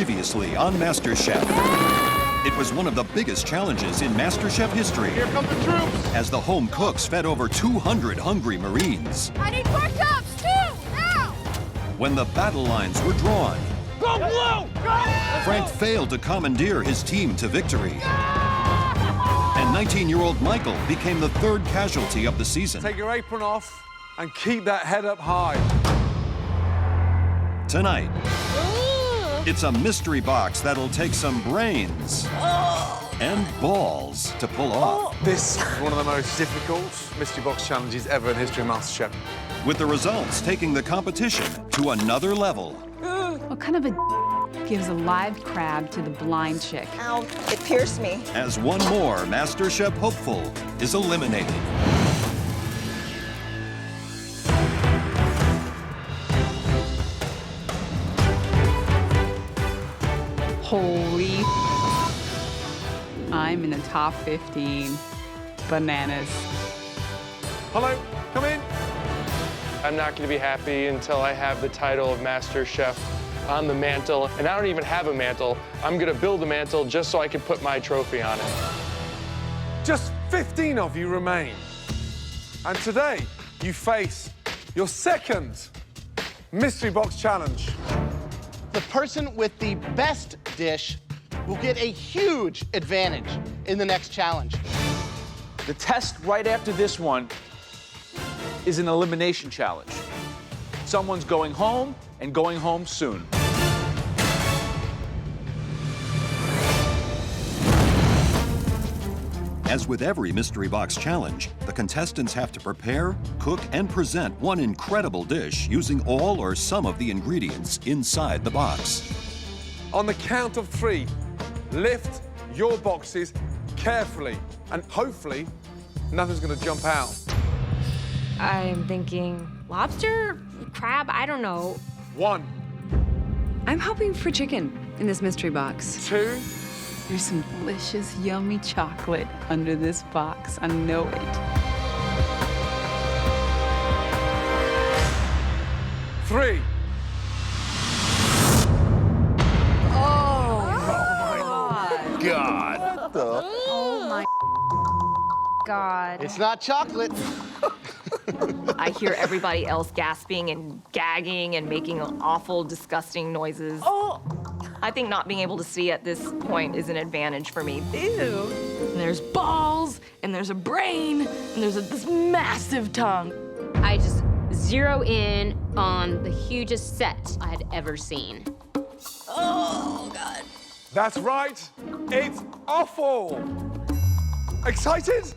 Previously on MasterChef. It was one of the biggest challenges in MasterChef history. Here come the troops! As the home cooks fed over 200 hungry Marines. I need more cups, too! Now! When the battle lines were drawn, Go blue! Frank failed to commandeer his team to victory. And 19-year-old Michael became the third casualty of the season. Take your apron off and keep that head up high. Tonight, it's a mystery box that'll take some brains and balls to pull off. This is one of the most difficult mystery box challenges ever in the history of MasterChef. With the results taking the competition to another level. What kind of a gives a live crab to the blind chick? Ow, it pierced me. As one more MasterChef hopeful is eliminated. Holy I'm in the top 15. Bananas. Hello, come in. I'm not going to be happy until I have the title of Master Chef on the mantle. And I don't even have a mantle. I'm going to build a mantle just so I can put my trophy on it. Just 15 of you remain. And today, you face your second mystery box challenge. The person with the best dish will get a huge advantage in the next challenge. The test right after this one is an elimination challenge. Someone's going home and going home soon. As with every mystery box challenge, the contestants have to prepare, cook, and present one incredible dish using all or some of the ingredients inside the box. On the count of 3, lift your boxes carefully, and hopefully, nothing's gonna jump out. I'm thinking lobster, crab, I don't know. 1, I'm hoping for chicken in this mystery box. 2, There's some delicious, yummy chocolate under this box. I know it. 3. God. Oh my God. It's not chocolate. I hear everybody else gasping and gagging and making awful, disgusting noises. Oh. I think not being able to see at this point is an advantage for me. Ew. And there's balls, and there's a brain, and there's this massive tongue. I just zero in on the hugest set I had ever seen. Oh, God. That's right, it's awful. Excited?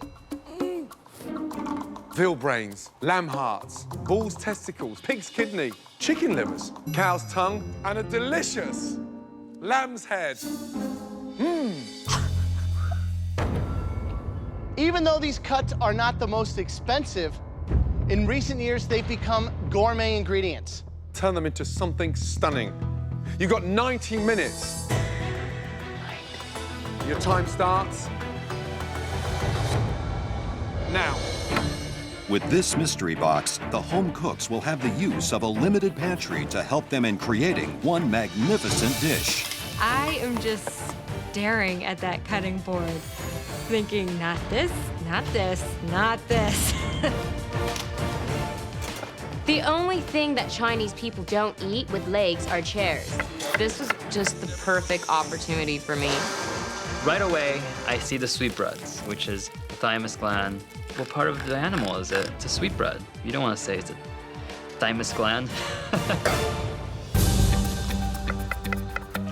Veal brains, lamb hearts, bull's testicles, pig's kidney, chicken livers, cow's tongue, and a delicious lamb's head. Even though these cuts are not the most expensive, in recent years, they've become gourmet ingredients. Turn them into something stunning. You've got 90 minutes. Your time starts now. With this mystery box, the home cooks will have the use of a limited pantry to help them in creating one magnificent dish. I am just staring at that cutting board, thinking, not this, not this, not this. The only thing that Chinese people don't eat with legs are chairs. This was just the perfect opportunity for me. Right away, I see the sweetbreads, which is the thymus gland. What part of the animal is it? It's a sweetbread. You don't want to say it's a thymus gland.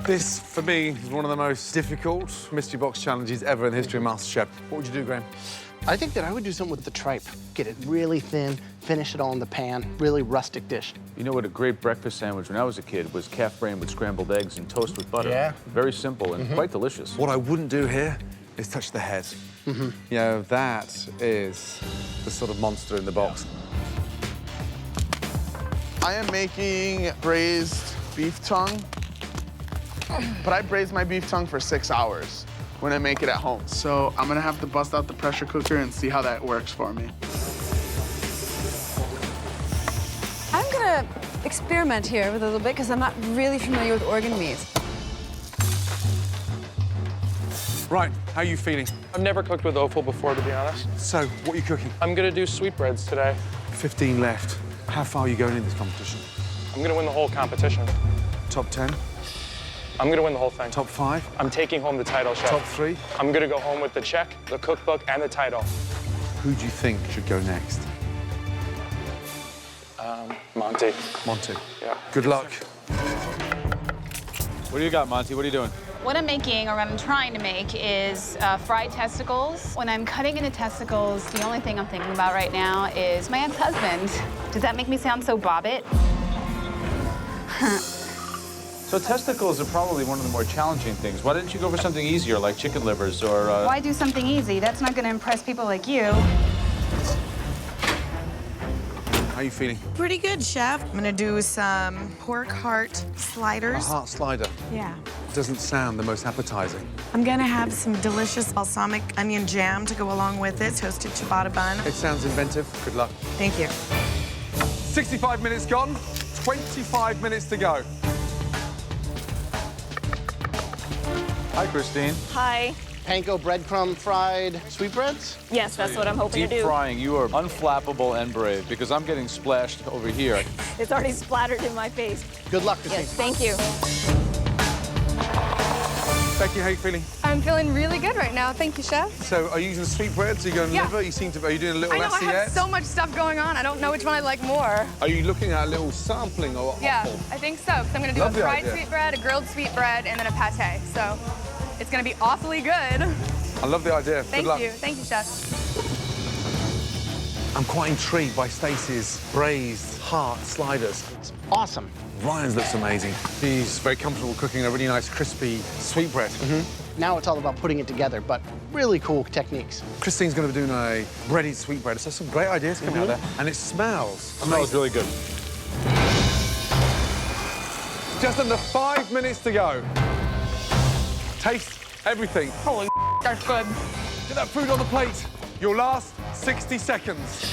This, for me, is one of the most difficult mystery box challenges ever in the history of MasterChef. What would you do, Graham? I think that I would do something with the tripe. Get it really thin, finish it all in the pan, really rustic dish. You know what a great breakfast sandwich when I was a kid was calf brain with scrambled eggs and toast with butter. Yeah. Very simple and quite delicious. What I wouldn't do here is touch the head. You know, that is the sort of monster in the box. I am making braised beef tongue, but I braise my beef tongue for 6 hours when I make it at home. So I'm gonna have to bust out the pressure cooker and see how that works for me. I'm gonna experiment here with a little bit because I'm not really familiar with organ meat. Right, how are you feeling? I've never cooked with offal before, to be honest. So, what are you cooking? I'm gonna do sweetbreads today. 15 left. How far are you going in this competition? I'm gonna win the whole competition. Top 10? I'm gonna win the whole thing. Top 5? I'm taking home the title, chef. Top 3? I'm gonna go home with the check, the cookbook, and the title. Who do you think should go next? Monty. Monty. Yeah. Good luck. What do you got, Monty? What are you doing? What I'm making, or what I'm trying to make, is fried testicles. When I'm cutting into testicles, the only thing I'm thinking about right now is my ex-husband. Does that make me sound so bobbit? So testicles are probably one of the more challenging things. Why didn't you go for something easier, like chicken livers or... Why do something easy? That's not gonna impress people like you. How are you feeling? Pretty good, chef. I'm gonna do some pork heart sliders. A heart slider. Yeah. Doesn't sound the most appetizing. I'm gonna have some delicious balsamic onion jam to go along with it, toasted ciabatta bun. It sounds inventive. Good luck. Thank you. 65 minutes gone, 25 minutes to go. Hi, Christine. Hi. Panko breadcrumb fried sweetbreads? Yes, that's what I'm hoping Deep to do. frying, you are unflappable and brave, because I'm getting splashed over here. It's already splattered in my face. Good luck, Christine. Yes, thank you. Becky, how are you feeling? I'm feeling really good right now. Thank you, chef. So, are you using sweetbreads? Are you going Yeah. liver? You seem to. Are you doing a little I know I have SES? so much stuff going on. I don't know which one I like more. Are you looking at a little sampling or Yeah, offal? I think so. Because I'm gonna do Love a the fried idea. sweetbread, a grilled sweetbread, and then a pate. So it's gonna be awfully good. I love the idea. Thank Good luck. you. Thank you, chef. I'm quite intrigued by Stacey's braised heart sliders. It's awesome. Ryan's looks amazing. He's very comfortable cooking a really nice crispy sweetbread. Now it's all about putting it together, but really cool techniques. Christine's going to be doing a breaded sweetbread. So some great ideas coming out there. And it smells Smells really good. Just under 5 minutes to go. Taste everything. Holy that's good. Get that food on the plate. Your last 60 seconds.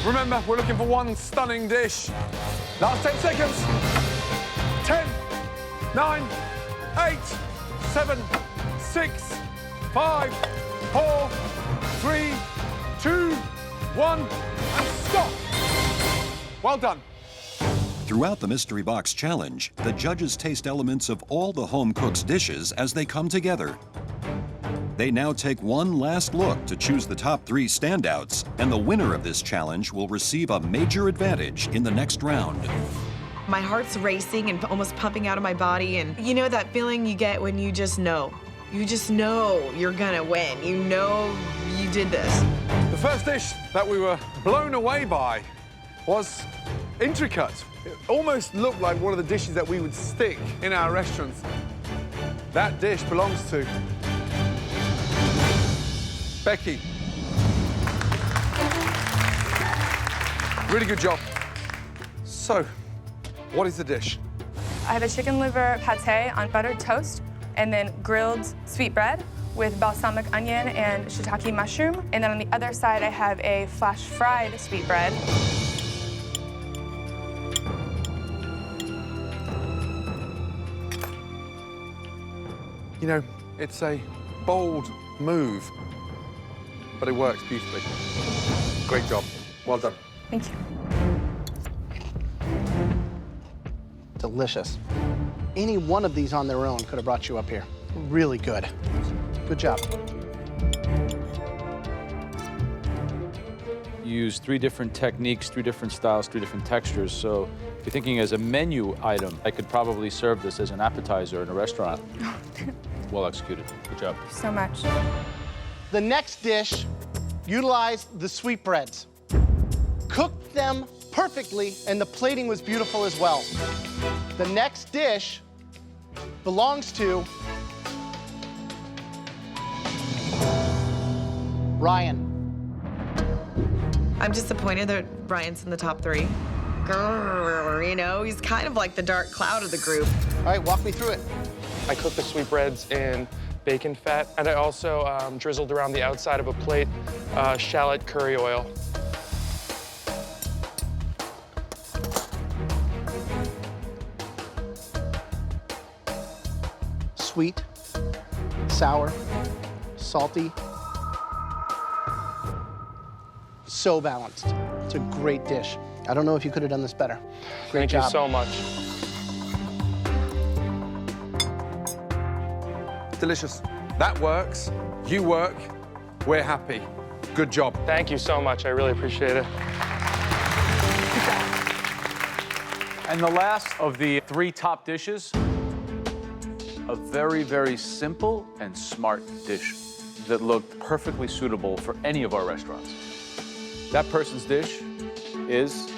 Remember, we're looking for one stunning dish. Last 10 seconds. 10, 9, 8, 7, 6, 5, 4, 3, 2, 1, and stop. Well done. Throughout the Mystery Box Challenge, the judges taste elements of all the home cook's dishes as they come together. They now take one last look to choose the top 3 standouts, and the winner of this challenge will receive a major advantage in the next round. My heart's racing and almost pumping out of my body, and you know that feeling you get when you just know. You just know you're gonna win. You know you did this. The first dish that we were blown away by was intricate. It almost looked like one of the dishes that we would stick in our restaurants. That dish belongs to Becky. Really good job. So, what is the dish? I have a chicken liver pate on buttered toast, and then grilled sweetbread with balsamic onion and shiitake mushroom. And then on the other side, I have a flash fried sweetbread. You know, it's a bold move, but it works beautifully. Great job. Well done. Thank you. Delicious. Any one of these on their own could have brought you up here. Really good. Good job. You use 3 different techniques, 3 different styles, 3 different textures. So if you're thinking as a menu item, I could probably serve this as an appetizer in a restaurant. Well executed. Good job. Thank you so much. The next dish utilized the sweetbreads. Cooked them perfectly, and the plating was beautiful as well. The next dish belongs to Ryan. I'm disappointed that Ryan's in the top 3. Grrr, you know, he's kind of like the dark cloud of the group. All right, walk me through it. I cook the sweetbreads in bacon fat, and I also drizzled around the outside of a plate shallot curry oil. Sweet, sour, salty. So balanced. It's a great dish. I don't know if you could have done this better. Great job. Thank you so much. Delicious. That works. You work. We're happy. Good job. Thank you so much. I really appreciate it. And the last of the 3 top dishes, a very, very simple and smart dish that looked perfectly suitable for any of our restaurants. That person's dish is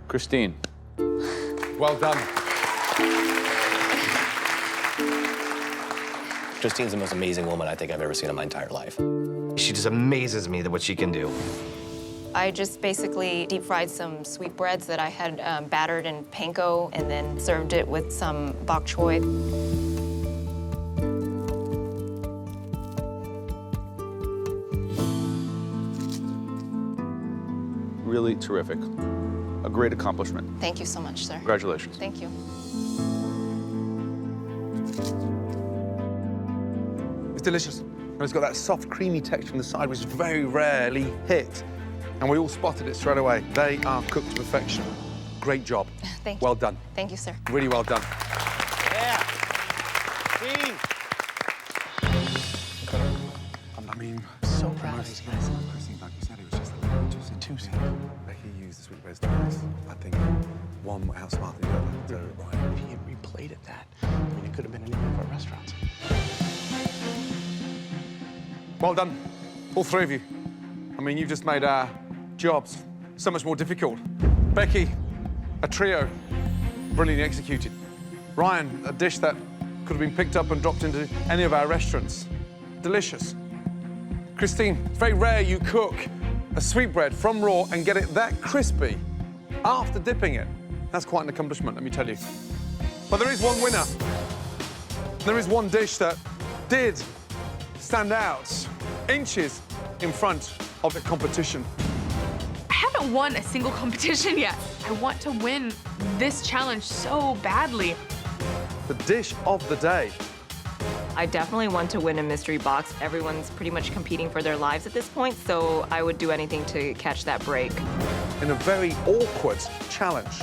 Christine. Well done. Christine's the most amazing woman I think I've ever seen in my entire life. She just amazes me at what she can do. I just basically deep fried some sweetbreads that I had battered in panko and then served it with some bok choy. Really terrific. A great accomplishment. Thank you so much, sir. Congratulations. Thank you. It's delicious. And it's got that soft, creamy texture on the side, which is very rarely hit. And we all spotted it straight away. They are cooked to perfection. Great job. Thank you. Well done. Thank you, sir. Really well done. Yeah. Team. I mean, So proud of these guys. Christine, like you said, it was just a two seconds. Becky used the sweetbreads twice. I think one outsmarted the other. So, right. If he had replayed it that, I mean, it could have been in any of our restaurants. Well done, all 3 of you. I mean, you've just made our jobs so much more difficult. Becky, a trio, brilliantly executed. Ryan, a dish that could have been picked up and dropped into any of our restaurants. Delicious. Christine, it's very rare you cook a sweetbread from raw and get it that crispy after dipping it. That's quite an accomplishment, let me tell you. But there is one winner. There is one dish that did stand out inches in front of the competition. I haven't won a single competition yet. I want to win this challenge so badly. The dish of the day. I definitely want to win a mystery box. Everyone's pretty much competing for their lives at this point, so I would do anything to catch that break. In a very awkward challenge.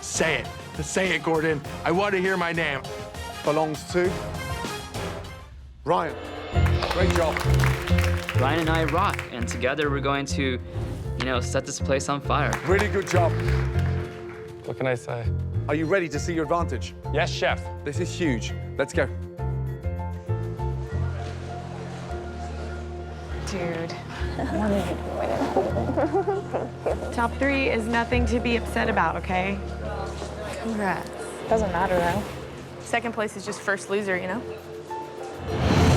Say it. Say it, Gordon. I want to hear my name. Belongs to Ryan. Great job. Ryan and I rock, and together we're going to, set this place on fire. Really good job. What can I say? Are you ready to see your advantage? Yes, chef. This is huge. Let's go. Dude. Top 3 is nothing to be upset about, okay? Congrats. Doesn't matter, though. Second place is just first loser, you know?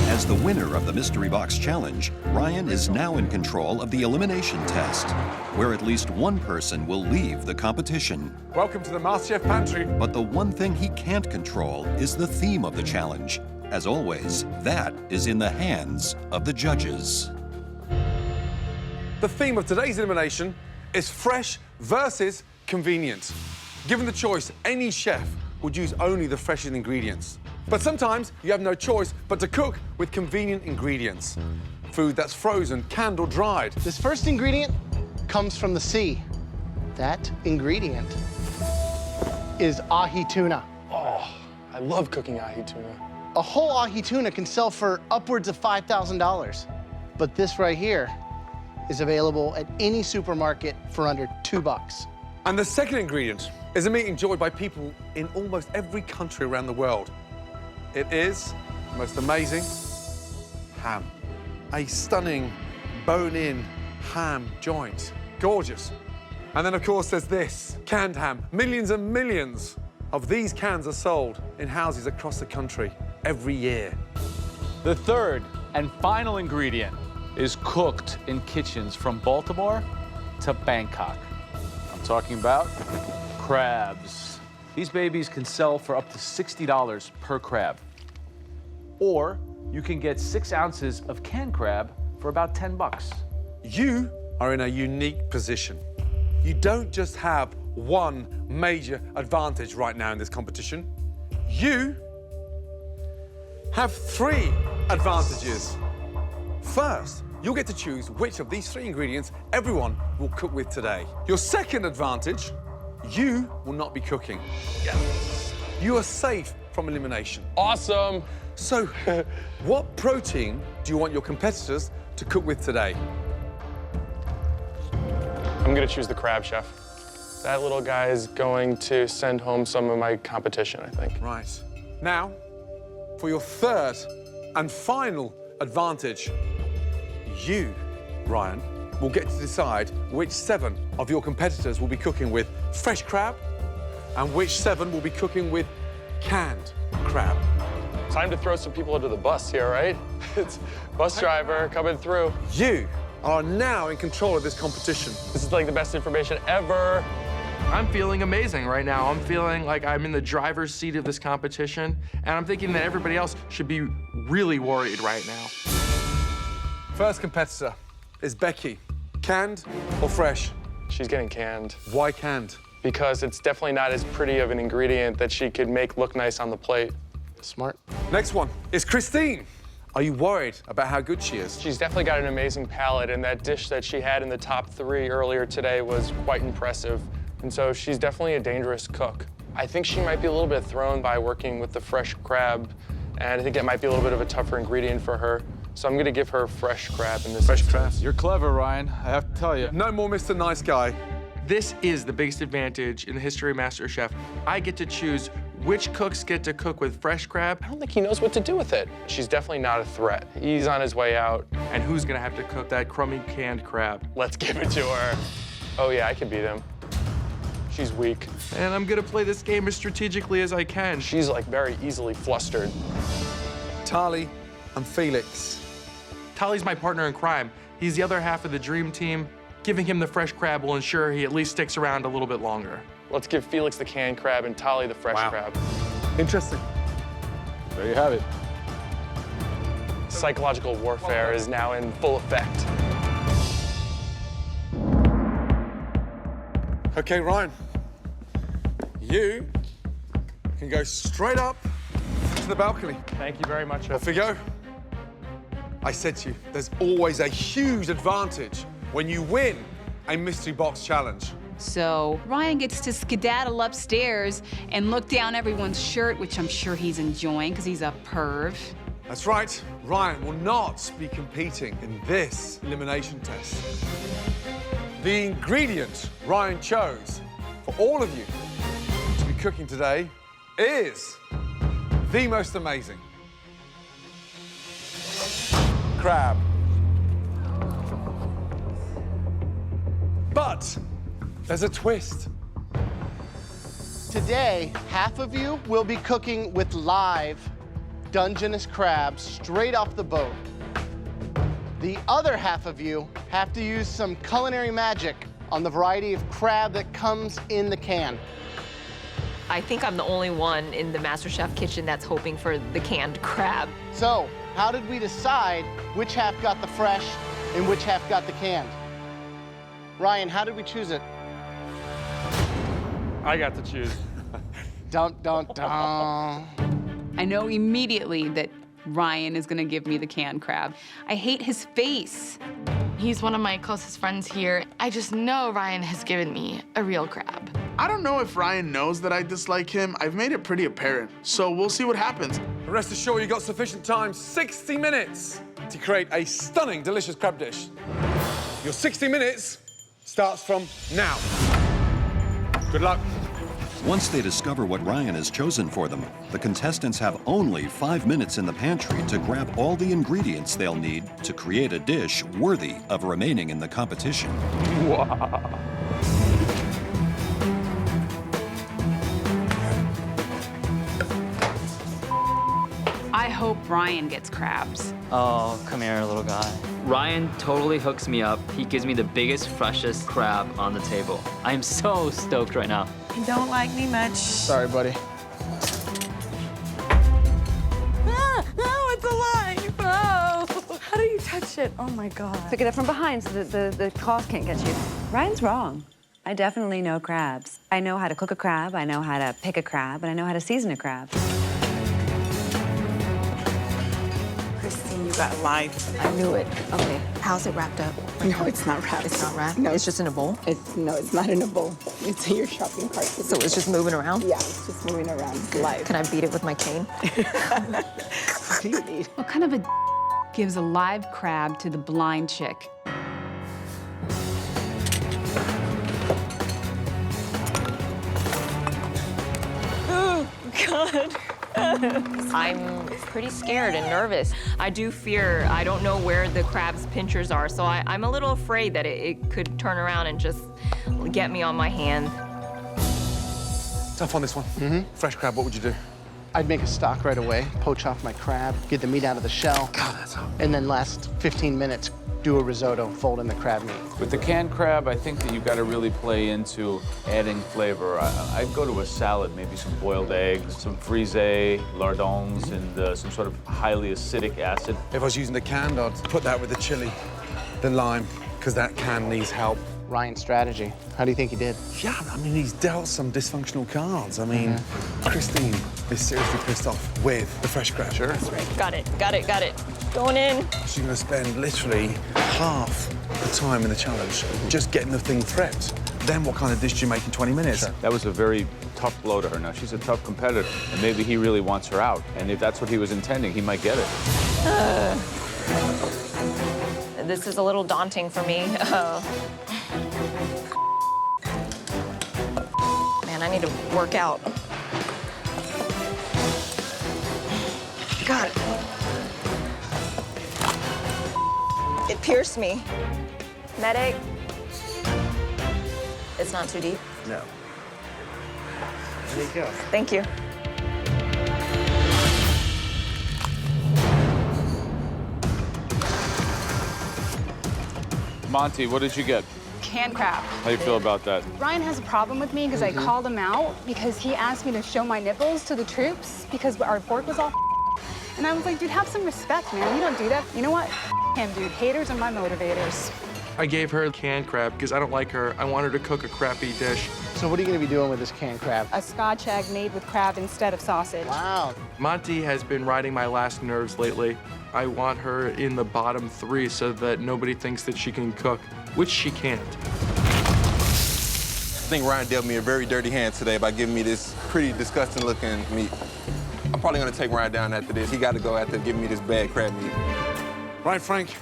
As the winner of the Mystery Box Challenge, Ryan is now in control of the elimination test, where at least one person will leave the competition. Welcome to the MasterChef Pantry. But the one thing he can't control is the theme of the challenge. As always, that is in the hands of the judges. The theme of today's elimination is fresh versus convenient. Given the choice, any chef would use only the freshest ingredients. But sometimes you have no choice but to cook with convenient ingredients. Food that's frozen, canned, or dried. This first ingredient comes from the sea. That ingredient is ahi tuna. Oh, I love cooking ahi tuna. A whole ahi tuna can sell for upwards of $5,000. But this right here is available at any supermarket for under $2. And the second ingredient is a meat enjoyed by people in almost every country around the world. It is the most amazing ham. A stunning bone-in ham joint. Gorgeous. And then, of course, there's this, canned ham. Millions and millions of these cans are sold in houses across the country every year. The third and final ingredient is cooked in kitchens from Baltimore to Bangkok. I'm talking about crabs. These babies can sell for up to $60 per crab. Or you can get 6 ounces of canned crab for about $10. You are in a unique position. You don't just have one major advantage right now in this competition. You have 3 advantages. First, you'll get to choose which of these 3 ingredients everyone will cook with today. Your second advantage, you will not be cooking. Yes. You are safe from elimination. Awesome. So, what protein do you want your competitors to cook with today? I'm gonna choose the crab, chef. That little guy is going to send home some of my competition, I think. Right. Now, for your third and final advantage, you, Ryan, will get to decide which 7 of your competitors will be cooking with fresh crab and which 7 will be cooking with canned crab. Time to throw some people under the bus here, right? It's bus driver coming through. You are now in control of this competition. This is like the best information ever. I'm feeling amazing right now. I'm feeling like I'm in the driver's seat of this competition, and I'm thinking that everybody else should be really worried right now. First competitor is Becky. Canned or fresh? She's getting canned. Why canned? Because it's definitely not as pretty of an ingredient that she could make look nice on the plate. Smart. Next one is Christine. Are you worried about how good she is? She's definitely got an amazing palate, and that dish that she had in the top 3 earlier today was quite impressive. And so she's definitely a dangerous cook. I think she might be a little bit thrown by working with the fresh crab, and I think it might be a little bit of a tougher ingredient for her. So I'm gonna give her fresh crab in this Fresh instance. crab. You're clever, Ryan. I have to tell you. No more Mr. Nice Guy. This is the biggest advantage in the history of MasterChef. I get to choose which cooks get to cook with fresh crab. I don't think he knows what to do with it. She's definitely not a threat. He's on his way out. And who's gonna have to cook that crummy canned crab? Let's give it to her. Oh yeah, I can beat him. She's weak. And I'm gonna play this game as strategically as I can. She's like very easily flustered. Tali and Felix. Tali's my partner in crime. He's the other half of the dream team. Giving him the fresh crab will ensure he at least sticks around a little bit longer. Let's give Felix the canned crab and Tali the fresh crab. Interesting. There you have it. Psychological warfare is now in full effect. Okay, Ryan. You can go straight up to the balcony. Thank you very much. Off we go. I said to you, there's always a huge advantage when you win a mystery box challenge. So Ryan gets to skedaddle upstairs and look down everyone's shirt, which I'm sure he's enjoying because he's a perv. That's right. Ryan will not be competing in this elimination test. The ingredient Ryan chose for all of you to be cooking today is the most amazing crab. But there's a twist. Today, half of you will be cooking with live Dungeness crabs straight off the boat. The other half of you have to use some culinary magic on the variety of crab that comes in the can. I think I'm the only one in the MasterChef kitchen that's hoping for the canned crab. So, how did we decide which half got the fresh and which half got the canned? Ryan, how did we choose it? I got to choose. Dun, dun, dun. I know immediately that Ryan is gonna give me the canned crab. I hate his face. He's one of my closest friends here. I just know Ryan has given me a real crab. I don't know if Ryan knows that I dislike him. I've made it pretty apparent, so we'll see what happens. Rest assured, you've got sufficient time, 60 minutes, to create a stunning, delicious crab dish. Your 60 minutes starts from now. Good luck. Once they discover what Ryan has chosen for them, the contestants have only 5 minutes in the pantry to grab all the ingredients they'll need to create a dish worthy of remaining in the competition. Wow. I hope Ryan gets crabs. Oh, come here, little guy. Ryan totally hooks me up. He gives me the biggest, freshest crab on the table. I am so stoked right now. You don't like me much. Sorry, buddy. Oh, it's alive! Oh, how do you touch it? Oh my God. Pick it up from behind so that the claws can't get you. Ryan's wrong. I definitely know crabs. I know how to cook a crab, I know how to pick a crab, and I know how to season a crab. that live. I knew it. Okay. How's it wrapped up? No, it's not wrapped. It's not wrapped? No. It's just in a bowl? No, it's not in a bowl. It's in your shopping cart. So it's just moving around? Yeah, it's just moving around. It's live. Can I beat it with my cane? What do you need? What kind of a gives a live crab to the blind chick? Oh, God. I'm pretty scared and nervous. I do fear, I don't know where the crab's pinchers are, so I'm a little afraid that it could turn around and just get me on my hand. Tough on this one. Fresh crab, what would you do? I'd make a stock right away, poach off my crab, get the meat out of the shell. God, that's hot. And then last 15 minutes, do a risotto, fold in the crab meat. With the canned crab, I think that you've got to really play into adding flavor. I'd go to a salad, maybe some boiled eggs, some frise, lardons, and some sort of highly acidic acid. If I was using the canned, I'd put that with the chili, the lime, because that can needs help. Ryan's strategy. How do you think he did? Yeah, I mean, he's dealt some dysfunctional cards. I mean, Christine is seriously pissed off with the fresh crab. Sure. That's right. Got it, got it, got it. Going in. She's going to spend literally half the time in the challenge just getting the thing prepped. Then what kind of dish do you make in 20 minutes? Sure. That was a very tough blow to her. Now, she's a tough competitor, and maybe he really wants her out. And if that's what he was intending, he might get it. This is a little daunting for me. Man, I need to work out. God. It pierced me. Medic. It's not too deep? No. There you go. Thank you. Monty, what did you get? Canned crab. How do you feel about that? Ryan has a problem with me because I called him out because he asked me to show my nipples to the troops because our fork was all and I was like, dude, have some respect, man. You don't do that. You know what? Him, dude. Haters are my motivators. I gave her canned crab because I don't like her. I want her to cook a crappy dish. So what are you going to be doing with this canned crab? A Scotch egg made with crab instead of sausage. Wow. Monty has been riding my last nerves lately. I want her in the bottom 3 so that nobody thinks that she can cook, which she can't. I think Ryan dealt me a very dirty hand today by giving me this pretty disgusting looking meat. I'm probably gonna take Ryan down after this. He got to go after giving me this bad crab meat. Right, Frank?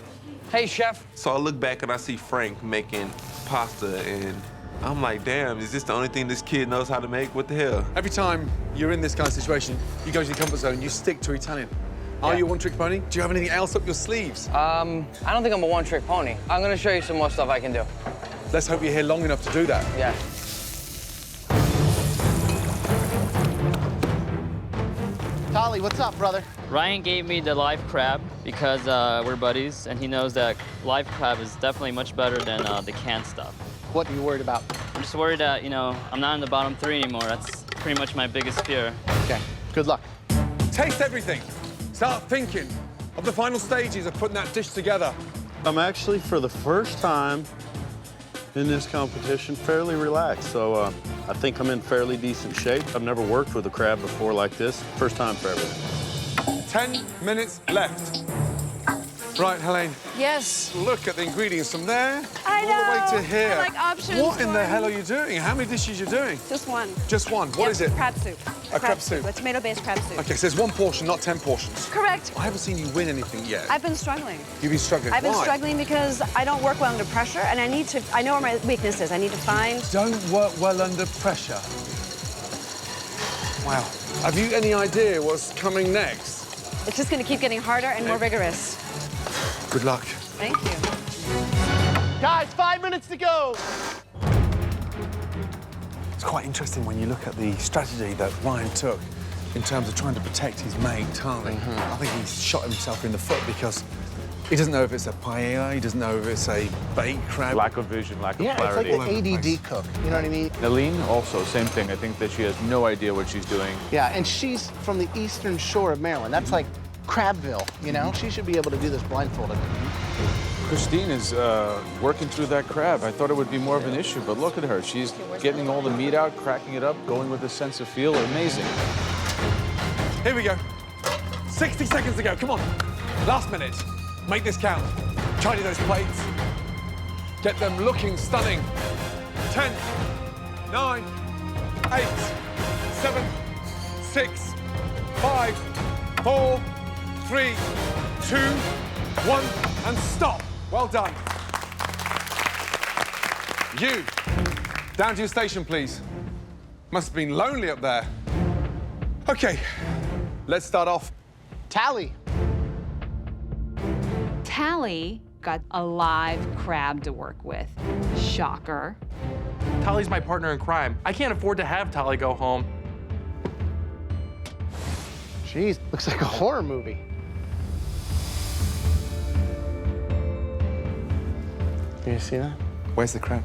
Hey, chef. So I look back and I see Frank making pasta, and I'm like, damn, is this the only thing this kid knows how to make? What the hell? Every time you're in this kind of situation, you go to your comfort zone, you stick to Italian. Are you a one-trick pony? Do you have anything else up your sleeves? I don't think I'm a one-trick pony. I'm gonna show you some more stuff I can do. Let's hope you're here long enough to do that. Yeah. Tolly, what's up, brother? Ryan gave me the live crab because we're buddies, and he knows that live crab is definitely much better than the canned stuff. What are you worried about? I'm just worried that, you know, I'm not in the bottom 3 anymore. That's pretty much my biggest fear. Okay, good luck. Taste everything. Start thinking of the final stages of putting that dish together. I'm actually, for the first time in this competition, fairly relaxed. So I think I'm in fairly decent shape. I've never worked with a crab before like this. First time for everything. 10 minutes left. Right, Helen. Yes. Look at the ingredients from there I know. all the way to here. I like options. What in the for hell are me. you doing? How many dishes are you doing? Just one. Just one. What is it? Crab soup. A crab soup. A tomato-based crab soup. Okay, so there's one portion, not 10 portions. Correct. I haven't seen you win anything yet. I've been struggling. You've been struggling. I've been Why? struggling because I don't work well under pressure, and I know where my weakness is. I need to find. Don't work well under pressure. Wow. Have you any idea what's coming next? It's just going to keep getting harder and more vigorous. Good luck. Thank you. Guys, 5 minutes to go. It's quite interesting when you look at the strategy that Ryan took in terms of trying to protect his mate, Tanya. I think he's shot himself in the foot because he doesn't know if it's a paella, he doesn't know if it's a baked crab. Lack of vision, lack of Yeah, clarity. it's like the ADD cook, you know what I mean? Eileen, also, same thing. I think that she has no idea what she's doing. Yeah, and she's from the eastern shore of Maryland. That's like Crabville, you know? She should be able to do this blindfolded. Christine is working through that crab. I thought it would be more of an issue, but look at her. She's getting all the meat out, cracking it up, going with a sense of feel. Amazing. Here we go. 60 seconds to go, come on. Last minute. Make this count. Tidy those plates. Get them looking stunning. 10, 9, 8, 7, 6, 5, 4, 3, 2, 1, and stop. Well done. You, down to your station, please. Must have been lonely up there. Okay, let's start off. Tally. Tally got a live crab to work with. Shocker. Tally's my partner in crime. I can't afford to have Tally go home. Jeez, looks like a horror movie. Can you see that? Where's the crab?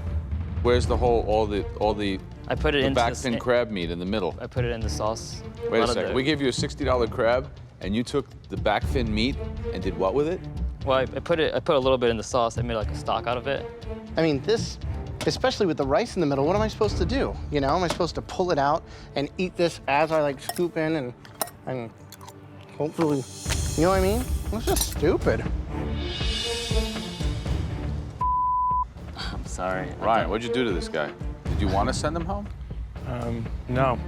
Where's the whole, all the I put it into back the fin crab meat in the middle? I put it in the sauce. Wait a second. We gave you a $60 crab, and you took the back fin meat and did what with it? Well, I put a little bit in the sauce. I made like a stock out of it. I mean, this, especially with the rice in the middle, what am I supposed to do? You know, am I supposed to pull it out and eat this as I like scoop in and hopefully, you know what I mean? It's just stupid. I'm sorry. Ryan, what'd you do to this guy? Did you want to send him home? No.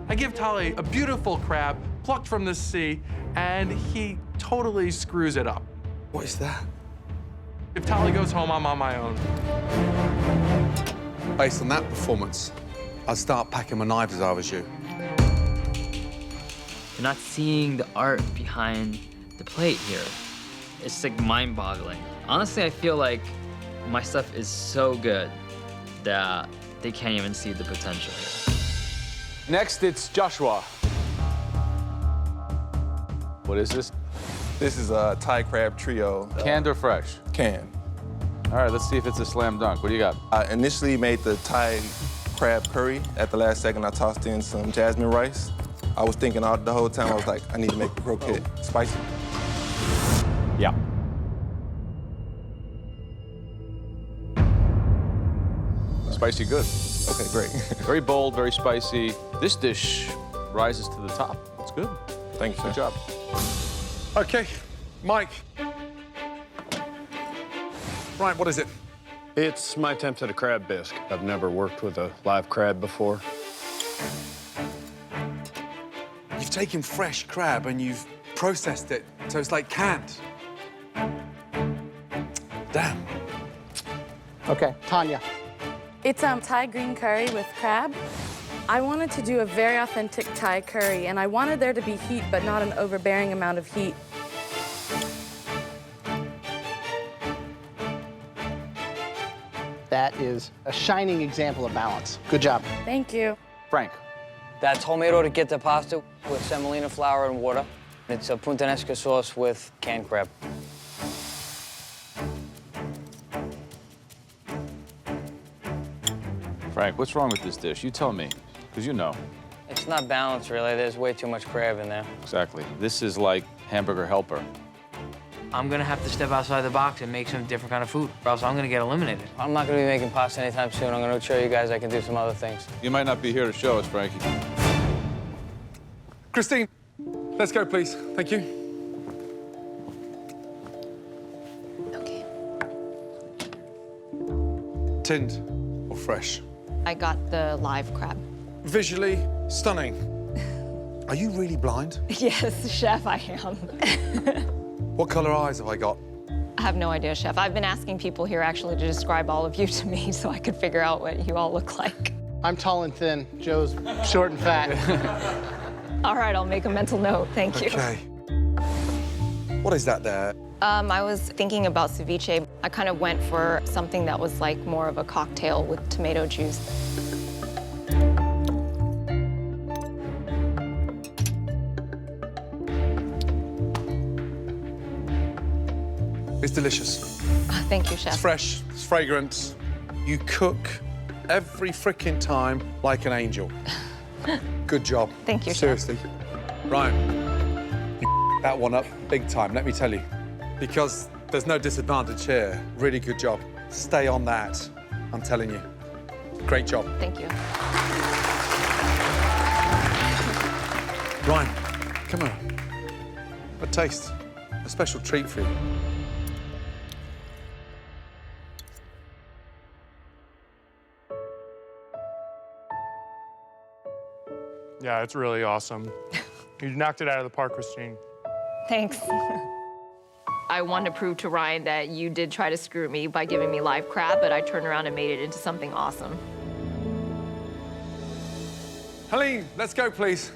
I give Tally a beautiful crab plucked from the sea, and he totally screws it up. What is that? If Tally goes home, I'm on my own. Based on that performance, I'd start packing my knives as I was you. You're not seeing the art behind the plate here. It's like mind-boggling. Honestly, I feel like my stuff is so good that they can't even see the potential here. Next, it's Joshua. What is this? This is a Thai crab trio. Canned or fresh? Canned. All right, let's see if it's a slam dunk. What do you got? I initially made the Thai crab curry. At the last second, I tossed in some jasmine rice. I was thinking the whole time, I was like, I need to make the croquette spicy. Yeah. Spicy good. Okay, great. Very bold, very spicy. This dish rises to the top. It's good. Thank you, Good job. Okay, Mike. Right, what is it? It's my attempt at a crab bisque. I've never worked with a live crab before. You've taken fresh crab and you've processed it, so it's like canned. Damn. Okay, Tanya. It's Thai green curry with crab. I wanted to do a very authentic Thai curry, and I wanted there to be heat, but not an overbearing amount of heat. That is a shining example of balance. Good job. Thank you. Frank. That's homemade ricotta pasta with semolina flour and water. It's a puttanesca sauce with canned crab. Frank, what's wrong with this dish? You tell me, because you know. It's not balanced, really. There's way too much crab in there. Exactly. This is like hamburger helper. I'm gonna have to step outside the box and make some different kind of food, or else I'm gonna get eliminated. I'm not gonna be making pasta anytime soon. I'm gonna show you guys I can do some other things. You might not be here to show us, Frankie. Christine, let's go, please. Thank you. Okay. Tinned or fresh? I got the live crab. Visually stunning. Are you really blind? Yes, chef, I am. What color eyes have I got? I have no idea, chef. I've been asking people here actually to describe all of you to me so I could figure out what you all look like. I'm tall and thin. Joe's short and fat. All right, I'll make a mental note. Thank you. Okay. What is that there? I was thinking about ceviche. I kind of went for something that was like more of a cocktail with tomato juice. It's delicious. Thank you, chef. It's fresh, it's fragrant. You cook every frickin' time like an angel. Good job. Thank you, seriously. Ryan, you that one up big time, let me tell you. Because there's no disadvantage here. Really good job. Stay on that, I'm telling you. Great job. Thank you. Ryan, Come on. A taste. A special treat for you. Yeah, it's really awesome. You knocked it out of the park, Christine. Thanks. I wanted to prove to Ryan that you did try to screw me by giving me live crab, but I turned around and made it into something awesome. Helen, let's go, please.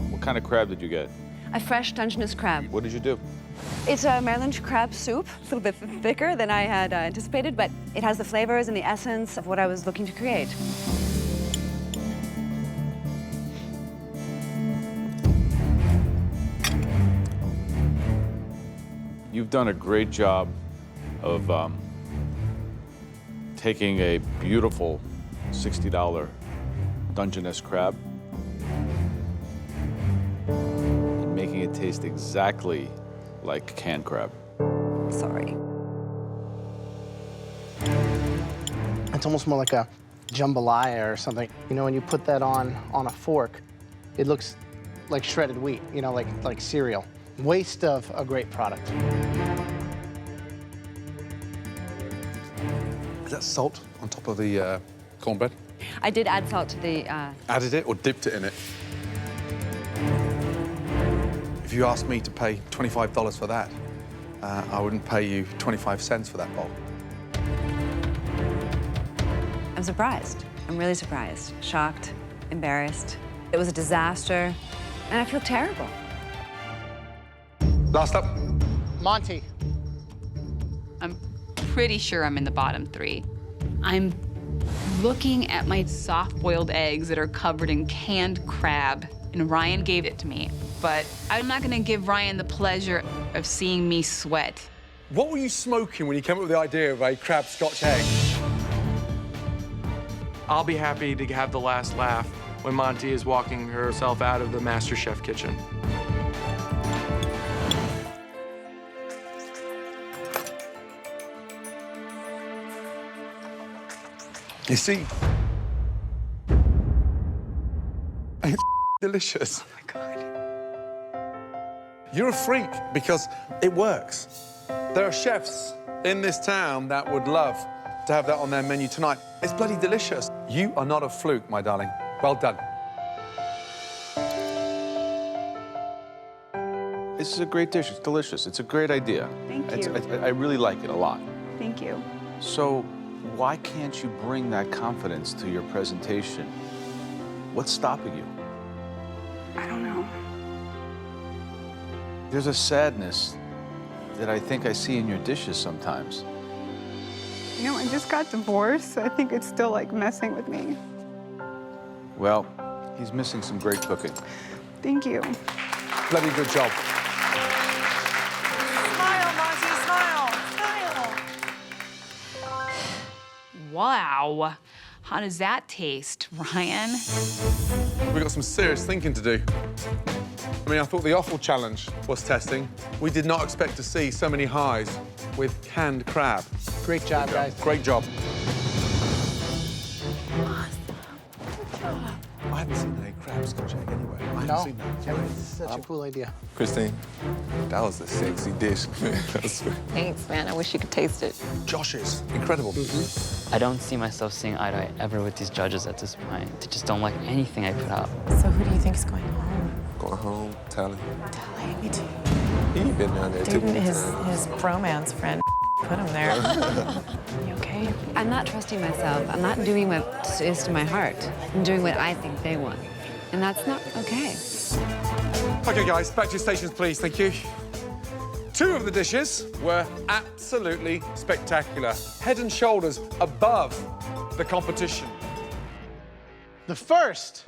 What kind of crab did you get? A fresh Dungeness crab. What did you do? It's a Maryland crab soup. It's a little bit thicker than I had anticipated, but it has the flavors and the essence of what I was looking to create. You've done a great job of taking a beautiful $60 Dungeness crab and making it taste exactly like canned crab. Sorry. It's almost more like a jambalaya or something. You know, when you put that on a fork, it looks like shredded wheat, you know, like cereal. Waste of a great product. Is that salt on top of the cornbread? I did add salt to the... Added it or dipped it in it? If you asked me to pay $25 for that, I wouldn't pay you 25 cents for that bowl. I'm surprised. I'm really surprised. Shocked, embarrassed. It was a disaster, and I feel terrible. Last up. Monty. I'm pretty sure I'm in the bottom 3. I'm looking at my soft-boiled eggs that are covered in canned crab, and Ryan gave it to me. But I'm not gonna give Ryan the pleasure of seeing me sweat. What were you smoking when you came up with the idea of a crab Scotch egg? I'll be happy to have the last laugh when Monty is walking herself out of the MasterChef kitchen. You see, it's delicious. Oh my God. You're a freak because it works. There are chefs in this town that would love to have that on their menu tonight. It's bloody delicious. You are not a fluke, my darling. Well done. This is a great dish. It's delicious. It's a great idea. Thank you. I really like it a lot. Thank you. So why can't you bring that confidence to your presentation? What's stopping you? I don't know. There's a sadness that I think I see in your dishes sometimes. You know, I just got divorced. So I think it's still like messing with me. Well, he's missing some great cooking. Thank you. Bloody good job. Smile, Monty, smile, smile. Wow. How does that taste, Ryan? We've got some serious thinking to do. I mean, I thought the offal challenge was testing. We did not expect to see so many highs with canned crab. Great job, guys. Great job. I haven't seen a crab Scotch egg anyway. I haven't seen that. It's such a cool idea. Christine, that was a sexy dish. Thanks, man. I wish you could taste it. Josh's, incredible. I don't see myself seeing eye to eye ever with these judges at this point. They just don't like anything I put out. So who do you think's going home? Going home, Tally. Tally, me too. He been down there Dude, too. his bromance friend put him there. You okay? I'm not trusting myself. I'm not doing what is to my heart. I'm doing what I think they want. And that's not okay. OK, guys, back to your stations, please. Thank you. 2 of the dishes were absolutely spectacular. Head and shoulders above the competition. The first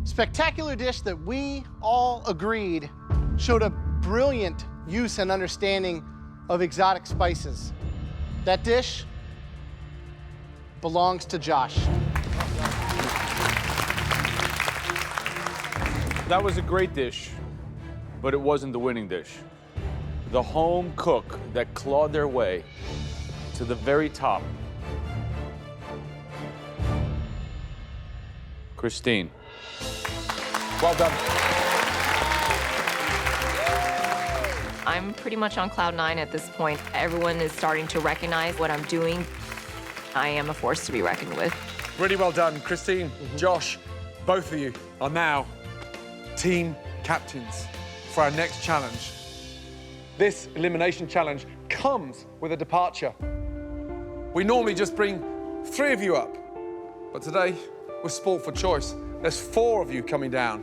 spectacular dish that we all agreed showed a brilliant use and understanding of exotic spices. That dish belongs to Josh. That was a great dish, but it wasn't the winning dish. The home cook that clawed their way to the very top. Christine. Well done. I'm pretty much on cloud 9 at this point. Everyone is starting to recognize what I'm doing. I am a force to be reckoned with. Really well done. Christine, Josh, both of you are now team captains for our next challenge. This elimination challenge comes with a departure. We normally just bring 3 of you up, but today we're sport for choice. There's 4 of you coming down.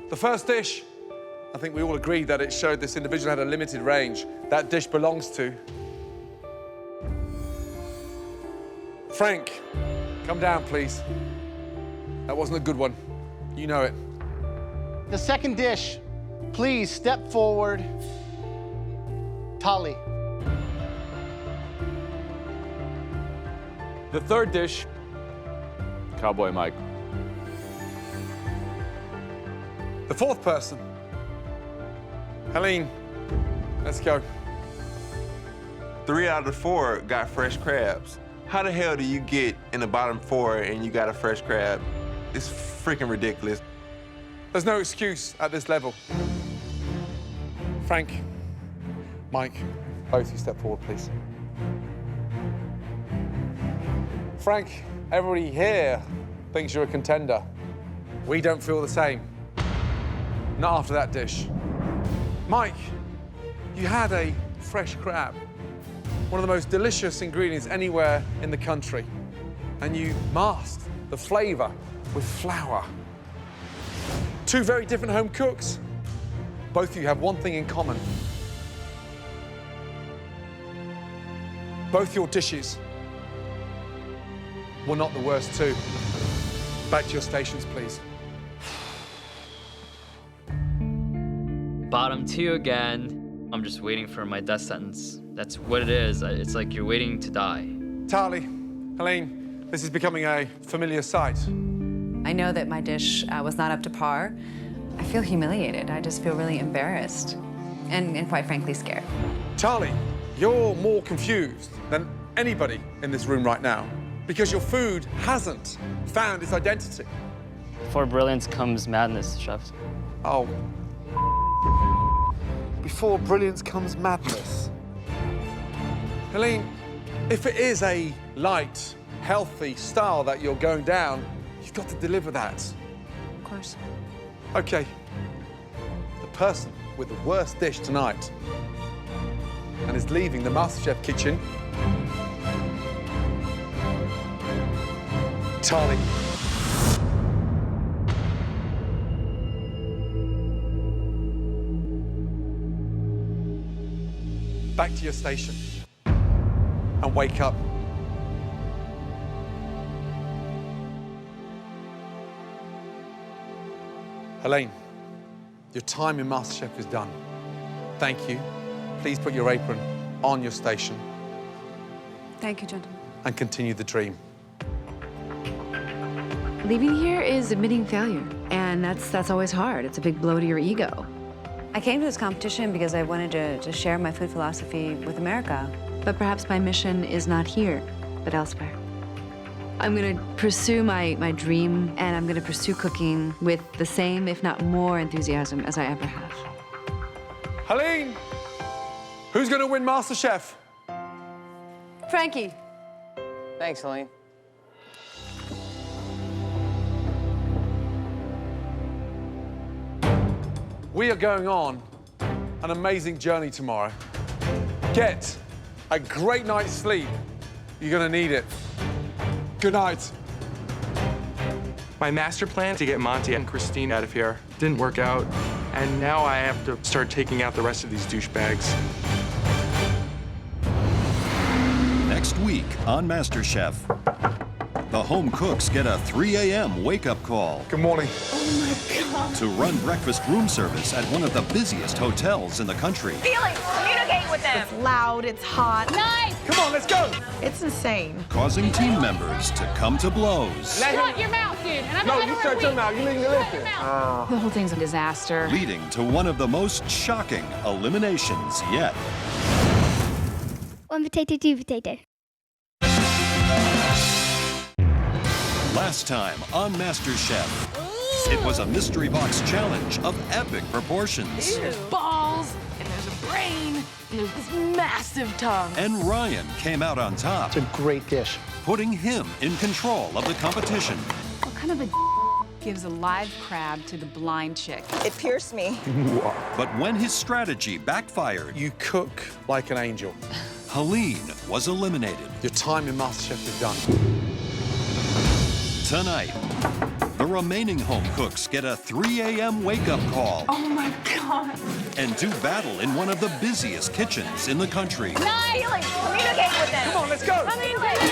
The first dish, I think we all agreed that it showed this individual had a limited range. That dish belongs to Frank. Come down, please. That wasn't a good one. You know it. The second dish, please step forward. Tali. The third dish, Cowboy Mike. The fourth person, Helen. Let's go. 3 out of the 4 got fresh crabs. How the hell do you get in the bottom 4 and you got a fresh crab? It's freaking ridiculous. There's no excuse at this level. Frank, Mike, both of you step forward, please. Frank, everybody here thinks you're a contender. We don't feel the same. Not after that dish. Mike, you had a fresh crab, one of the most delicious ingredients anywhere in the country, and you masked the flavor with flour. 2 very different home cooks. Both of you have one thing in common. Both your dishes were not the worst 2. Back to your stations, please. Bottom 2 again. I'm just waiting for my death sentence. That's what it is. It's like you're waiting to die. Tali, Helene, this is becoming a familiar sight. I know that my dish was not up to par. I feel humiliated. I just feel really embarrassed and quite frankly scared. Tali, you're more confused than anybody in this room right now because your food hasn't found its identity. Before brilliance comes madness, chef. Oh. Before brilliance comes madness. Helene, if it is a light, healthy style that you're going down, you've got to deliver that. Of course. Okay. The person with the worst dish tonight and is leaving the MasterChef kitchen, Tali. Back to your station and wake up. Helene, your time in MasterChef is done. Thank you. Please put your apron on your station Thank you, gentlemen. and continue the dream. Leaving here is admitting failure, and that's always hard. It's a big blow to your ego. I came to this competition because I wanted to share my food philosophy with America. But perhaps my mission is not here, but elsewhere. I'm gonna pursue my dream, and I'm gonna pursue cooking with the same, if not more, enthusiasm as I ever have. Helene, who's going to win MasterChef? Frankie. Thanks, Helene. We are going on an amazing journey tomorrow. Get a great night's sleep. You're going to need it. Good night. My master plan to get Monty and Christine out of here didn't work out, and now I have to start taking out the rest of these douchebags. Next week on MasterChef, the home cooks get a 3 a.m. wake-up call. Good morning. Oh my God. To run breakfast room service at one of the busiest hotels in the country. Felix, communicate with them. It's loud, it's hot. Nice. Come on, let's go. It's insane. Causing team members to come to blows. Shut your mouth, dude. And I'm No, not you gonna shut your repeat. mouth. You need to listen. The whole thing's a disaster. Leading to one of the most shocking eliminations yet. One potato, 2 potato. Last time on MasterChef. It was a mystery box challenge of epic proportions. There's balls, and there's a brain, and there's this massive tongue. And Ryan came out on top. It's a great dish. Putting him in control of the competition. What kind of a gives a live crab to the blind chick? It pierced me. But when his strategy backfired, You cook like an angel. Helen was eliminated. Your time in MasterChef is done. Tonight, the remaining home cooks get a 3 a.m. wake-up call Oh my God. and do battle in one of the busiest kitchens in the country. Nice! Communicate with them. Come on, let's go.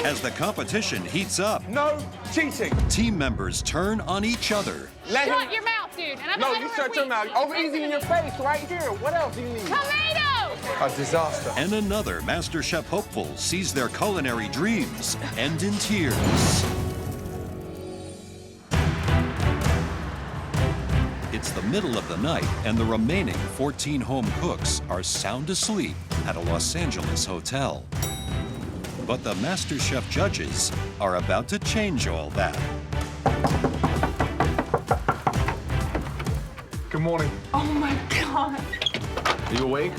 As the competition heats up, No cheating. team members turn on each other. Let him... Shut your mouth, dude. And I'm No, not you gonna shut your repeat. mouth. Over easy in your face right here. What else do you need? Tomato! A disaster. And another MasterChef hopeful sees their culinary dreams end in tears. It's the middle of the night, and the remaining 14 home cooks are sound asleep at a Los Angeles hotel. But the MasterChef judges are about to change all that. Good morning. Oh my God. Are you awake?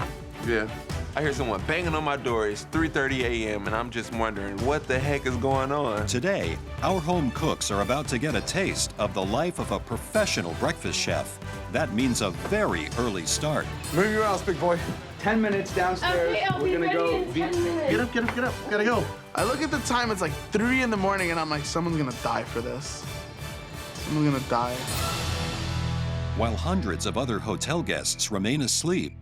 Yeah. I hear someone banging on my door. It's 3:30 a.m. and I'm just wondering what the heck is going on. Today, our home cooks are about to get a taste of the life of a professional breakfast chef. That means a very early start. Move your ass, big boy. 10 minutes downstairs. Okay, I'll We're be gonna go. ready in 10 minutes. Get up, get up, get up. Gotta go. I look at the time, it's like 3 in the morning, and I'm like, someone's gonna die for this. Someone's gonna die. While hundreds of other hotel guests remain asleep,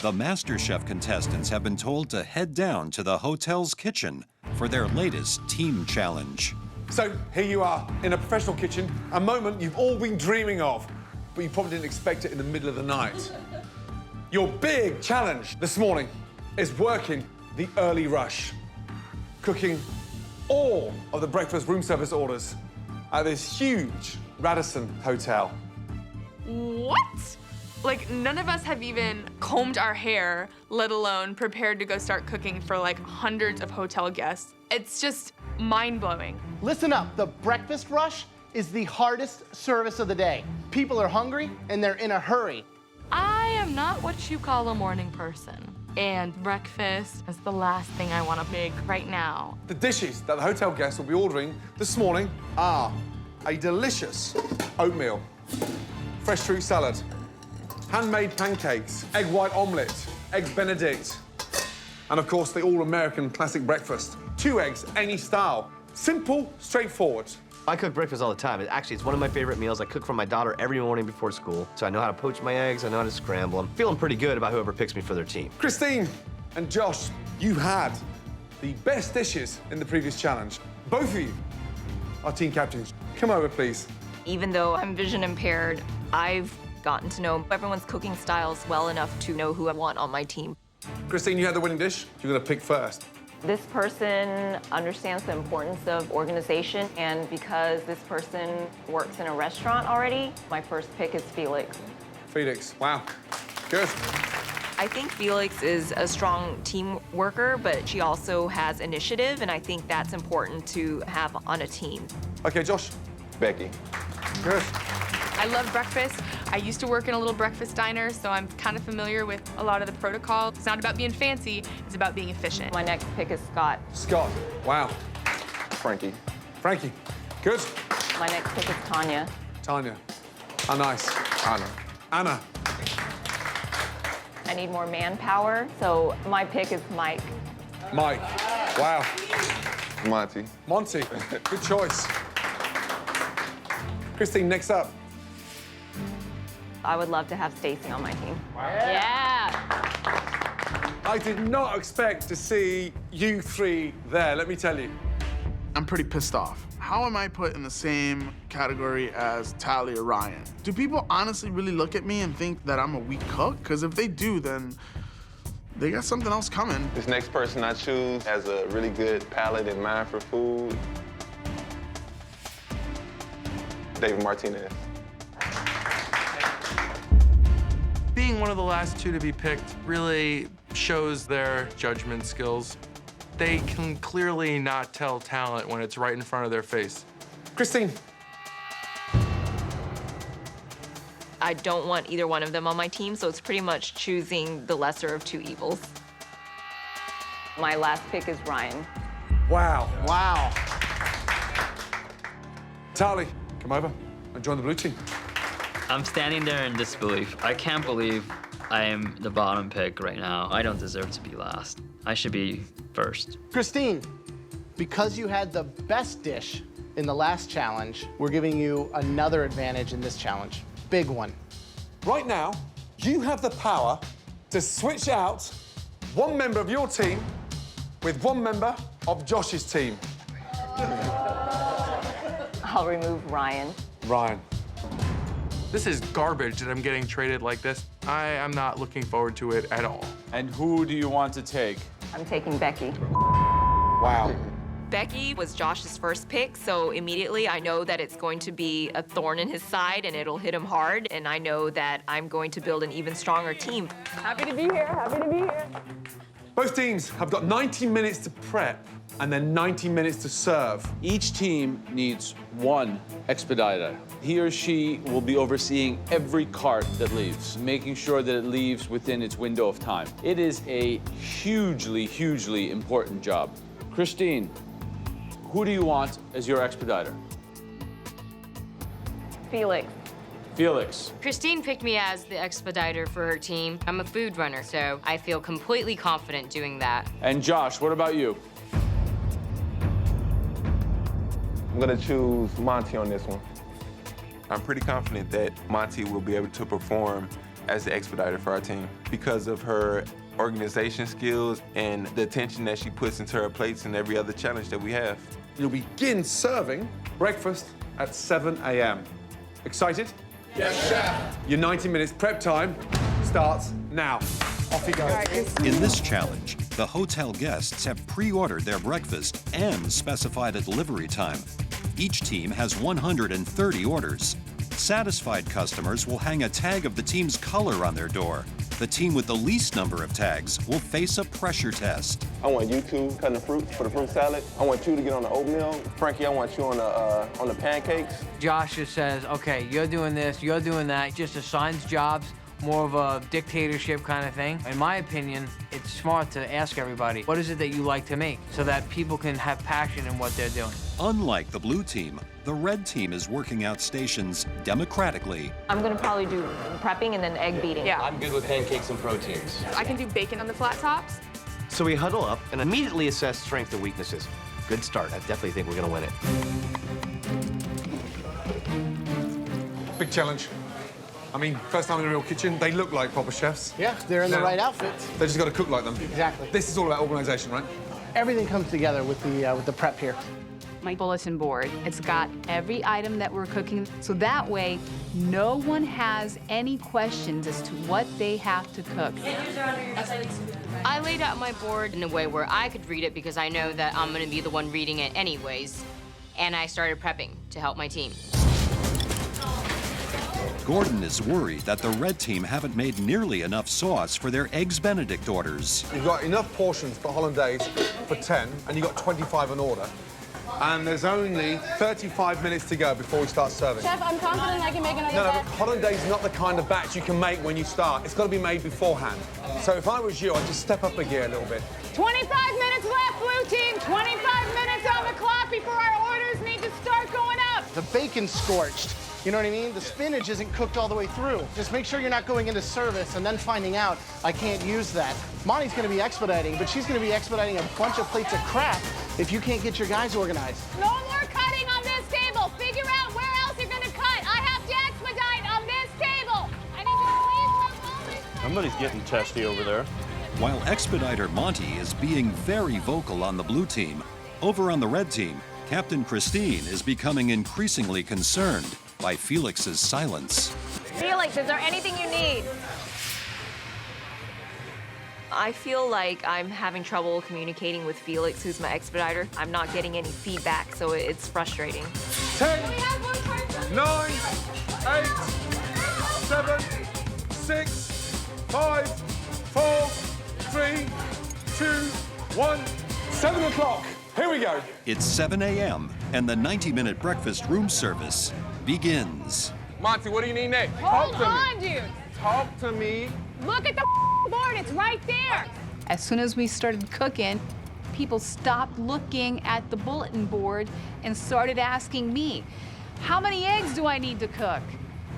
the MasterChef contestants have been told to head down to the hotel's kitchen for their latest team challenge. So here you are in a professional kitchen, a moment you've all been dreaming of, but you probably didn't expect it in the middle of the night. Your big challenge this morning is working the early rush, cooking all of the breakfast room service orders at this huge Radisson hotel. What? Like, none of us have even combed our hair, let alone prepared to go start cooking for like hundreds of hotel guests. It's just mind-blowing. Listen up, the breakfast rush is the hardest service of the day. People are hungry and they're in a hurry. I am not what you call a morning person. And breakfast is the last thing I want to make right now. The dishes that the hotel guests will be ordering this morning are a delicious oatmeal, fresh fruit salad, handmade pancakes, egg white omelette, egg benedict, and of course the all-American classic breakfast. 2 eggs, any style. Simple, straightforward. I cook breakfast all the time. It's one of my favorite meals. I cook for my daughter every morning before school. So I know how to poach my eggs, I know how to scramble them. Feeling pretty good about whoever picks me for their team. Christine and Josh, you had the best dishes in the previous challenge. Both of you are team captains. Come over, please. Even though I'm vision impaired, I've gotten to know everyone's cooking styles well enough to know who I want on my team. Christine, you had the winning dish. You're gonna pick first. This person understands the importance of organization, and because this person works in a restaurant already, my first pick is Felix. Felix, wow, good. I think Felix is a strong team worker, but she also has initiative, and I think that's important to have on a team. Okay, Josh. Becky. Good. I love breakfast. I used to work in a little breakfast diner, so I'm kind of familiar with a lot of the protocol. It's not about being fancy, it's about being efficient. My next pick is Scott. Scott, wow. Frankie. Frankie, good. My next pick is Tanya. Tanya, how nice. Anna. Anna. I need more manpower, so my pick is Mike. Mike, wow. Monty. Monty, good choice. Christine, next up. I would love to have Stacy on my team. Yeah. I did not expect to see you three there, let me tell you. I'm pretty pissed off. How am I put in the same category as Tally or Ryan? Do people honestly really look at me and think that I'm a weak cook? Because if they do, then they got something else coming. This next person I choose has a really good palate and mind for food. David Martinez. Being one of the last 2 to be picked really shows their judgment skills. They can clearly not tell talent when it's right in front of their face. Christine, I don't want either one of them on my team, so it's pretty much choosing the lesser of two evils. My last pick is Ryan. Wow. Wow. Tali, come over and join the blue team. I'm standing there in disbelief. I can't believe I am the bottom pick right now. I don't deserve to be last. I should be first. Christine, because you had the best dish in the last challenge, we're giving you another advantage in this challenge. Big one. Right now, you have the power to switch out one member of your team with one member of Josh's team. I'll remove Ryan. Ryan. This is garbage that I'm getting traded like this. I am not looking forward to it at all. And who do you want to take? I'm taking Becky. Wow. Becky was Josh's first pick, so immediately I know that it's going to be a thorn in his side and it'll hit him hard, and I know that I'm going to build an even stronger team. Happy to be here, happy to be here. Both teams have got 90 minutes to prep and then 90 minutes to serve. Each team needs one expediter. He or she will be overseeing every cart that leaves, making sure that it leaves within its window of time. It is a hugely, hugely important job. Christine, who do you want as your expediter? Felix. Felix. Christine picked me as the expediter for her team. I'm a food runner, so I feel completely confident doing that. And Josh, what about you? I'm gonna choose Monty on this one. I'm pretty confident that Monty will be able to perform as the expediter for our team because of her organization skills and the attention that she puts into her plates and every other challenge that we have. You'll begin serving breakfast at 7 a.m. Excited? Yes, chef. Your 90 minutes prep time starts now. Off you go. In this challenge, the hotel guests have pre-ordered their breakfast and specified a delivery time. Each team has 130 orders. Satisfied customers will hang a tag of the team's color on their door. The team with the least number of tags will face a pressure test. I want you two cutting the fruit for the fruit salad. I want you to get on the oatmeal. Frankie, I want you on the pancakes. Josh just says, okay, you're doing this, you're doing that. Just assigns jobs, more of a dictatorship kind of thing. In my opinion, it's smart to ask everybody, what is it that you like to make, so that people can have passion in what they're doing. Unlike the blue team, the red team is working out stations democratically. I'm gonna probably do prepping and then egg beating. Yeah. I'm good with pancakes and proteins. I can do bacon on the flat tops. So we huddle up and immediately assess strengths and weaknesses. Good start. I definitely think we're gonna win it. Big challenge. I mean, first time in a real kitchen, they look like proper chefs. Yeah, they're in the Now, right outfits. They just got to cook like them. Exactly. This is all about organization, right? Everything comes together with the prep here. My bulletin board, it's got every item that we're cooking, so that way no one has any questions as to what they have to cook. I laid out my board in a way where I could read it because I know that I'm gonna be the one reading it anyways. And I started prepping to help my team. Gordon is worried that the red team haven't made nearly enough sauce for their Eggs Benedict orders. You've got enough portions for hollandaise for 10, and you've got 25 an order. And there's only 35 minutes to go before we start serving. Chef, I'm confident I can make another No, batch. hollandaise is not the kind of batch you can make when you start. It's got to be made beforehand. So if I was you, I'd just step up a gear a little bit. 25 minutes left, blue team. 25 minutes on the clock before our orders need to start going up. The bacon's scorched. You know what I mean? The spinach isn't cooked all the way through. Just make sure you're not going into service and then finding out I can't use that. Monty's gonna be expediting, but she's gonna be expediting a bunch of plates of crap if you can't get your guys organized. No more cutting on this table. Figure out where else you're gonna cut. I have to expedite on this table. I need you to please move over. Somebody's getting testy over there. While expediter Monty is being very vocal on the blue team, over on the red team, Captain Christine is becoming increasingly concerned by Felix's silence. Felix, is there anything you need? I feel like I'm having trouble communicating with Felix, who's my expediter. I'm not getting any feedback, so it's frustrating. 10, 9, 8, 7, 6, 5, 4, 3, 2, 1, 7 o'clock. Here we go. It's 7 a.m. and the 90-minute breakfast room service begins. Monty, what do you need next? Hold Talk to on, me. dude. Talk to me. Look at the board. It's right there. As soon as we started cooking, people stopped looking at the bulletin board and started asking me, how many eggs do I need to cook?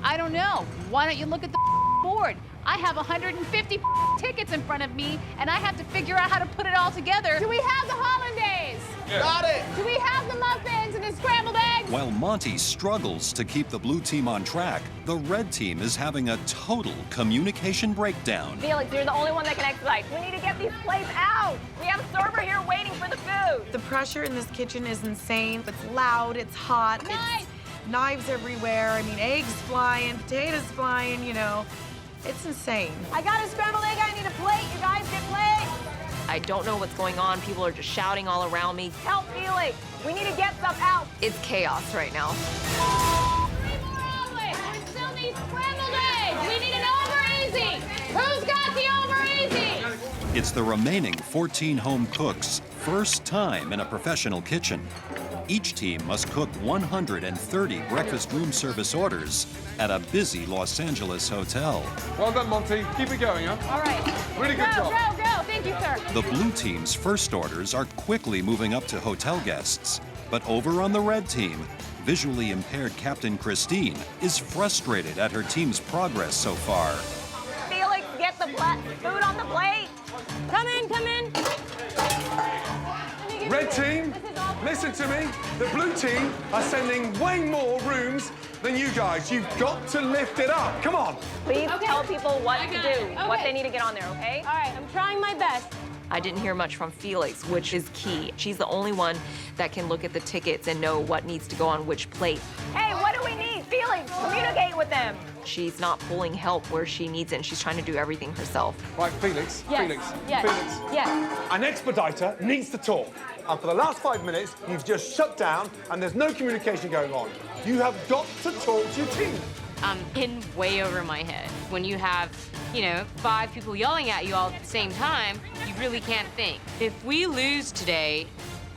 I don't know. Why don't you look at the board? I have 150 tickets in front of me, and I have to figure out how to put it all together. Do we have the hollandaise? Yeah. Got it. Do we have the muffins and the scrambled eggs? While Monty struggles to keep the blue team on track, the red team is having a total communication breakdown. Felix, you're the only one that can expedite. We need to get these plates out. We have a server here waiting for the food. The pressure in this kitchen is insane. It's loud, it's hot, it's knives everywhere. I mean, eggs flying, potatoes flying, you know. It's insane. I got a scrambled egg. I need a plate. You guys get plates. I don't know what's going on. People are just shouting all around me. Help, Felix. We need to get stuff out. It's chaos right now. 3 more omelets. We still need scrambled eggs. We need an over easy. Who's got the over easy? It's the remaining 14 home cooks' first time in a professional kitchen. Each team must cook 130 breakfast room service orders at a busy Los Angeles hotel. Well done, Monty. Keep it going, huh? All right. Really good job. Go. Thank you, sir. The blue team's first orders are quickly moving up to hotel guests. But over on the red team, visually impaired Captain Christine is frustrated at her team's progress so far. Felix, get the food on the plate. Come in. Red team, listen to me. The blue team are sending way more rooms than you guys. You've got to lift it up. Come on. Please tell people what to do, what they need to get on there, okay? All right, I'm trying my best. I didn't hear much from Felix, which is key. She's the only one that can look at the tickets and know what needs to go on which plate. Hey, what do we need? Felix, communicate with them. She's not pulling help where she needs it, and she's trying to do everything herself. Right, Felix. Yes. Felix. Yes. Felix. Yes. An expediter needs to talk. And for the last 5 minutes, you've just shut down and there's no communication going on. You have got to talk to your team. I'm in way over my head. When you have, 5 people yelling at you all at the same time, you really can't think. If we lose today,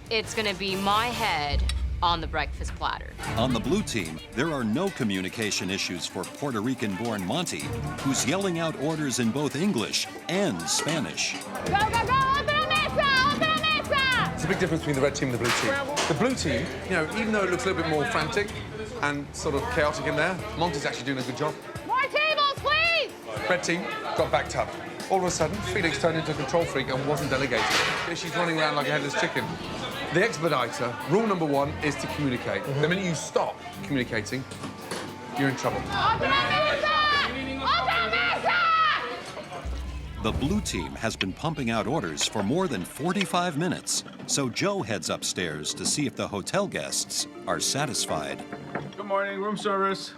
it's gonna be my head on the breakfast platter. On the blue team, there are no communication issues for Puerto Rican-born Monty, who's yelling out orders in both English and Spanish. Go. Otra mesa. There's a big difference between the red team and the blue team. The blue team, even though it looks a little bit more frantic and sort of chaotic in there, Monty's actually doing a good job. More tables, please. Red team got backed up. All of a sudden, Felix turned into a control freak and wasn't delegating. She's running around like a headless chicken. The expediter, rule number 1 is to communicate. The minute you stop communicating, you're in trouble. Otra mesa. The blue team has been pumping out orders for more than 45 minutes, so Joe heads upstairs to see if the hotel guests are satisfied. Good morning, room service.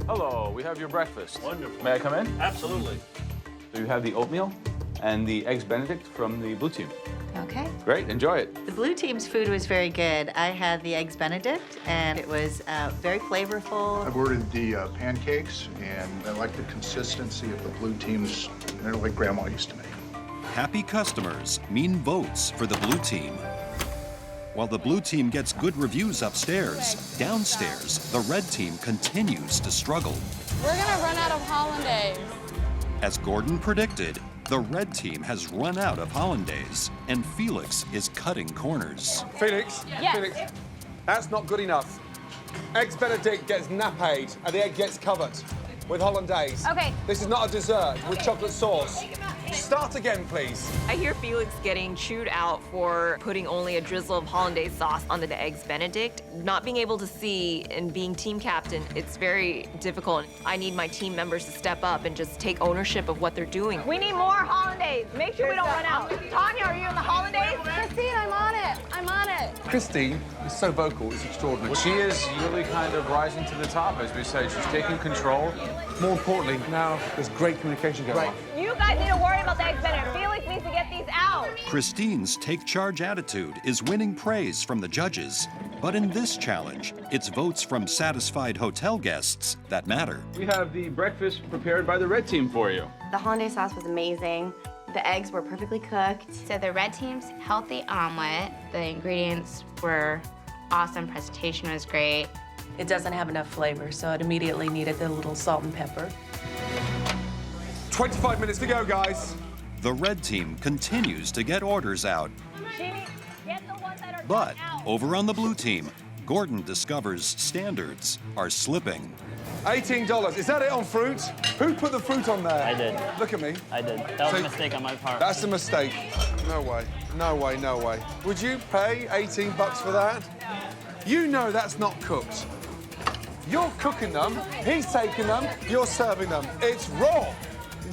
Hello, we have your breakfast. Wonderful. May I come in? Absolutely. So you have the oatmeal and the eggs Benedict from the blue team. Okay. Great, enjoy it. The blue team's food was very good. I had the eggs Benedict, and it was very flavorful. I've ordered the pancakes, and I like the consistency of the blue team's. They're like Grandma used to make. Happy customers mean votes for the blue team. While the blue team gets good reviews upstairs, downstairs, the red team continues to struggle. We're gonna run out of hollandaise. As Gordon predicted, the red team has run out of hollandaise, and Felix is cutting corners. Felix, Yes. Felix, that's not good enough. Eggs Benedict gets nappade and the egg gets covered with hollandaise. Okay. This is not a dessert with chocolate sauce. Start again, please. I hear Felix getting chewed out for putting only a drizzle of hollandaise sauce onto the eggs Benedict. Not being able to see and being team captain, it's very difficult. I need my team members to step up and just take ownership of what they're doing. We need more hollandaise. Make sure we don't run out. Tanya, are you in the hollandaise? Christine, I'm on it. Christine is so vocal, it's extraordinary. She is really kind of rising to the top, as we say. She's taking control. More importantly, now there's great communication going on. You guys need to worry about the eggs Benedict. Felix needs to get these out. Christine's take-charge attitude is winning praise from the judges. But in this challenge, it's votes from satisfied hotel guests that matter. We have the breakfast prepared by the red team for you. The hollandaise sauce was amazing. The eggs were perfectly cooked. So the red team's healthy omelet, the ingredients were awesome, presentation was great. it doesn't have enough flavor, so it immediately needed the little salt and pepper. 25 minutes to go, guys. The red team continues to get orders out. But over on the blue team, Gordon discovers standards are slipping. $18. Is that it on fruit? Who put the fruit on there? I did. Look at me. I did. That was a mistake on my part. That's a mistake. No way. No way, no way. Would you pay 18 bucks for that? You know that's not cooked. You're cooking them, he's taking them, you're serving them. It's raw.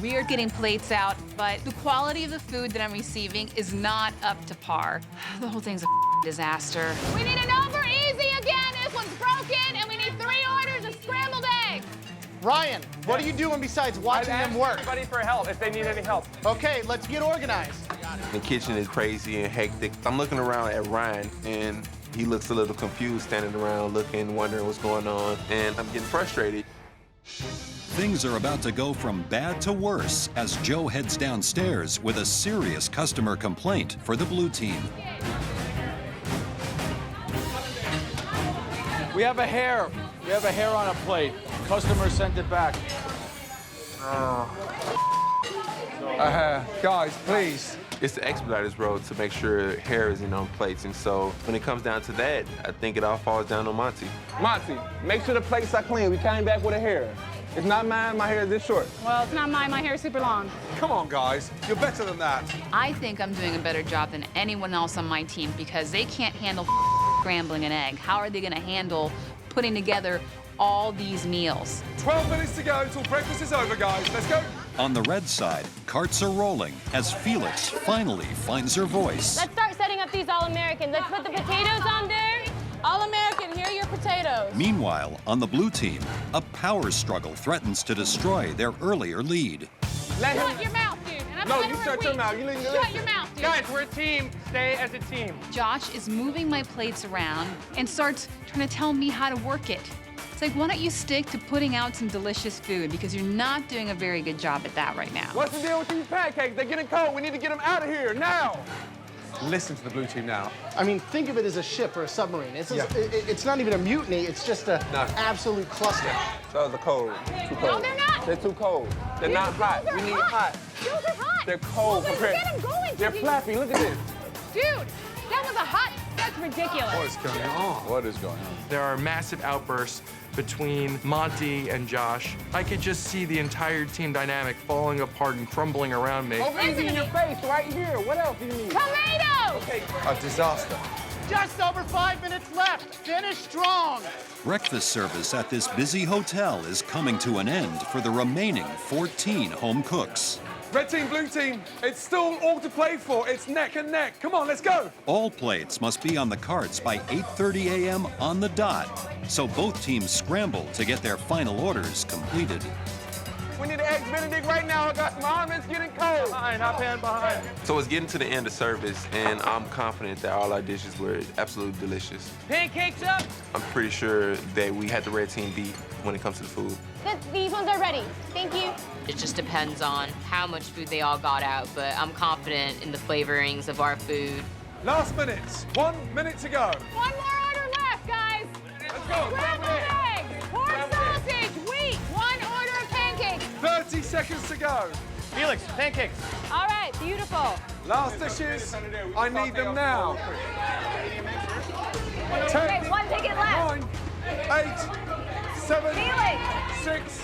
We are getting plates out, but the quality of the food that I'm receiving is not up to par. The whole thing's a disaster. We need an over easy again. This one's broken, and we need 3 orders of scrambled eggs. Ryan, what are you doing besides watching them work? Everybody for help if they need any help. Okay, let's get organized. The kitchen is crazy and hectic. I'm looking around at Ryan, and he looks a little confused, standing around looking, wondering what's going on, and I'm getting frustrated. Things are about to go from bad to worse as Joe heads downstairs with a serious customer complaint for the blue team. We have a hair. We have a hair on a plate. Customer sent it back. Guys, please. It's the expediter's role to make sure hair isn't on plates, and so when it comes down to that, I think it all falls down on Monty. Monty, make sure the plates are clean. We came back with a hair. It's not mine, my hair is this short. Well, it's not mine. My hair is super long. Come on, guys. You're better than that. I think I'm doing a better job than anyone else on my team because they can't handle scrambling an egg. How are they going to handle putting together all these meals? 12 minutes to go until breakfast is over, guys. Let's go. On the red side, carts are rolling as Felix finally finds her voice. Let's start setting up these All-Americans. Let's put the potatoes on there. All-American, here are your potatoes. Meanwhile, on the blue team, a power struggle threatens to destroy their earlier lead. Shut your mouth, dude. And I'm No, gonna you let shut her your wheat. mouth. You need to Shut your mouth, dude. Guys, we're a team. Stay as a team. Josh is moving my plates around and starts trying to tell me how to work it. It's like, why don't you stick to putting out some delicious food because you're not doing a very good job at that right now. What's the deal with these pancakes? They're getting cold. We need to get them out of here now. Listen to the blue team now. I mean, think of it as a ship or a submarine. It's not even a mutiny, it's just an absolute cluster. Those are cold. Too cold. No, they're not. They're too cold. They're not hot. Those are We need hot. hot. Those are hot. They're cold Well, compared. then get 'em going, They're Dizzy. flappy. Look at this. Dude, that was a hot. That's ridiculous. What is going on? What is going on? There are massive outbursts between Monty and Josh. I could just see the entire team dynamic falling apart and crumbling around me. Over easy in your face, right here. What else do you need? Tomatoes! Okay. A disaster. Just over 5 minutes left. Finish strong. Breakfast service at this busy hotel is coming to an end for the remaining 14 home cooks. Red team, blue team, it's still all to play for. It's neck and neck. Come on, let's go. All plates must be on the carts by 8:30 a.m. on the dot, so both teams scramble to get their final orders completed. We need an eggs Benedict right now. I got some almonds getting cold. Behind, hop in behind. So it's getting to the end of service, and I'm confident that all our dishes were absolutely delicious. Pancakes up. I'm pretty sure that we had the red team beat when it comes to the food. These ones are ready. Thank you. It just depends on how much food they all got out, but I'm confident in the flavorings of our food. Last minutes. 1 minute to go. One more order left, guys. Let's go. Scrambled eggs, pork sausage, wheat. 1 order of pancakes. 30 seconds to go. Felix, pancakes. All right, beautiful. Last dishes. I need them now. 10, Okay, 1 ticket left. 9, 8, 7, Felix. 6,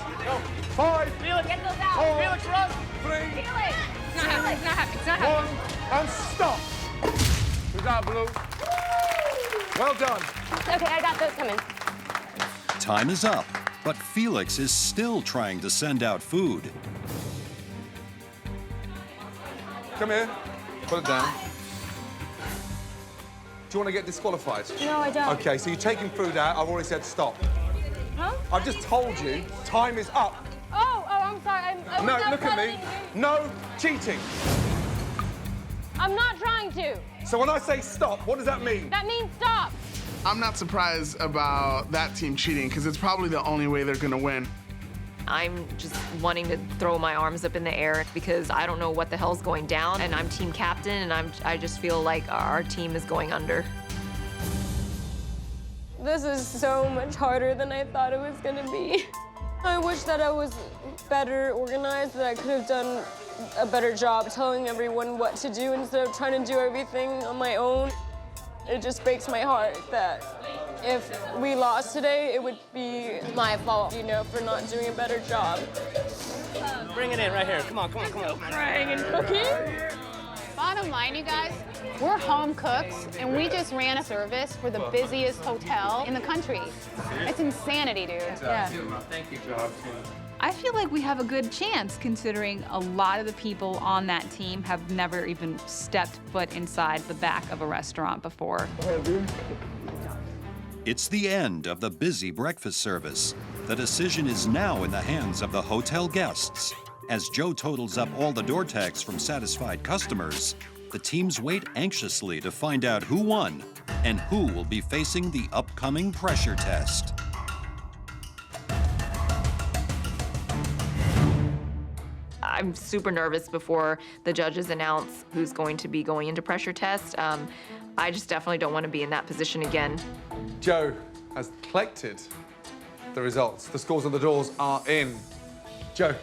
5, Felix, get those out. 4, Felix, run. 3, Felix. It's not happening. It's not happening. It's not happening. 1, and stop. Good job, Blue. Well done. Okay, I got those coming. Time is up, but Felix is still trying to send out food. Come here. Put it down. Do you want to get disqualified? No, I don't. Okay, so you're taking food out. I've already said stop. Huh? I've just told you time is up. Oh, I'm sorry. I was No, not look at me. planning No cheating. to. I'm not trying to. So when I say stop, what does that mean? That means stop. I'm not surprised about that team cheating because it's probably the only way they're gonna win. I'm just wanting to throw my arms up in the air because I don't know what the hell's going down, and I'm team captain, and I just feel like our team is going under. This is so much harder than I thought it was gonna be. I wish that I was better organized, that I could have done a better job telling everyone what to do instead of trying to do everything on my own. It just breaks my heart that if we lost today, it would be my fault, you know, for not doing a better job. Bring it in right here. Come on, come on, come on. Crying and cooking. Bottom line, you guys, we're home cooks, and we just ran a service for the busiest hotel in the country. It's insanity, dude. Yeah. Thank you, job team. I feel like we have a good chance considering a lot of the people on that team have never even stepped foot inside the back of a restaurant before. It's the end of the busy breakfast service. The decision is now in the hands of the hotel guests. As Joe totals up all the door tags from satisfied customers, the teams wait anxiously to find out who won and who will be facing the upcoming pressure test. I'm super nervous before the judges announce who's going to be going into pressure test. I just definitely don't want to be in that position again. Joe has collected the results. The scores on the doors are in. Joe.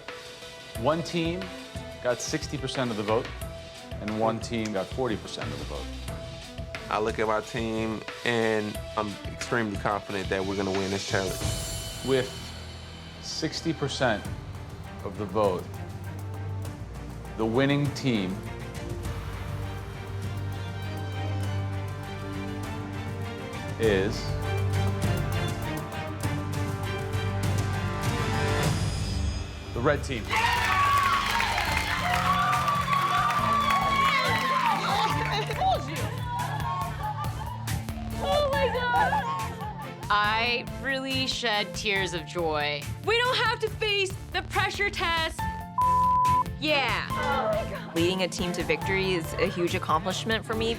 One team got 60% of the vote, and one team got 40% of the vote. I look at my team, and I'm extremely confident that we're gonna win this challenge. With 60% of the vote, the winning team is the red team. Oh my God! I really shed tears of joy. We don't have to face the pressure test. Yeah. Oh my God. Leading a team to victory is a huge accomplishment for me.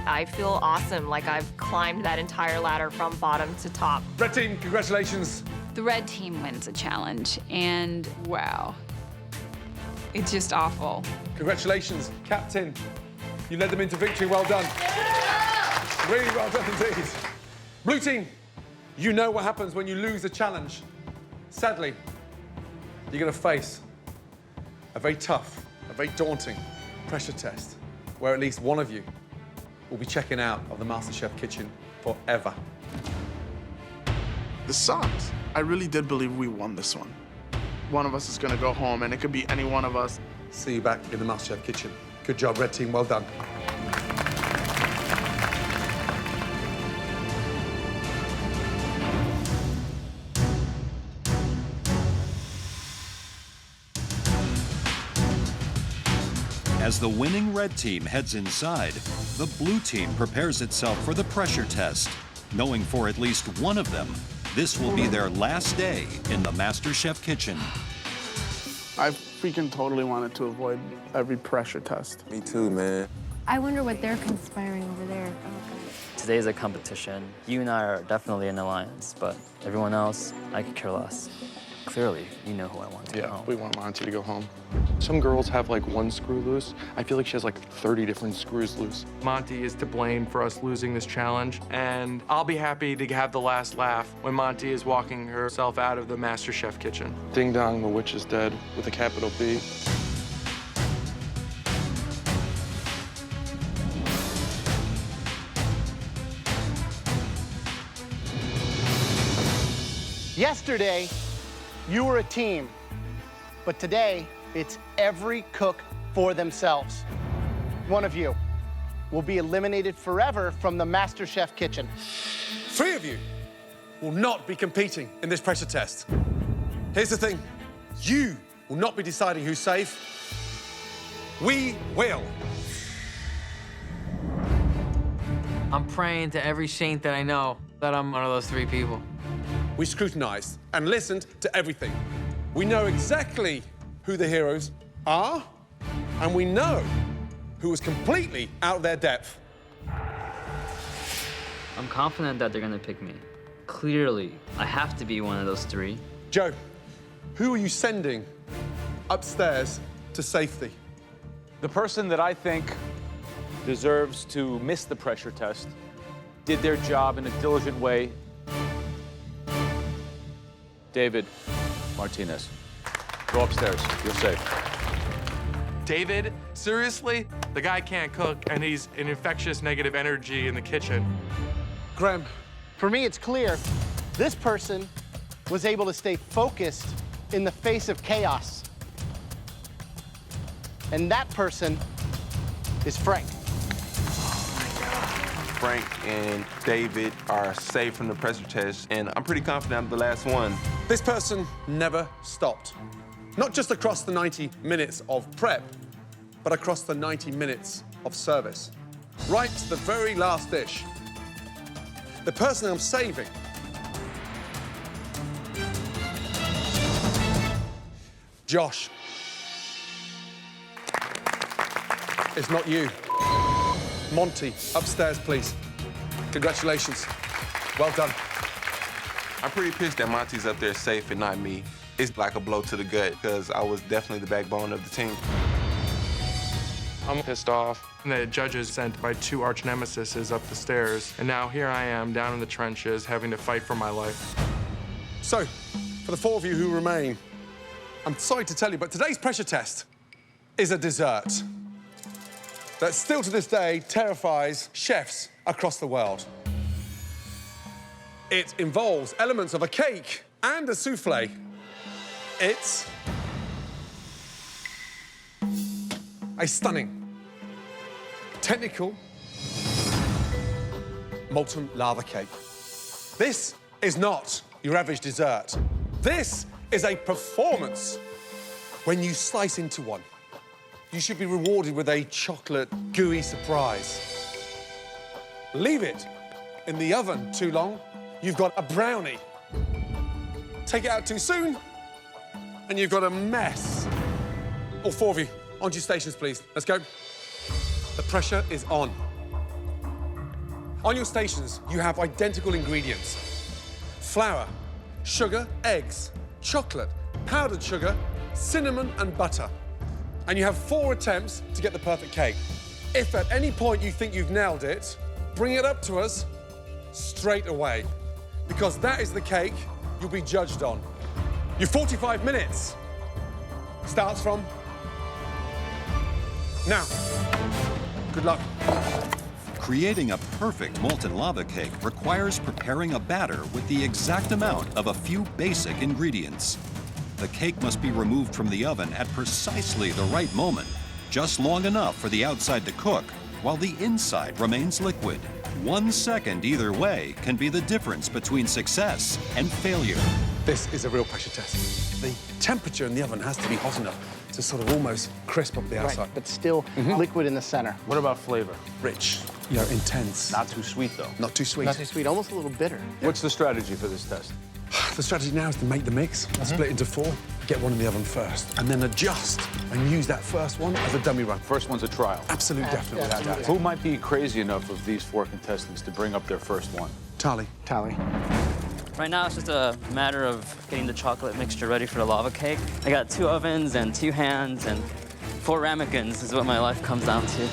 I feel awesome, like I've climbed that entire ladder from bottom to top. Red team, congratulations. The red team wins a challenge, and wow, it's just awful. Congratulations, Captain. You led them into victory, well done. Really well done indeed. Blue team, you know what happens when you lose a challenge. Sadly, you're gonna face a very tough, a very daunting pressure test where at least one of you will be checking out of the MasterChef kitchen forever. This sucks. I really did believe we won this one. One of us is gonna go home, and it could be any one of us. See you back in the MasterChef kitchen. Good job, red team, well done. As the winning red team heads inside, the blue team prepares itself for the pressure test, knowing for at least one of them, this will be their last day in the MasterChef kitchen. I freaking totally wanted to avoid every pressure test. Me too, man. I wonder what they're conspiring over there. Today's a competition. You and I are definitely an alliance, but everyone else, I could care less. Clearly, you know who I want to go home. We want Monty to go home. Some girls have like one screw loose. I feel like she has like 30 different screws loose. Monty is to blame for us losing this challenge, and I'll be happy to have the last laugh when Monty is walking herself out of the MasterChef kitchen. Ding dong, the witch is dead with a capital B. Yesterday, you were a team, but today, it's every cook for themselves. One of you will be eliminated forever from the MasterChef kitchen. 3 of you will not be competing in this pressure test. Here's the thing, you will not be deciding who's safe. We will. I'm praying to every saint that I know that I'm one of those 3 people. We scrutinized and listened to everything. We know exactly who the heroes are, and we know who was completely out of their depth. I'm confident that they're gonna pick me. Clearly, I have to be one of those 3. Joe, who are you sending upstairs to safety? The person that I think deserves to miss the pressure test did their job in a diligent way. David Martinez, go upstairs. You're safe. David, seriously? The guy can't cook, and he's an infectious negative energy in the kitchen. Graham, for me, it's clear this person was able to stay focused in the face of chaos. And that person is Frank. Frank and David are safe from the pressure test, and I'm pretty confident I'm the last one. This person never stopped. Not just across the 90 minutes of prep, but across the 90 minutes of service. Right to the very last dish. The person I'm saving Josh. It's not you. Monty, upstairs, please. Congratulations. Well done. I'm pretty pissed that Monty's up there safe and not me. It's like a blow to the gut because I was definitely the backbone of the team. I'm pissed off. And the judges sent my 2 arch nemesises up the stairs, and now here I am down in the trenches having to fight for my life. So, for the 4 of you who remain, I'm sorry to tell you, but today's pressure test is a dessert that still to this day terrifies chefs across the world. It involves elements of a cake and a souffle. It's a stunning, technical, molten lava cake. This is not your average dessert. This is a performance. When you slice into one, you should be rewarded with a chocolate gooey surprise. Leave it in the oven too long, you've got a brownie. Take it out too soon, and you've got a mess. All 4 of you, onto your stations, please. Let's go. The pressure is on. On your stations, you have identical ingredients. Flour, sugar, eggs, chocolate, powdered sugar, cinnamon, and butter. And you have 4 attempts to get the perfect cake. If at any point you think you've nailed it, bring it up to us straight away, because that is the cake you'll be judged on. Your 45 minutes starts from now. Good luck. Creating a perfect molten lava cake requires preparing a batter with the exact amount of a few basic ingredients. The cake must be removed from the oven at precisely the right moment, just long enough for the outside to cook, while the inside remains liquid. 1 second either way can be the difference between success and failure. This is a real pressure test. The temperature in the oven has to be hot enough to sort of almost crisp up the outside. Right, but still liquid in the center. What about flavor? Rich, you know, intense. Not too sweet, though. Not too sweet. Not too sweet, almost a little bitter. What's the strategy for this test? The strategy now is to make the mix, split into 4, get one in the oven first, and then adjust and use that first one as a dummy run. First one's a trial. Absolutely, definitely, without doubt. Who might be crazy enough of these 4 contestants to bring up their first one? Tally. Right now, it's just a matter of getting the chocolate mixture ready for the lava cake. I got 2 ovens and 2 hands and 4 ramekins is what my life comes down to.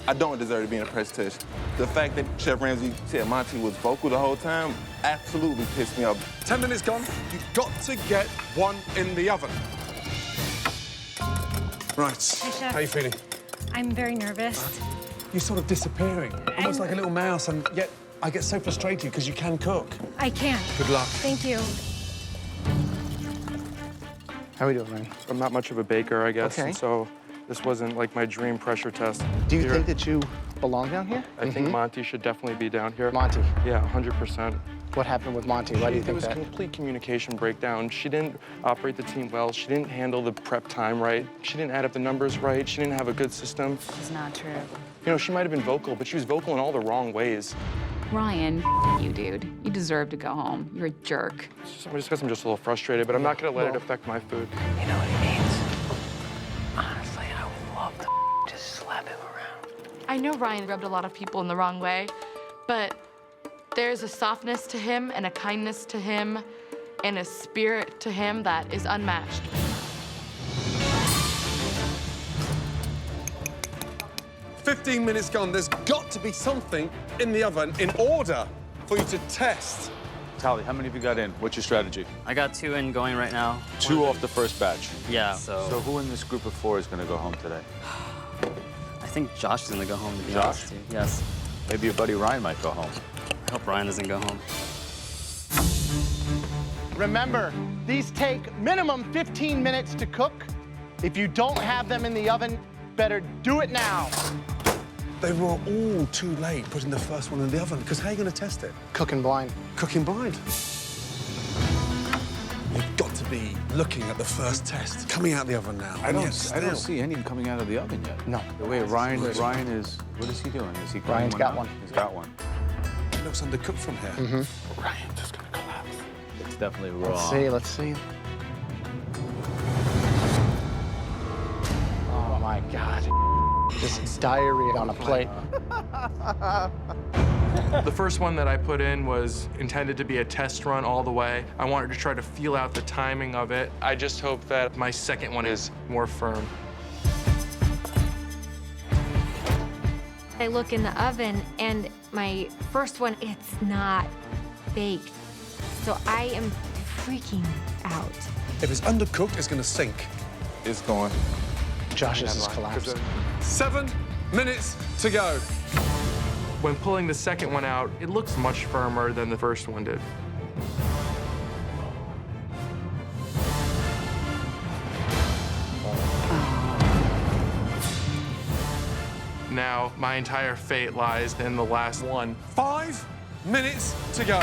I don't deserve to be in a press test. The fact that Chef Ramsay said Monty was vocal the whole time absolutely pissed me off. 10 minutes gone. You've got to get one in the oven. Right. Hey, Chef. How are you feeling? I'm very nervous. You're sort of disappearing, almost like a little mouse, and yet I get so frustrated because you can cook. I can. Good luck. Thank you. How are we doing, Ryan? I'm not much of a baker, I guess, Okay. and so this wasn't like my dream pressure test. Do you think that you belong down here? I think Monty should definitely be down here. Monty? Yeah, 100%. What happened with Monty? Why do you think that? It was a complete communication breakdown. She didn't operate the team well. She didn't handle the prep time right. She didn't add up the numbers right. She didn't have a good system. It's not true. You know, she might have been vocal, but she was vocal in all the wrong ways. Ryan, you dude. You deserve to go home. You're a jerk. Just because I'm just a little frustrated, but I'm not gonna let it affect my food. You know what he means? Honestly, I would love to just slap him around. I know Ryan rubbed a lot of people in the wrong way, but there's a softness to him and a kindness to him and a spirit to him that is unmatched. 15 minutes gone. There's got to be something in the oven in order for you to test. Tally, how many have you got in? What's your strategy? I got 2 in going right now. 2 off the first batch. Yeah, So who in this group of 4 is going to go home today? I think Josh is gonna go home, to be Josh? honest, too. Yes. Maybe your buddy Ryan might go home. I hope Ryan doesn't go home. Remember, these take minimum 15 minutes to cook. If you don't have them in the oven, better do it now. They were all too late putting the first one in the oven, because how are you going to test it? Cooking blind. Cooking blind. You've got to be looking at the first test coming out of the oven now. I don't see any coming out of the oven yet. No. Wait, Ryan is, what is he doing? Is he Ryan's got one. He's got one. It looks undercooked from here. Mm-hmm. Ryan's just going to collapse. It's definitely raw. Let's see. Oh my God. This is diarrhea on a plate. The first one that I put in was intended to be a test run all the way. I wanted to try to feel out the timing of it. I just hope that my second one is more firm. I look in the oven, and my first one, it's not baked. So I am freaking out. If it's undercooked, it's going to sink. It's going. Josh's is collapsed. 7 minutes to go. When pulling the second one out, it looks much firmer than the first one did. Now, my entire fate lies in the last one. 5 minutes to go.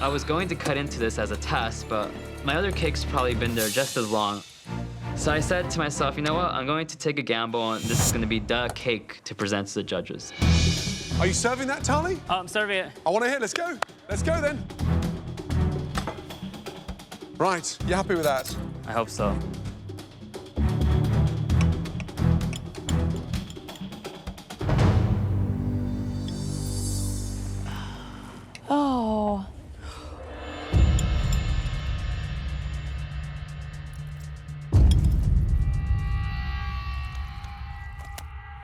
I was going to cut into this as a test, but my other cake's probably been there just as long. So I said to myself, you know what? I'm going to take a gamble, and this is going to be the cake to present to the judges. Are you serving that, Tally? I'm serving it. I want to hear. Let's go. Let's go, then. Right. You happy with that? I hope so. Oh.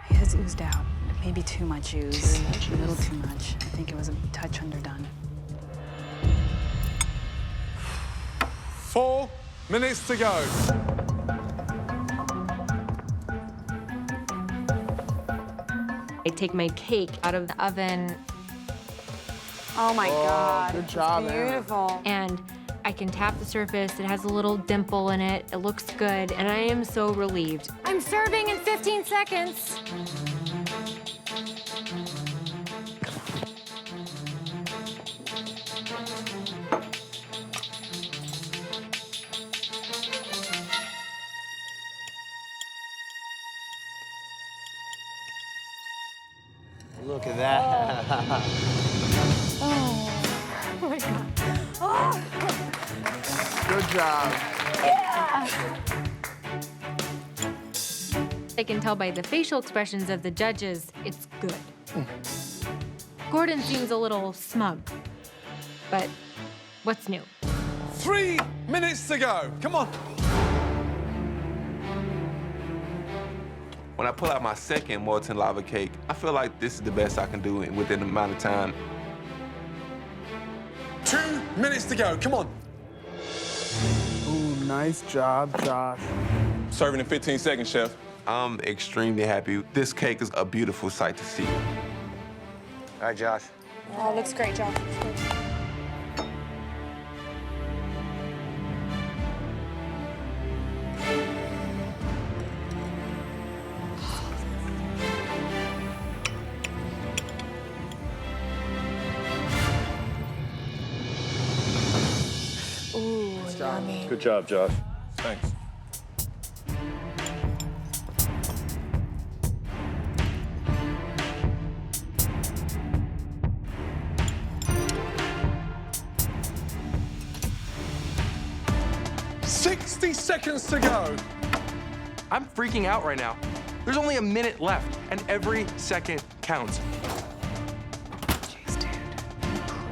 It has oozed out. Maybe too much ooze. A little too much. I think it was a touch underdone. 4 minutes to go. I take my cake out of the oven. Oh my God. Good job, it's beautiful. And I can tap the surface. It has a little dimple in it. It looks good, and I am so relieved. I'm serving in 15 seconds. Look at that. Oh my God. Oh. Good job. Yeah. I can tell by the facial expressions of the judges, it's good. Gordon seems a little smug, but what's new? 3 minutes to go. Come on. When I pull out my second molten lava cake, I feel like this is the best I can do within the amount of time. 2 minutes to go. Come on. Ooh, nice job, Josh. Serving in 15 seconds, chef. I'm extremely happy. This cake is a beautiful sight to see. All right, Josh. Oh, looks great, Josh. Ooh, yummy. Good job, Josh. Thanks. Seconds to go. I'm freaking out right now. There's only a minute left, and every second counts. Jeez, dude.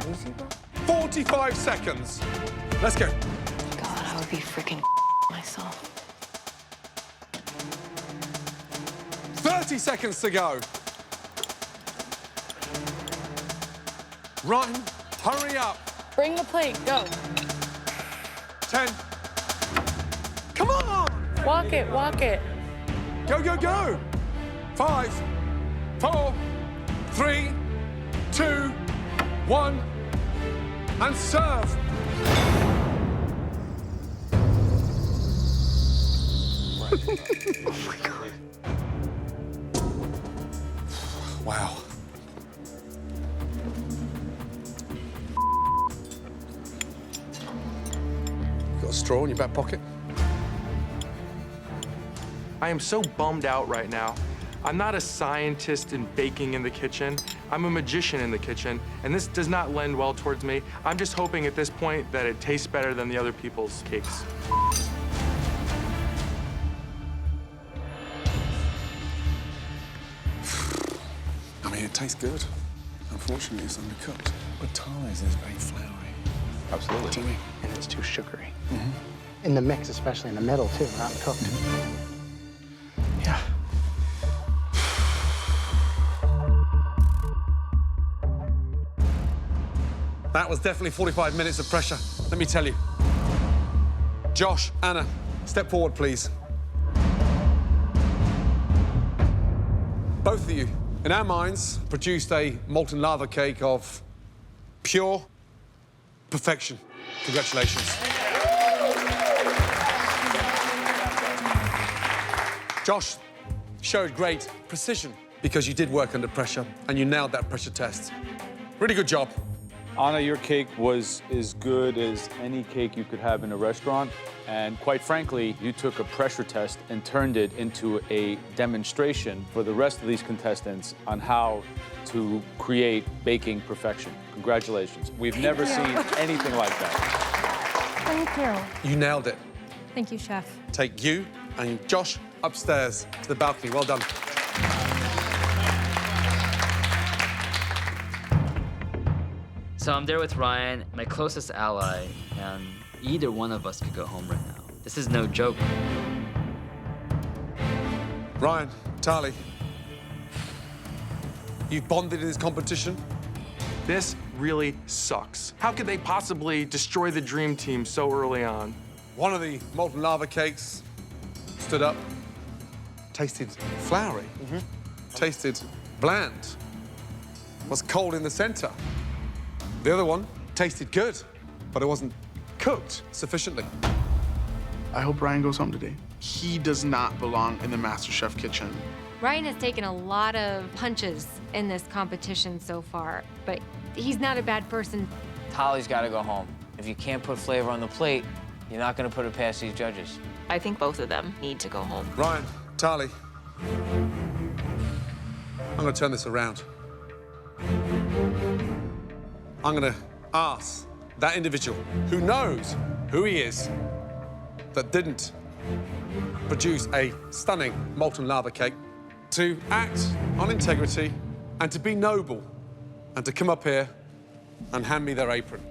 Crazy, bro? 45 seconds. Let's go. God, I would be freaking myself. 30 seconds to go. Ryan, hurry up. Bring the plate, go. 10. Come on! Walk it, walk it. Go, go, go! 5, 4, 3, 2, 1, and serve. Oh my God. Wow. You got a straw in your back pocket? I am so bummed out right now. I'm not a scientist in baking in the kitchen. I'm a magician in the kitchen, and this does not lend well towards me. I'm just hoping at this point that it tastes better than the other people's cakes. I mean, it tastes good. Unfortunately, it's undercooked. But Tali's is very floury. Absolutely. To me. And it's too sugary. In the mix, especially in the middle, too, not cooked. Yeah. That was definitely 45 minutes of pressure, let me tell you. Josh, Anna, step forward, please. Both of you, in our minds, produced a molten lava cake of pure perfection. Congratulations. Josh showed great precision because you did work under pressure and you nailed that pressure test. Really good job. Anna, your cake was as good as any cake you could have in a restaurant. And quite frankly, you took a pressure test and turned it into a demonstration for the rest of these contestants on how to create baking perfection. Congratulations. We've never seen anything like that. Thank you. You nailed it. Thank you, Chef. Take you and Josh upstairs to the balcony. Well done. So I'm there with Ryan, my closest ally, and either one of us could go home right now. This is no joke. Ryan, Tali, you've bonded in this competition. This really sucks. How could they possibly destroy the dream team so early on? One of the molten lava cakes stood up, tasted floury, tasted bland, was cold in the center. The other one tasted good, but it wasn't cooked sufficiently. I hope Ryan goes home today. He does not belong in the MasterChef kitchen. Ryan has taken a lot of punches in this competition so far, but he's not a bad person. Tali's got to go home. If you can't put flavor on the plate, you're not going to put it past these judges. I think both of them need to go home. Ryan, Tali, I'm gonna turn this around. I'm gonna ask that individual who knows who he is that didn't produce a stunning molten lava cake to act on integrity and to be noble and to come up here and hand me their apron.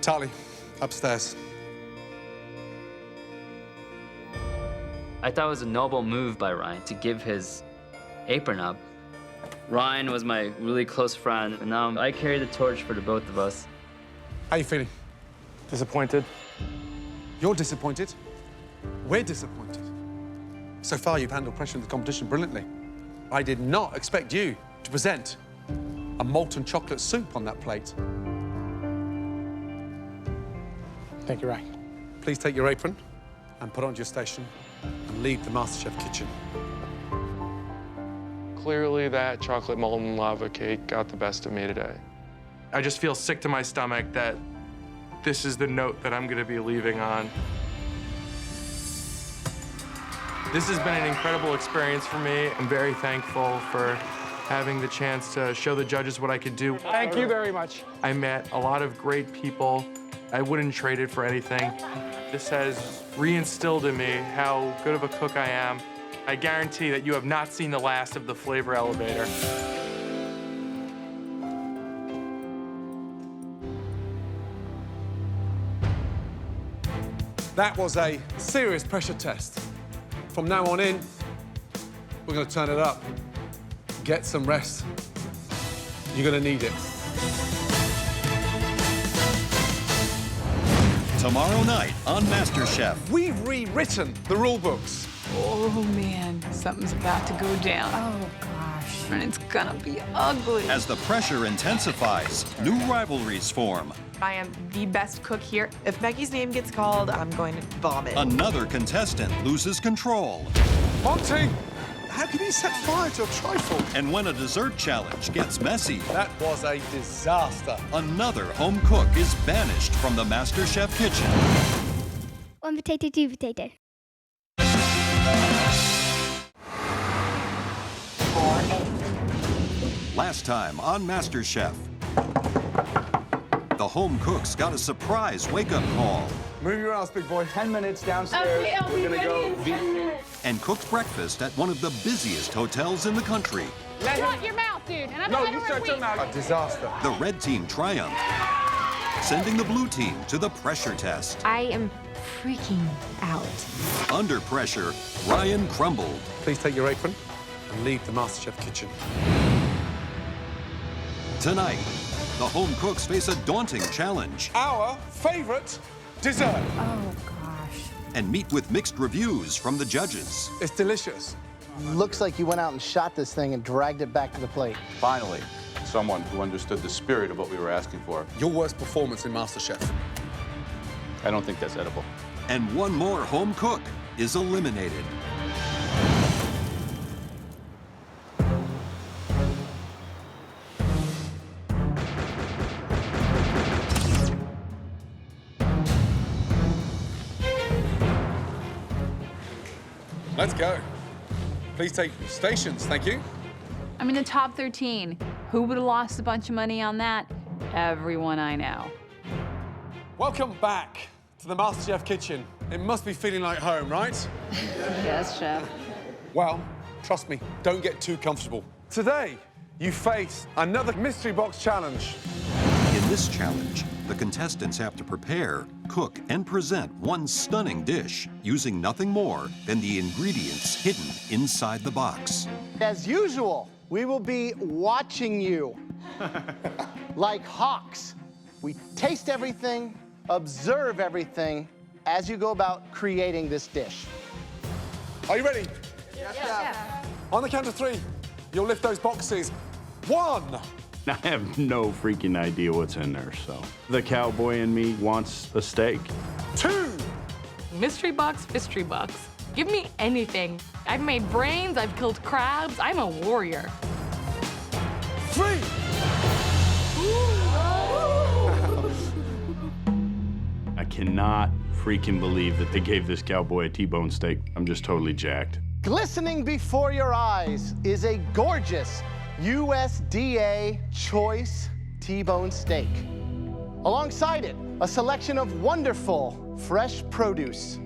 Tali, upstairs. I thought it was a noble move by Ryan to give his apron up. Ryan was my really close friend, and now I carry the torch for the both of us. How you feeling? Disappointed. You're disappointed. We're disappointed. So far, you've handled pressure in the competition brilliantly. I did not expect you to present a molten chocolate soup on that plate. Thank you, Ryan. Please take your apron and put it onto your station and leave the MasterChef kitchen. Clearly, that chocolate molten lava cake got the best of me today. I just feel sick to my stomach that this is the note that I'm going to be leaving on. This has been an incredible experience for me. I'm very thankful for having the chance to show the judges what I could do. Thank you very much. I met a lot of great people. I wouldn't trade it for anything. This has reinstilled in me how good of a cook I am. I guarantee that you have not seen the last of the flavor elevator. That was a serious pressure test. From now on in, we're gonna turn it up. Get some rest. You're gonna need it. Tomorrow night on MasterChef. We've rewritten the rule books. Oh, man, something's about to go down. Oh, gosh. And it's gonna be ugly. As the pressure intensifies, new rivalries form. I am the best cook here. If Becky's name gets called, I'm going to vomit. Another contestant loses control. Monty, how can you set fire to a trifle? And when a dessert challenge gets messy, that was a disaster. Another home cook is banished from the MasterChef kitchen. 1 potato, 2 potato. Last time on MasterChef, the home cooks got a surprise wake-up call. Move your ass, big boy. 10 minutes downstairs. Okay, We're gonna go. And cooked breakfast at one of the busiest hotels in the country. Shut your mouth, dude. And I'm No, you shut your mouth. A disaster. The red team triumphed, sending the blue team to the pressure test. I am freaking out. Under pressure, Ryan crumbled. Please take your apron and leave the MasterChef kitchen. Tonight, the home cooks face a daunting challenge. Our favorite dessert. Oh, gosh. And meet with mixed reviews from the judges. It's delicious. Looks like you went out and shot this thing and dragged it back to the plate. Finally, someone who understood the spirit of what we were asking for. Your worst performance in MasterChef. I don't think that's edible. And one more home cook is eliminated. Let's go. Please take stations, thank you. I'm in the top 13. Who would have lost a bunch of money on that? Everyone I know. Welcome back to the MasterChef kitchen. It must be feeling like home, right? Yes, chef. Well, trust me, don't get too comfortable. Today, you face another mystery box challenge. In this challenge, the contestants have to prepare, cook, and present one stunning dish using nothing more than the ingredients hidden inside the box. As usual, we will be watching you like hawks. We taste everything, observe everything as you go about creating this dish. Are you ready? Yes, chef. On the count of 3, you'll lift those boxes. 1. I have no freaking idea what's in there, so. The cowboy in me wants a steak. 2. Mystery box, mystery box. Give me anything. I've made brains, I've killed crabs, I'm a warrior. 3. I cannot freaking believe that they gave this cowboy a T-bone steak. I'm just totally jacked. Glistening before your eyes is a gorgeous USDA choice T-bone steak. Alongside it, a selection of wonderful fresh produce: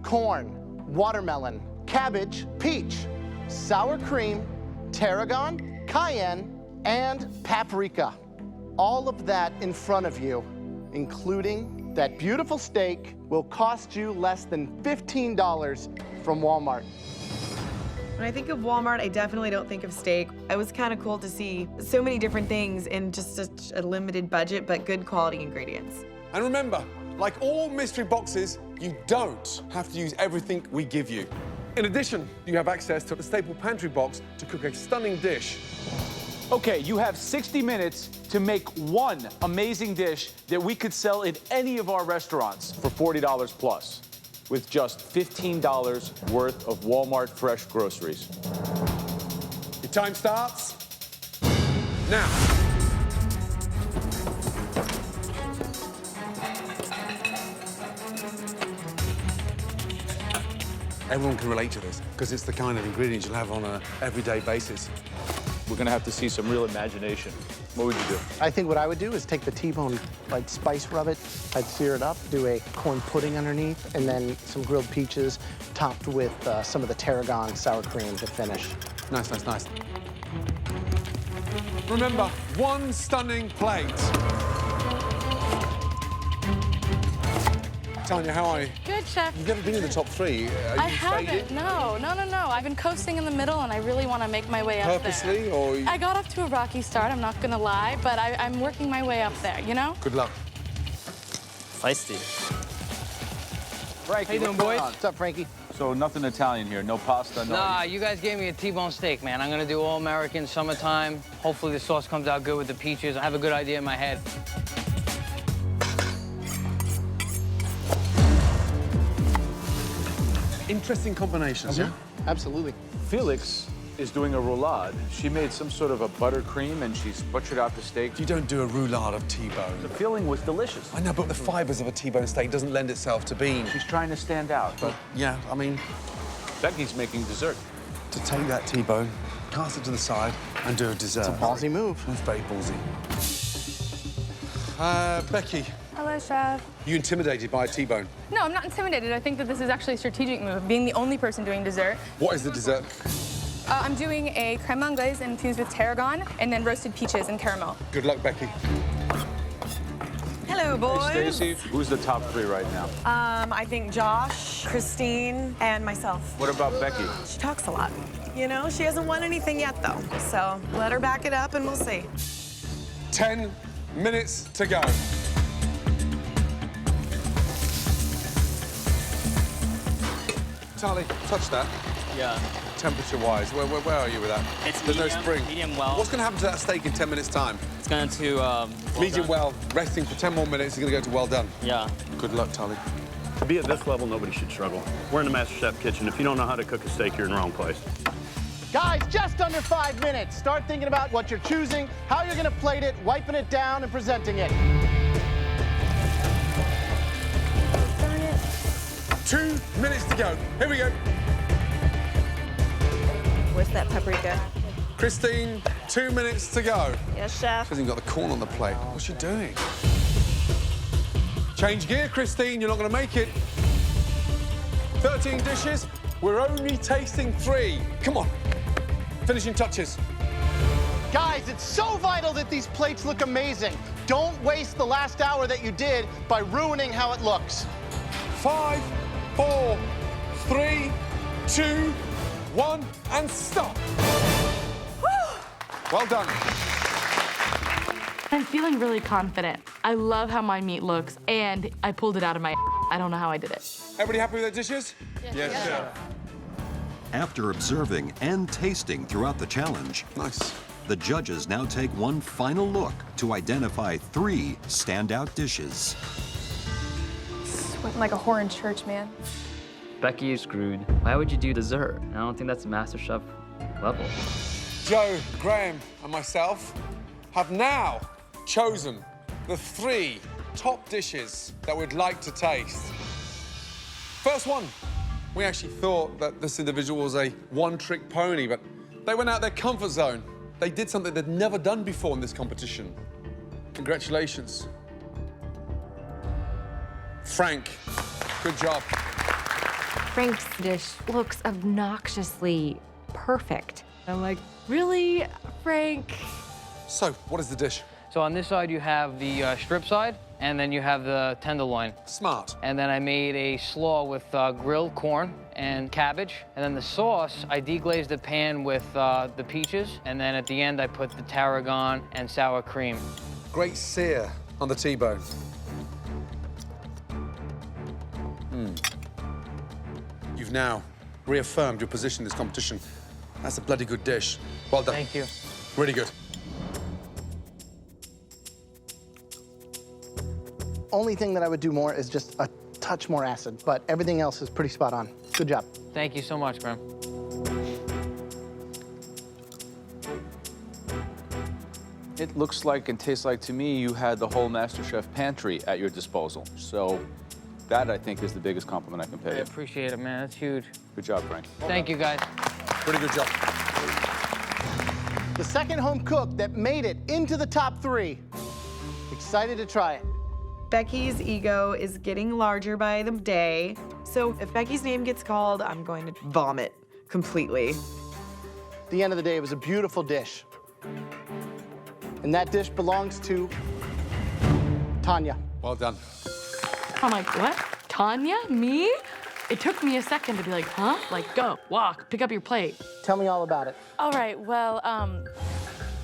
corn, watermelon, cabbage, peach, sour cream, tarragon, cayenne, and paprika. All of that in front of you, including that beautiful steak, will cost you less than $15 from Walmart. When I think of Walmart, I definitely don't think of steak. It was kind of cool to see so many different things in just such a limited budget, but good quality ingredients. And remember, like all mystery boxes, you don't have to use everything we give you. In addition, you have access to the staple pantry box to cook a stunning dish. Okay, you have 60 minutes to make one amazing dish that we could sell in any of our restaurants for $40 plus, with just $15 worth of Walmart fresh groceries. Your time starts now. Everyone can relate to this because it's the kind of ingredients you'll have on an everyday basis. we're gonna have to see some real imagination. What would you do? I think what I would do is take the T-bone, like spice rub it, I'd sear it up, do a corn pudding underneath, and then some grilled peaches topped with some of the tarragon sour cream to finish. Nice, nice, nice. Remember, one stunning plate. Tanya, how are you? Good, chef. You've never been in the top 3. Are I you haven't. faded? No. I've been coasting in the middle, and I really want to make my way up there. Purposely, or? I got off to a rocky start, I'm not gonna lie, but I'm working my way up there, you know? Good luck. Feisty. Frankie, How you doing, boys? What's up, Frankie? So nothing Italian here, no pasta, no... Nah, you guys gave me a T-bone steak, man. I'm gonna do all American, summertime. Hopefully the sauce comes out good with the peaches. I have a good idea in my head. Interesting combinations, yeah? Absolutely. Felix is doing a roulade. She made some sort of a buttercream, and she's butchered out the steak. You don't do a roulade of T-bone. The filling was delicious. I know, but the fibers of a T-bone steak doesn't lend itself to bean. She's trying to stand out. But, yeah, I mean... Becky's making dessert. To take that T-bone, cast it to the side, and do a dessert. It's a ballsy move. That's very ballsy. Becky, Hello, chef. you intimidated by a T-bone. No, I'm not intimidated. I think that this is actually a strategic move, being the only person doing dessert. What is the dessert? I'm doing a crème anglaise infused with tarragon and then roasted peaches and caramel. Good luck, Becky. Hello, boys. Hey, Stacey, who's the top 3 right now? I think Josh, Christine, and myself. What about Becky? She talks a lot. You know, she hasn't won anything yet, though. So let her back it up and we'll see. 10 minutes to go. Charlie, touch that. Yeah. Temperature-wise, where are you with that? There's no spring. Medium well. What's going to happen to that steak in 10 minutes' time? It's going to, Medium well, resting for 10 more minutes, it's going to go to well done. Yeah. Good luck, Charlie. To be at this level, nobody should struggle. We're in the MasterChef kitchen. If you don't know how to cook a steak, you're in the wrong place. Guys, just under 5 minutes. Start thinking about what you're choosing, how you're gonna plate it, wiping it down, and presenting it. Darn it. 2 minutes to go. Here we go. Where's that paprika? Christine, 2 minutes to go. Yes, chef. She hasn't got the corn on the plate. What's she doing? Change gear, Christine. You're not going to make it. 13 dishes. We're only tasting 3. Come on. Finishing touches. Guys, it's so vital that these plates look amazing. Don't waste the last hour that you did by ruining how it looks. 5, 4, 3, 2, 1, and stop. Well done. I'm feeling really confident. I love how my meat looks, and I pulled it out of my I don't know how I did it. Everybody happy with their dishes? Yes, Chef. After observing and tasting throughout the challenge, nice. The judges now take one final look to identify 3 standout dishes. Sweating like a whore in church, man. Becky, you're screwed. Why would you do dessert? I don't think that's MasterChef level. Joe, Graham, and myself have now chosen the 3 top dishes that we'd like to taste. First one. We actually thought that this individual was a one-trick pony, but they went out their comfort zone. They did something they'd never done before in this competition. Congratulations. Frank, good job. Frank's dish looks obnoxiously perfect. I'm like, really, Frank? So, what is the dish? So on this side, you have the strip side, and then you have the tenderloin. Smart. And then I made a slaw with grilled corn and cabbage. And then the sauce, I deglazed the pan with the peaches. And then at the end, I put the tarragon and sour cream. Great sear on the T-bone. You've now reaffirmed your position in this competition. That's a bloody good dish. Well done. Thank you. Really good. Only thing that I would do more is just a touch more acid, but everything else is pretty spot on. Good job. Thank you so much, Graham. It looks like and tastes like to me you had the whole MasterChef pantry at your disposal. So that, I think, is the biggest compliment I can pay I you. appreciate it, man. That's huge. Good job, Frank. Thank you, guys. Pretty good job. The second home cook that made it into the top 3. Excited to try it. Becky's ego is getting larger by the day. So if Becky's name gets called, I'm going to vomit completely. At the end of the day, it was a beautiful dish. And that dish belongs to Tanya. Well done. I'm like, what? Tanya? Me? It took me a second to be like, huh? Like, go, walk, pick up your plate. Tell me all about it. All right, well,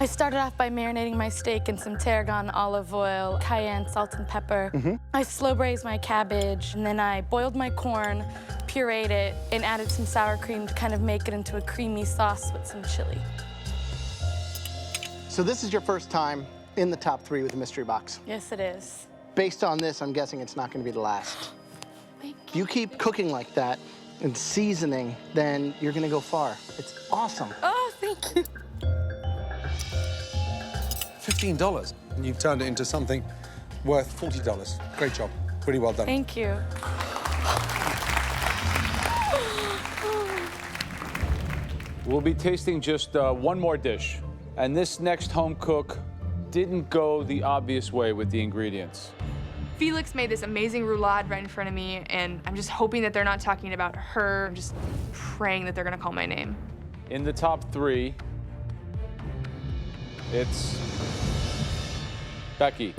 I started off by marinating my steak in some tarragon, olive oil, cayenne, salt, and pepper. I slow braised my cabbage, and then I boiled my corn, pureed it, and added some sour cream to kind of make it into a creamy sauce with some chili. So this is your first time in the top 3 with the mystery box. Yes, it is. Based on this, I'm guessing it's not going to be the last. If you keep cooking like that and seasoning, then you're going to go far. It's awesome. Oh, thank you. $15, and you've turned it into something worth $40. Great job. Pretty well done. Thank you. We'll be tasting just one more dish. And this next home cook didn't go the obvious way with the ingredients. Felix made this amazing roulade right in front of me, and I'm just hoping that they're not talking about her. I'm just praying that they're gonna call my name. In the top 3, it's Becky.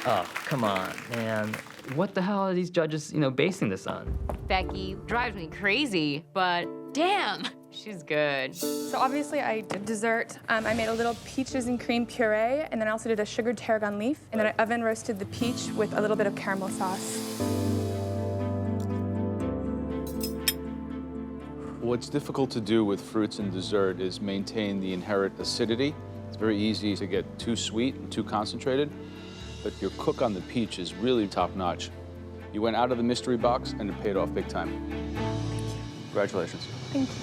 Oh, come on, man. What the hell are these judges, basing this on? Becky drives me crazy, but damn, she's good. So obviously I did dessert. I made a little peaches and cream puree, and then I also did a sugared tarragon leaf, and then I oven roasted the peach with a little bit of caramel sauce. What's difficult to do with fruits and dessert is maintain the inherent acidity. It's very easy to get too sweet and too concentrated, but your cook on the peach is really top-notch. You went out of the mystery box and it paid off big time. Congratulations. Thank you.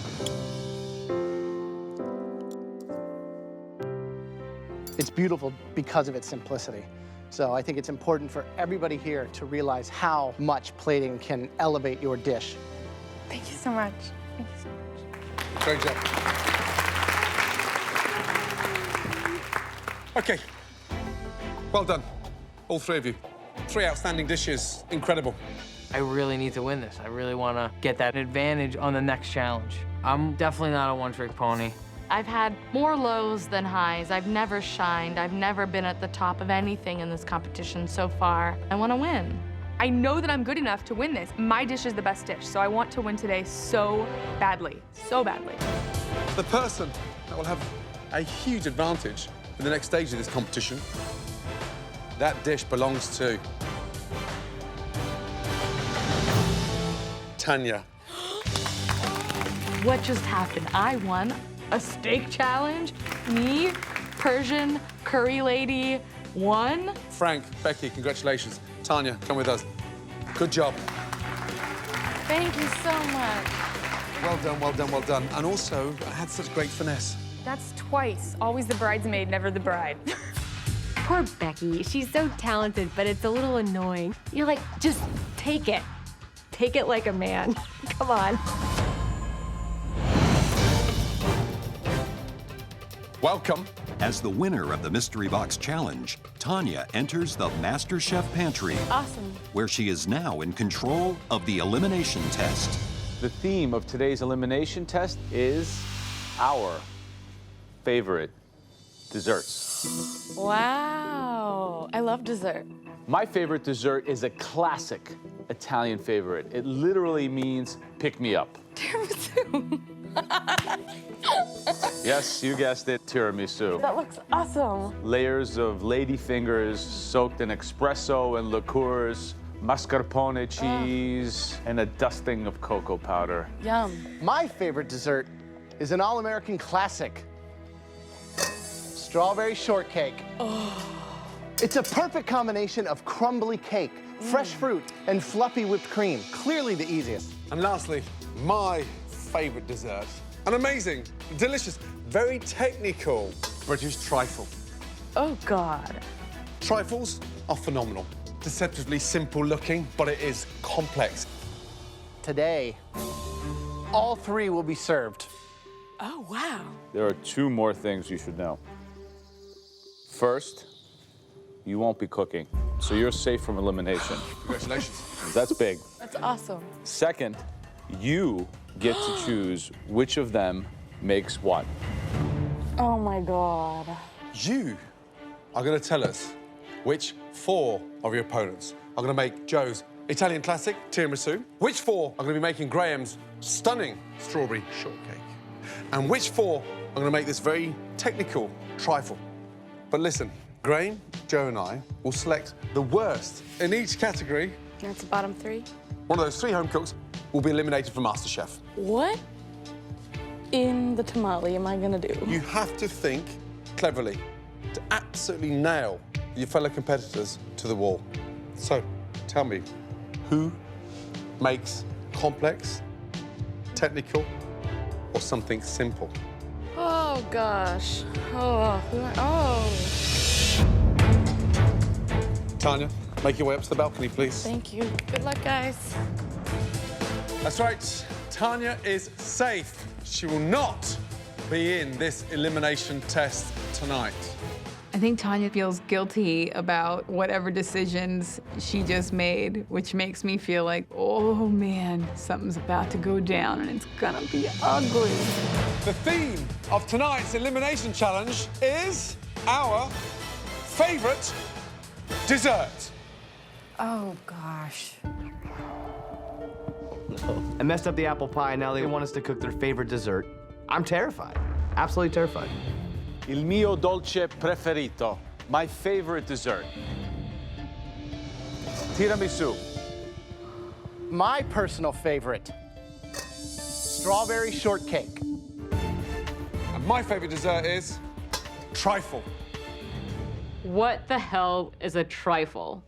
It's beautiful because of its simplicity. So I think it's important for everybody here to realize how much plating can elevate your dish. Thank you so much. Thank you so much. Great job. Okay. Well done, all 3 of you. 3 outstanding dishes, incredible. I really need to win this. I really want to get that advantage on the next challenge. I'm definitely not a one-trick pony. I've had more lows than highs. I've never shined. I've never been at the top of anything in this competition so far. I want to win. I know that I'm good enough to win this. My dish is the best dish, so I want to win today so badly, so badly. The person that will have a huge advantage in the next stage of this competition, that dish belongs to Tanya. What just happened? I won a steak challenge. Me, Persian curry lady, won. Frank, Becky, congratulations. Tanya, come with us. Good job. Thank you so much. Well done, well done, well done. And also, I had such great finesse. That's twice. Always the bridesmaid, never the bride. Poor Becky. She's so talented, but it's a little annoying. You're like, just take it. Take it like a man. Come on. Welcome. As the winner of the Mystery Box Challenge, Tanya enters the MasterChef Pantry. Awesome. Where she is now in control of the elimination test. The theme of today's elimination test is our favorite desserts. Wow. I love dessert. My favorite dessert is a classic Italian favorite. It literally means pick me up. Tiramisu. Yes, you guessed it, tiramisu. That looks awesome. Layers of lady fingers soaked in espresso and liqueurs, mascarpone cheese, and a dusting of cocoa powder. Yum. My favorite dessert is an all-American classic, strawberry shortcake. Oh. It's a perfect combination of crumbly cake, fresh fruit, and fluffy whipped cream. Clearly the easiest. And lastly, my favorite dessert. An amazing, delicious, very technical British trifle. Oh, God. Trifles are phenomenal. Deceptively simple looking, but it is complex. Today, all 3 will be served Oh, wow. There are 2 more things you should know. First, you won't be cooking, so you're safe from elimination. Congratulations. That's big. That's awesome. Second, you get to choose which of them makes what. Oh my God. You are going to tell us which 4 of your opponents are going to make Joe's Italian classic, tiramisu, which 4 are going to be making Graham's stunning strawberry shortcake, and which 4 are going to make this very technical trifle. But listen, Graham, Joe and I will select the worst in each category. That's the bottom 3. One of those 3 home cooks will be eliminated from MasterChef. What in the tamale am I gonna do? You have to think cleverly to absolutely nail your fellow competitors to the wall. So, tell me, who makes complex, technical, or something simple? Oh, gosh. Oh. Tanya, make your way up to the balcony, please. Thank you. Good luck, guys. That's right. Tanya is safe. She will not be in this elimination test tonight. I think Tanya feels guilty about whatever decisions she just made, which makes me feel like, oh man, something's about to go down and it's gonna be ugly. The theme of tonight's elimination challenge is our favorite dessert. Oh, gosh. I messed up the apple pie, and now they want us to cook their favorite dessert. I'm terrified. Absolutely terrified. Il mio dolce preferito, my favorite dessert. Tiramisu. My personal favorite, strawberry shortcake. And my favorite dessert is trifle. What the hell is a trifle?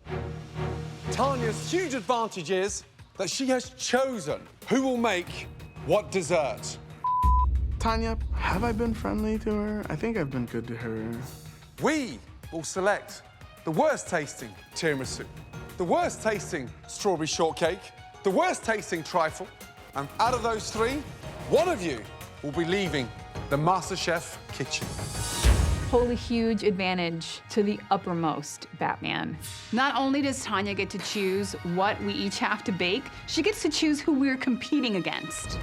Tanya's huge advantage is that she has chosen who will make what dessert. Tanya, have I been friendly to her? I think I've been good to her. We will select the worst tasting tiramisu, the worst tasting strawberry shortcake, the worst tasting trifle, and out of those 3, one of you will be leaving the MasterChef kitchen. Hold a huge advantage to the uppermost Batman. Not only does Tanya get to choose what we each have to bake, she gets to choose who we're competing against.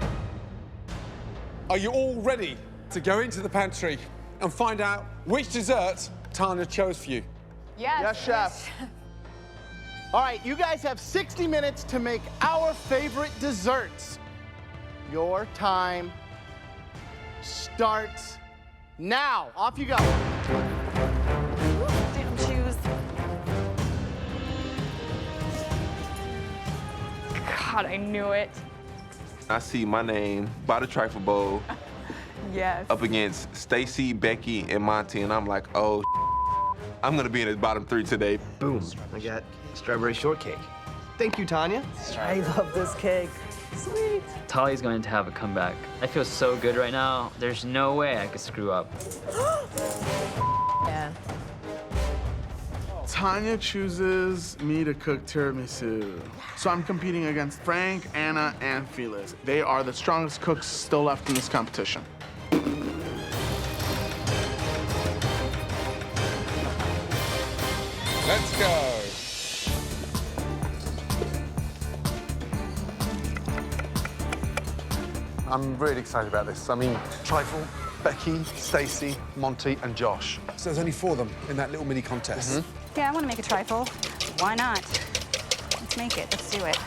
Are you all ready to go into the pantry and find out which dessert Tanya chose for you? Yes, chef. All right, you guys have 60 minutes to make our favorite desserts. Your time starts now. Off you go. Damn shoes. God, I knew it. I see my name by the trifle bowl Yes. up against Stacy, Becky, and Monty, and I'm like, oh, I'm gonna be in the bottom 3 today. Boom. I got strawberry shortcake. Thank you, Tanya. I love this cake. Sweet. Tali's going to have a comeback. I feel so good right now. There's no way I could screw up. Yeah. Tanya chooses me to cook tiramisu. So I'm competing against Frank, Anna, and Felix. They are the strongest cooks still left in this competition. Let's go. I'm really excited about this. I mean, Trifle, Becky, Stacey, Monty, and Josh. So there's only 4 of them in that little mini contest. Yeah, I want to make a trifle. Why not? Let's make it. Let's do it.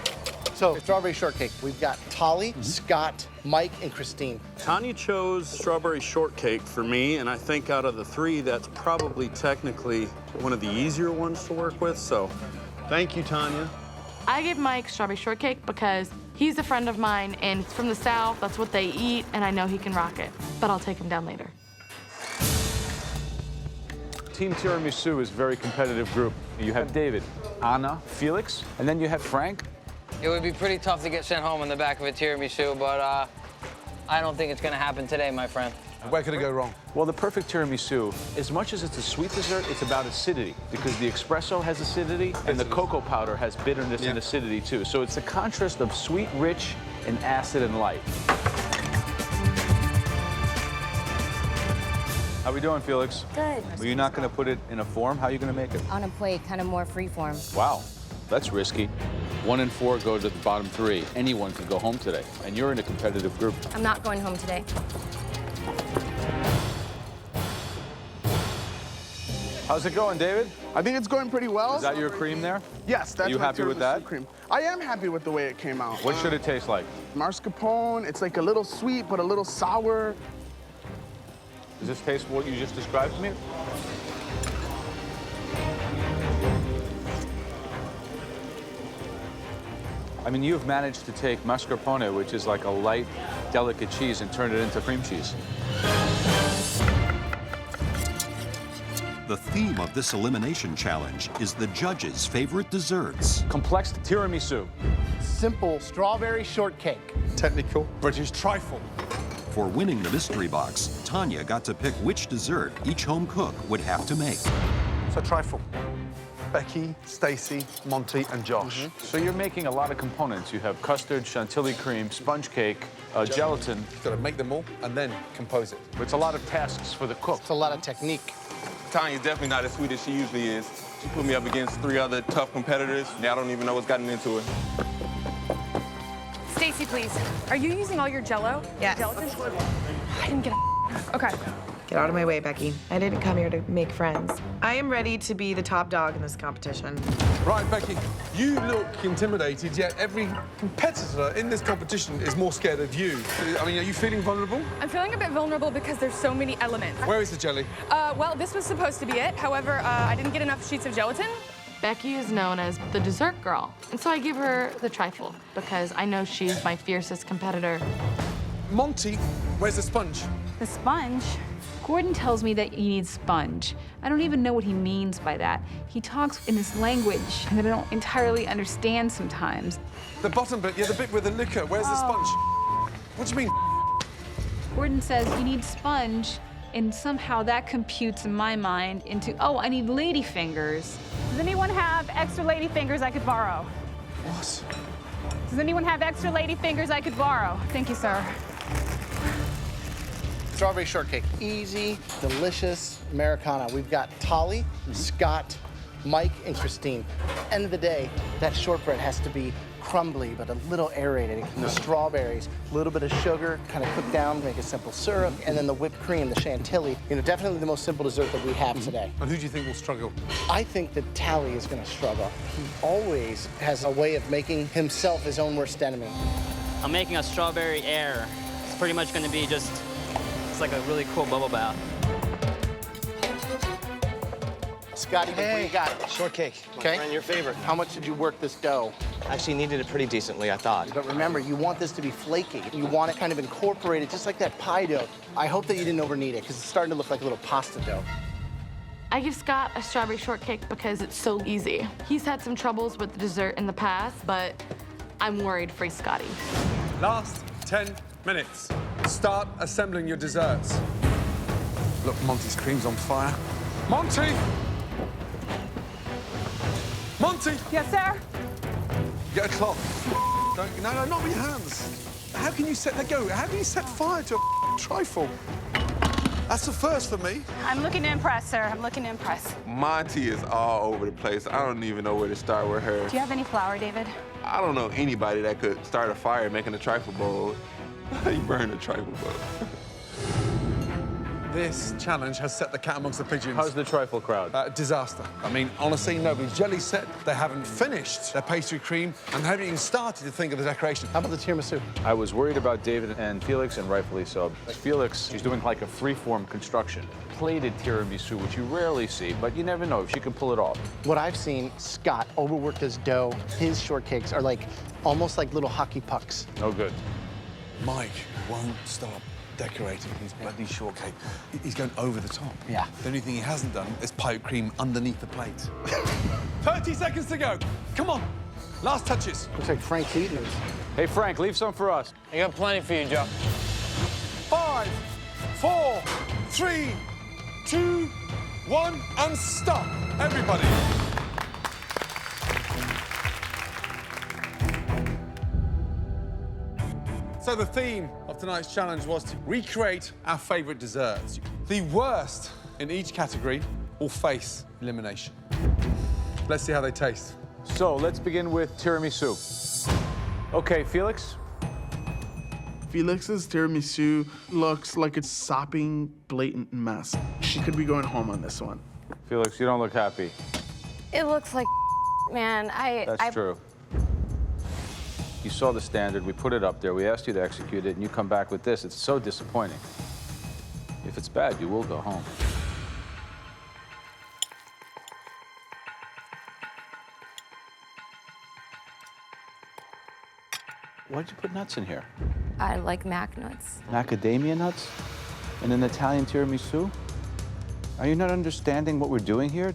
So, strawberry shortcake. We've got Tolly, Scott, Mike, and Christine. Tanya chose strawberry shortcake for me, and I think out of the 3, that's probably technically one of the easier ones to work with, so thank you, Tanya. I give Mike strawberry shortcake because he's a friend of mine and he's from the South. That's what they eat, and I know he can rock it. But I'll take him down later. Team Tiramisu is a very competitive group. You have David, Anna, Felix, and then you have Frank. It would be pretty tough to get sent home in the back of a tiramisu, but I don't think it's going to happen today, my friend. Where could it go wrong? Well, the perfect tiramisu, as much as it's a sweet dessert, it's about acidity, because the espresso has acidity and the cocoa powder has bitterness and acidity too. So it's a contrast of sweet, rich, and acid and light. How we doing, Felix? Good. Well, you're not going to put it in a form? How are you going to make it? On a plate, kind of more freeform. Wow, that's risky. 1 and 4 go to the bottom 3. Anyone can go home today, and you're in a competitive group. I'm not going home today. How's it going, David? I think it's going pretty well. Is that your cream there? Yes, that's Are you my happy with tiramisu that? cream. I am happy with the way it came out. What should it taste like? Mascarpone, it's like a little sweet, but a little sour. Does this taste what you just described to me? I mean, you've managed to take mascarpone, which is like a light, delicate cheese, and turn it into cream cheese. The theme of this elimination challenge is the judges' favorite desserts. Complex tiramisu. Simple strawberry shortcake. Technical British trifle. For winning the mystery box, Tanya got to pick which dessert each home cook would have to make. So trifle. Becky, Stacy, Monty, and Josh. So you're making a lot of components. You have custard, chantilly cream, sponge cake, gelatin. You've got to make them all and then compose it. It's a lot of tasks for the cook. It's a lot of technique. Tanya's definitely not as sweet as she usually is. She put me up against 3 other tough competitors. Now I don't even know what's gotten into it. Stacy, please. Are you using all your Jell-O? Yes. Gelatin? I didn't get a... Okay. Get out of my way, Becky. I didn't come here to make friends. I am ready to be the top dog in this competition. Right, Becky, you look intimidated, yet every competitor in this competition is more scared of you. I mean, are you feeling vulnerable? I'm feeling a bit vulnerable because there's so many elements. Where is the jelly? Well, this was supposed to be it. However, I didn't get enough sheets of gelatin. Becky is known as the dessert girl, and so I give her the trifle because I know she's my fiercest competitor. Monty, where's the sponge? The sponge? Gordon tells me that you need sponge. I don't even know what he means by that. He talks in this language that I don't entirely understand sometimes. The bottom bit, yeah, the bit with the liquor. Where's the sponge? What do you mean? Gordon says you need sponge, and somehow that computes in my mind into, oh, I need lady fingers. Does anyone have extra lady fingers I could borrow? What? Does anyone have extra lady fingers I could borrow? Thank you, sir. Strawberry shortcake. Easy, delicious Americana. We've got Tolly, Scott, Mike, and Christine. End of the day, that shortbread has to be crumbly, but a little aerated. The strawberries, a little bit of sugar, kind of cooked down, make a simple syrup, and then the whipped cream, the chantilly. You know, definitely the most simple dessert that we have today. And who do you think will struggle? I think that Tally is going to struggle. He always has a way of making himself his own worst enemy. I'm making a strawberry air. It's pretty much going to be just, it's like a really cool bubble bath. Scotty, what you got? Shortcake. Okay. My friend, your favorite. How much did you work this dough? Actually kneaded it pretty decently, I thought. But remember, you want this to be flaky. You want it kind of incorporated, just like that pie dough. I hope that you didn't overknead it, because it's starting to look like a little pasta dough. I give Scott a strawberry shortcake because it's so easy. He's had some troubles with the dessert in the past, but I'm worried for Scotty. Last 10 minutes. Start assembling your desserts. Look, Monty's cream's on fire. Monty! Monty! Yes, sir? Get a cloth. No, not with your hands. How can you set that go? How can you set fire to a trifle? That's the first for me. I'm looking to impress, sir. I'm looking to impress. Monty is all over the place. I don't even know where to start with her. Do you have any flour, David? I don't know anybody that could start a fire making a trifle bowl. You burn a trifle bowl. This challenge has set the cat amongst the pigeons. How's the trifle crowd? Disaster. I mean, honestly, nobody's jelly set. They haven't finished their pastry cream, and they haven't even started to think of the decoration. How about the tiramisu? I was worried about David and Felix, and rightfully so. Felix, she's doing like a free-form construction. Plated tiramisu, which you rarely see, but you never know if she can pull it off. What I've seen, Scott overworked his dough. His shortcakes are like, almost like little hockey pucks. No good. Mike won't stop decorating his bloody shortcake. He's going over the top. Yeah. The only thing he hasn't done is pipe cream underneath the plate. 30 seconds to go. Come on. Last touches. Looks like Frank's eating it. Hey, Frank, leave some for us. I got plenty for you, Joe. 5, 4, 3, 2, 1, and stop. Everybody. So the theme of tonight's challenge was to recreate our favorite desserts. The worst in each category will face elimination. Let's see how they taste. So let's begin with tiramisu. Okay, Felix. Felix's tiramisu looks like it's sopping blatant mess. She could be going home on this one. Felix, you don't look happy. It looks like man. That's true. You saw the standard, we put it up there, we asked you to execute it, and you come back with this. It's so disappointing. If it's bad, you will go home. Why'd you put nuts in here? I like mac nuts. Macadamia nuts? In an Italian tiramisu? Are you not understanding what we're doing here?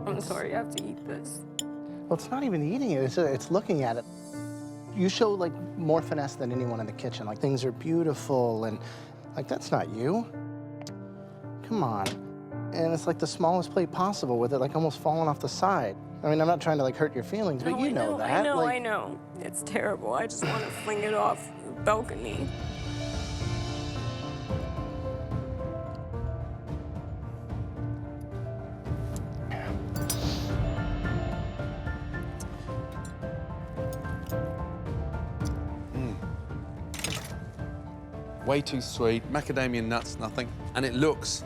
I'm sorry, I have to eat this. Well, it's not even eating it, it's looking at it. You show, like, more finesse than anyone in the kitchen. Like, things are beautiful, and, like, that's not you. Come on. And it's, like, the smallest plate possible with it, like, almost falling off the side. I mean, I'm not trying to, like, hurt your feelings, but you know that. I know. It's terrible. I just want to fling it off the balcony. Way too sweet, macadamia nuts, nothing. And it looks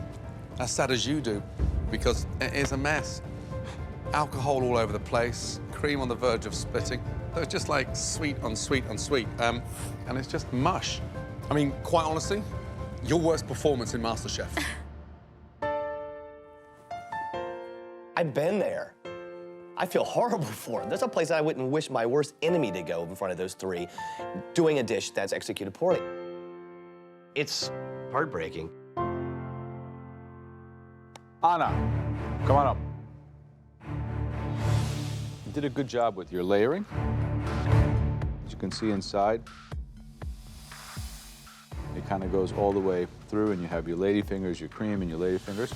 as sad as you do, because it is a mess. Alcohol all over the place, cream on the verge of splitting. So it's just like sweet on sweet on sweet, and it's just mush. I mean, quite honestly, your worst performance in MasterChef. I've been there. I feel horrible for him. There's a place I wouldn't wish my worst enemy to go in front of those three, doing a dish that's executed poorly. It's heartbreaking. Anna, come on up. You did a good job with your layering. As you can see inside, it kind of goes all the way through, and you have your lady fingers, your cream, and your lady fingers.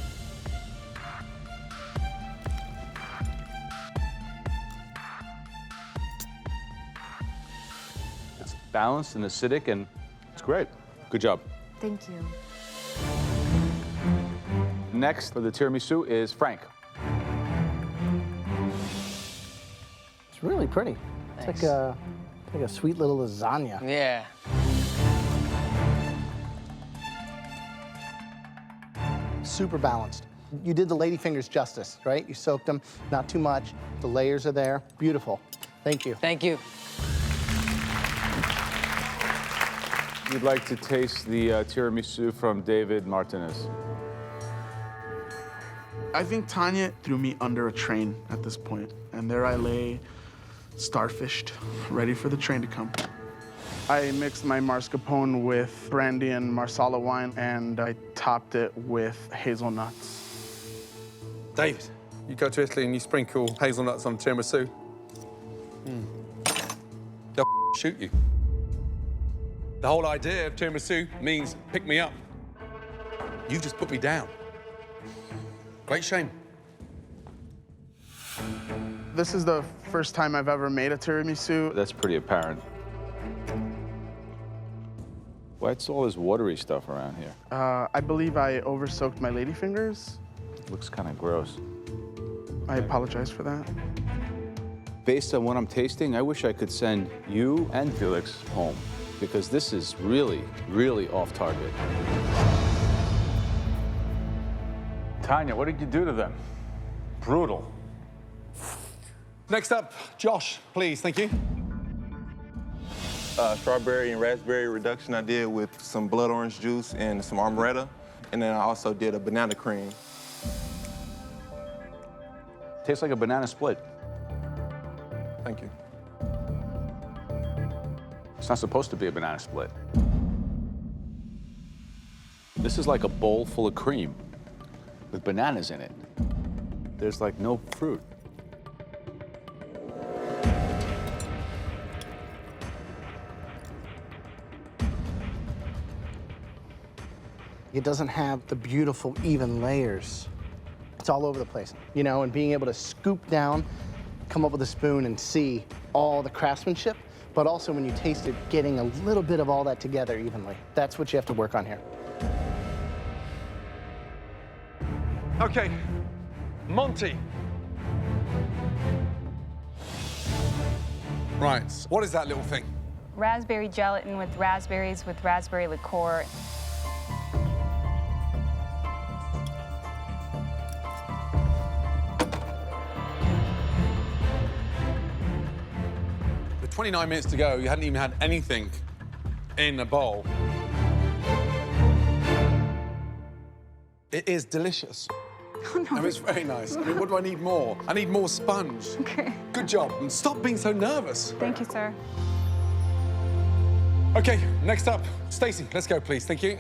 It's balanced and acidic, and it's great. Good job. Thank you. Next for the tiramisu is Frank. It's really pretty. Thanks. It's like a sweet little lasagna. Yeah. Super balanced. You did the ladyfingers justice, right? You soaked them, not too much. The layers are there. Beautiful. Thank you. Thank you. You'd like to taste the tiramisu from David Martinez. I think Tanya threw me under a train at this point, and there I lay, starfished, ready for the train to come. I mixed my mascarpone with brandy and marsala wine, and I topped it with hazelnuts. David, you go to Italy and you sprinkle hazelnuts on tiramisu. They'll shoot you. The whole idea of tiramisu means pick me up. You just put me down. Great shame. This is the first time I've ever made a tiramisu. That's pretty apparent. What's all this watery stuff around here? I believe I over-soaked my ladyfingers. Looks kind of gross. I apologize for that. Based on what I'm tasting, I wish I could send you and Felix home, because this is really, really off target. Tanya, what did you do to them? Brutal. Next up, Josh, please, thank you. Strawberry and raspberry reduction I did with some blood orange juice and some amaretto. And then I also did a banana cream. Tastes like a banana split. Thank you. It's not supposed to be a banana split. This is like a bowl full of cream with bananas in it. There's like no fruit. It doesn't have the beautiful, even layers. It's all over the place, you know, and being able to scoop down, come up with a spoon and see all the craftsmanship, but also when you taste it, getting a little bit of all that together evenly. That's what you have to work on here. Okay, Monty. Right, what is that little thing? Raspberry gelatin with raspberry liqueur. With 29 minutes to go, you hadn't even had anything in a bowl. It is delicious. Oh, no. And it's very nice. I mean, what do I need more? I need more sponge. Okay. Good job. And stop being so nervous. Thank you, sir. Okay, next up, Stacey, let's go, please. Thank you.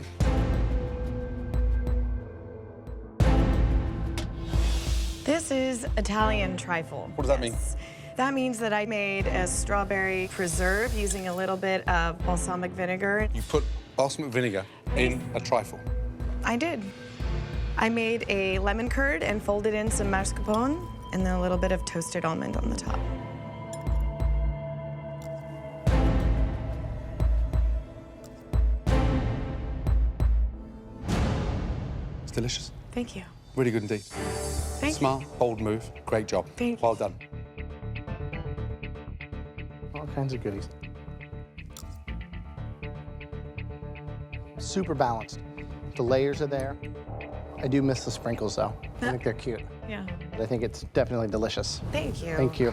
This is Italian trifle. What does that mean? That means that I made a strawberry preserve using a little bit of balsamic vinegar. You put balsamic vinegar in a trifle. I did. I made a lemon curd and folded in some mascarpone and then a little bit of toasted almond on the top. It's delicious. Thank you. Really good indeed. Thank Smart, bold move. Great job. Thank you. Well done. All kinds of goodies. Super balanced. The layers are there. I do miss the sprinkles, though. I think they're cute. Yeah. I think it's definitely delicious. Thank you. Thank you.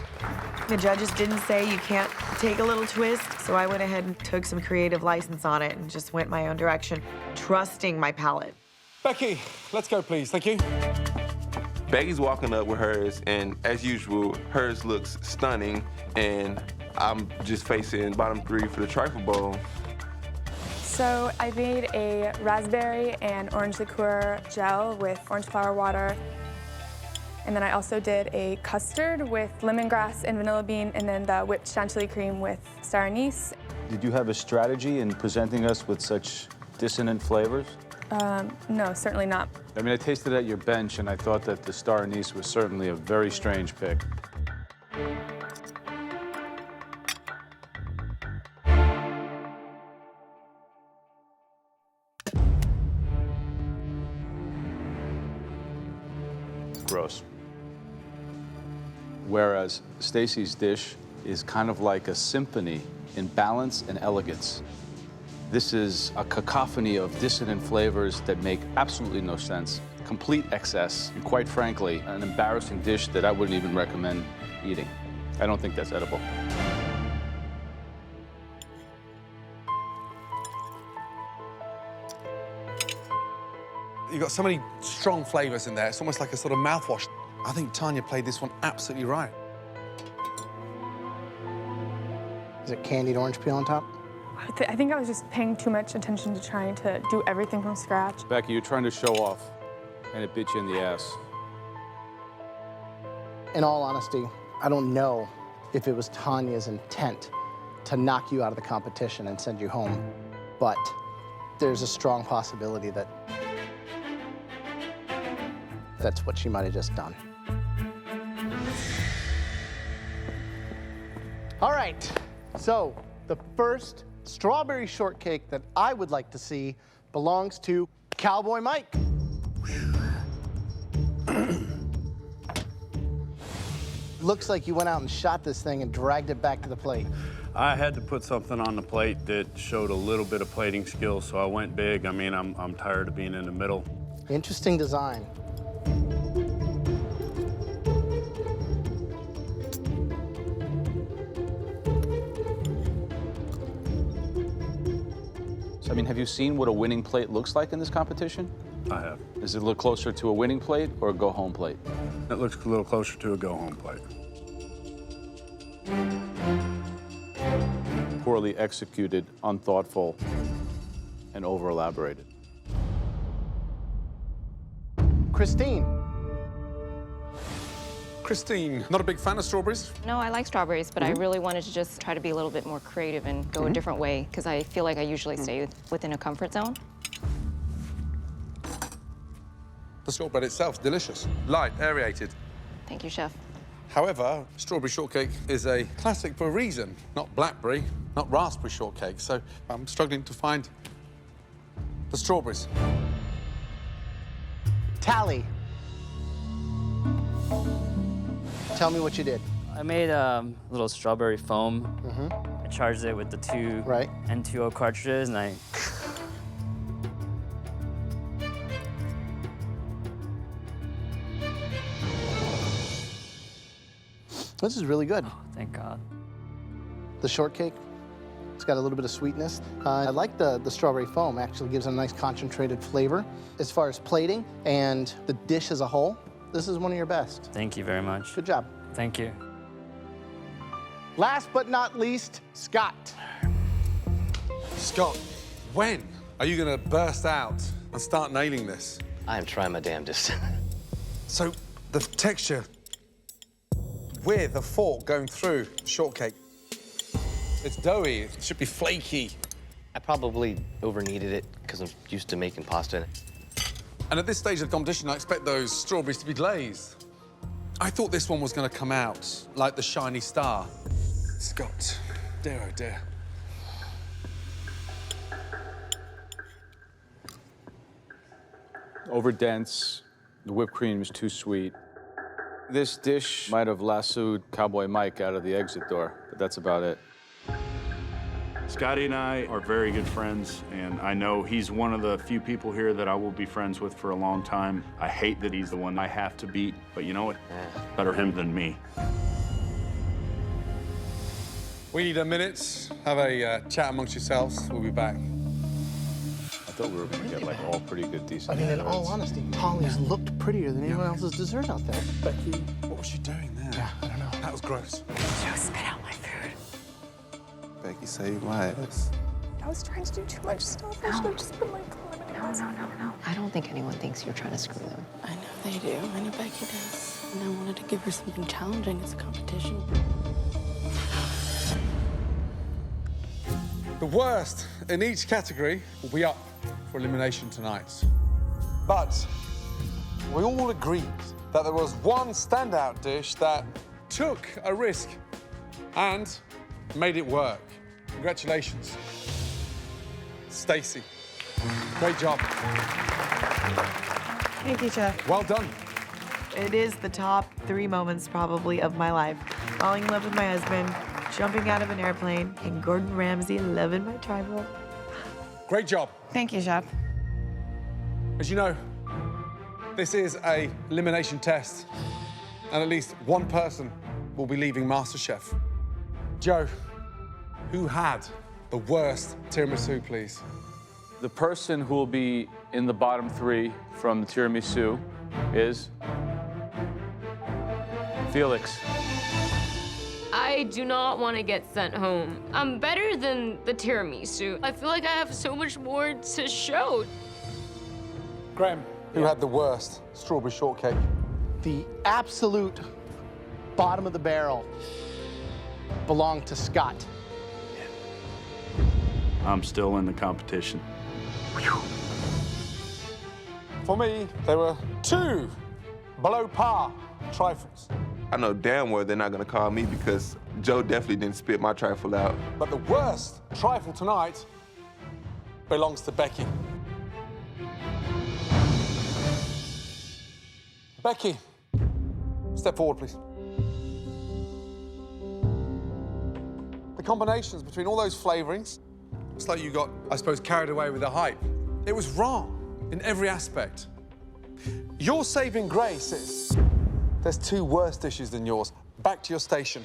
The judges didn't say you can't take a little twist, so I went ahead and took some creative license on it and just went my own direction, trusting my palate. Becky, let's go, please. Thank you. Becky's walking up with hers, and as usual, hers looks stunning, and I'm just facing bottom three for the trifle bowl. So I made a raspberry and orange liqueur gel with orange flower water. And then I also did a custard with lemongrass and vanilla bean, and then the whipped chantilly cream with star anise. Did you have a strategy in presenting us with such dissonant flavors? No, certainly not. I mean, I tasted at your bench, and I thought that the star anise was certainly a very strange pick. Gross. Whereas Stacey's dish is kind of like a symphony in balance and elegance. This is a cacophony of dissonant flavors that make absolutely no sense, complete excess, and quite frankly, an embarrassing dish that I wouldn't even recommend eating. I don't think that's edible. You've got so many strong flavors in there. It's almost like a sort of mouthwash. I think Tanya played this one absolutely right. Is it candied orange peel on top? I think I was just paying too much attention to trying to do everything from scratch. Becky, you're trying to show off, and it bit you in the ass. In all honesty, I don't know if it was Tanya's intent to knock you out of the competition and send you home, but there's a strong possibility that that's what she might have just done. All right, so the first strawberry shortcake that I would like to see belongs to Cowboy Mike. Looks like you went out and shot this thing and dragged it back to the plate. I had to put something on the plate that showed a little bit of plating skill, so I went big. I mean, I'm tired of being in the middle. Interesting design. So, I mean, have you seen what a winning plate looks like in this competition? I have. Does it look closer to a winning plate or a go-home plate? It looks a little closer to a go-home plate. Poorly executed, unthoughtful, and over-elaborated. Christine. Christine, not a big fan of strawberries? No, I like strawberries, but I really wanted to just try to be a little bit more creative and go a different way, because I feel like I usually stay within a comfort zone. The shortbread itself is delicious. Light, aerated. Thank you, chef. However, strawberry shortcake is a classic for a reason. Not blackberry, not raspberry shortcake. So I'm struggling to find the strawberries. Tally. Tell me what you did. I made a little strawberry foam. I charged it with the two N2O cartridges, and I... This is really good. Oh, thank God. The shortcake, it's got a little bit of sweetness. I like the strawberry foam. Actually gives a nice concentrated flavor. As far as plating and the dish as a whole, this is one of your best. Thank you very much. Good job. Thank you. Last but not least, Scott. Scott, when are you going to burst out and start nailing this? I am trying my damnedest. So the texture with a fork going through the shortcake, it's doughy, it should be flaky. I probably over-kneaded it because I'm used to making pasta. And at this stage of the competition, I expect those strawberries to be glazed. I thought this one was going to come out like the shiny star. Scott, dear oh dear. Over-dense. The whipped cream is too sweet. This dish might have lassoed Cowboy Mike out of the exit door, but that's about it. Scotty and I are very good friends, and I know he's one of the few people here that I will be friends with for a long time. I hate that he's the one I have to beat, but you know what? Better him than me. We need a minute. Have a chat amongst yourselves. We'll be back. I thought we were going to get like all pretty good, decent. I mean, in all honesty, Holly's looked prettier than anyone else's dessert out there. Becky, what was she doing there? Yeah, I don't know. That was gross. Joe, spit out my food. Becky saved my ass. I was trying to do too much stuff. I should have just been like, No. I don't think anyone thinks you're trying to screw them. I know they do. I know Becky does. And I wanted to give her something challenging as a competition. The worst in each category will be up for elimination tonight. But we all agreed that there was one standout dish that took a risk and made it work. Congratulations, Stacey. Great job. Thank you, Chef. Well done. It is the top 3 moments probably of my life. Falling in love with my husband, jumping out of an airplane, and Gordon Ramsay loving my trifle. Great job. Thank you, Chef. As you know, this is a elimination test, and at least one person will be leaving MasterChef. Joe, who had the worst tiramisu, please? The person who will be in the bottom 3 from the tiramisu is Felix. I do not want to get sent home. I'm better than the tiramisu. I feel like I have so much more to show. Graham, who had the worst strawberry shortcake? The absolute bottom of the barrel belonged to Scott. I'm still in the competition. For me, there were 2 below par trifles. I know damn well they're not gonna call me because Joe definitely didn't spit my trifle out. But the worst trifle tonight belongs to Becky. Becky, step forward, please. The combinations between all those flavorings, it's like you got, I suppose, carried away with the hype. It was wrong in every aspect. Your saving grace is there's 2 worse dishes than yours. Back to your station.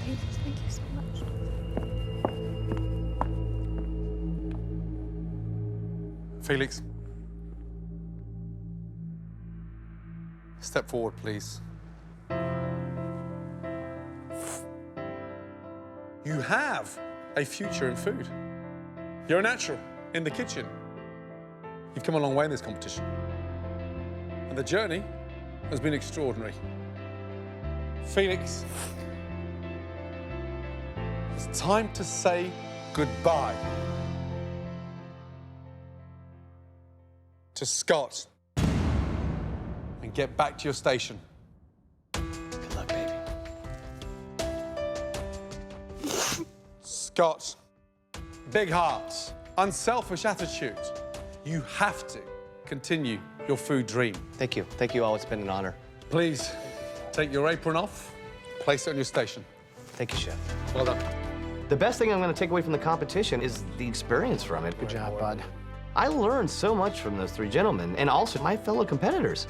Thank you so much. Felix. Step forward, please. You have a future in food. You're a natural in the kitchen. You've come a long way in this competition. And the journey has been extraordinary. Felix, it's time to say goodbye to Scott. get back to your station. Good luck, baby. Scott, big heart, unselfish attitude. You have to continue your food dream. Thank you. Thank you all. It's been an honor. Please, take your apron off, place it on your station. Thank you, Chef. Well done. The best thing I'm going to take away from the competition is the experience from it. Good job, bud. I learned so much from those three gentlemen, and also my fellow competitors.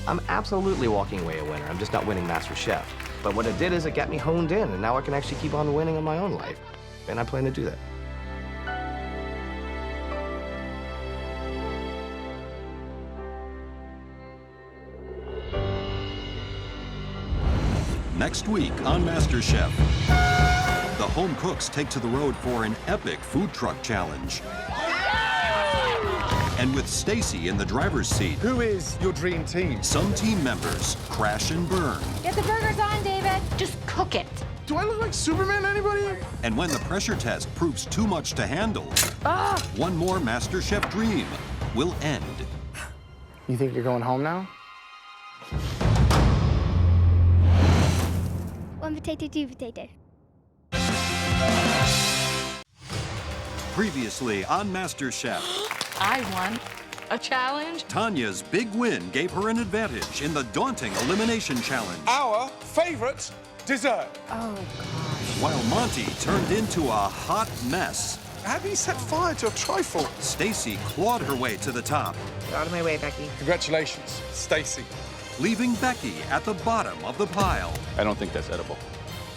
I'm absolutely walking away a winner. I'm just not winning MasterChef. But what it did is it got me honed in, and now I can actually keep on winning in my own life. And I plan to do that. Next week on MasterChef, the home cooks take to the road for an epic food truck challenge. And with Stacy in the driver's seat, who is your dream team? Some team members crash and burn. Get the burgers on, David. Just cook it. Do I look like Superman to anybody? And when the pressure test proves too much to handle, one more MasterChef dream will end. You think you're going home now? One potato, two potato. Previously on MasterChef, I won a challenge. Tanya's big win gave her an advantage in the daunting elimination challenge. Our favorite dessert. Oh, gosh. While Monty turned into a hot mess. How do you set fire to a trifle? Stacy clawed her way to the top. Get out of my way, Becky. Congratulations, Stacy. Leaving Becky at the bottom of the pile. I don't think that's edible.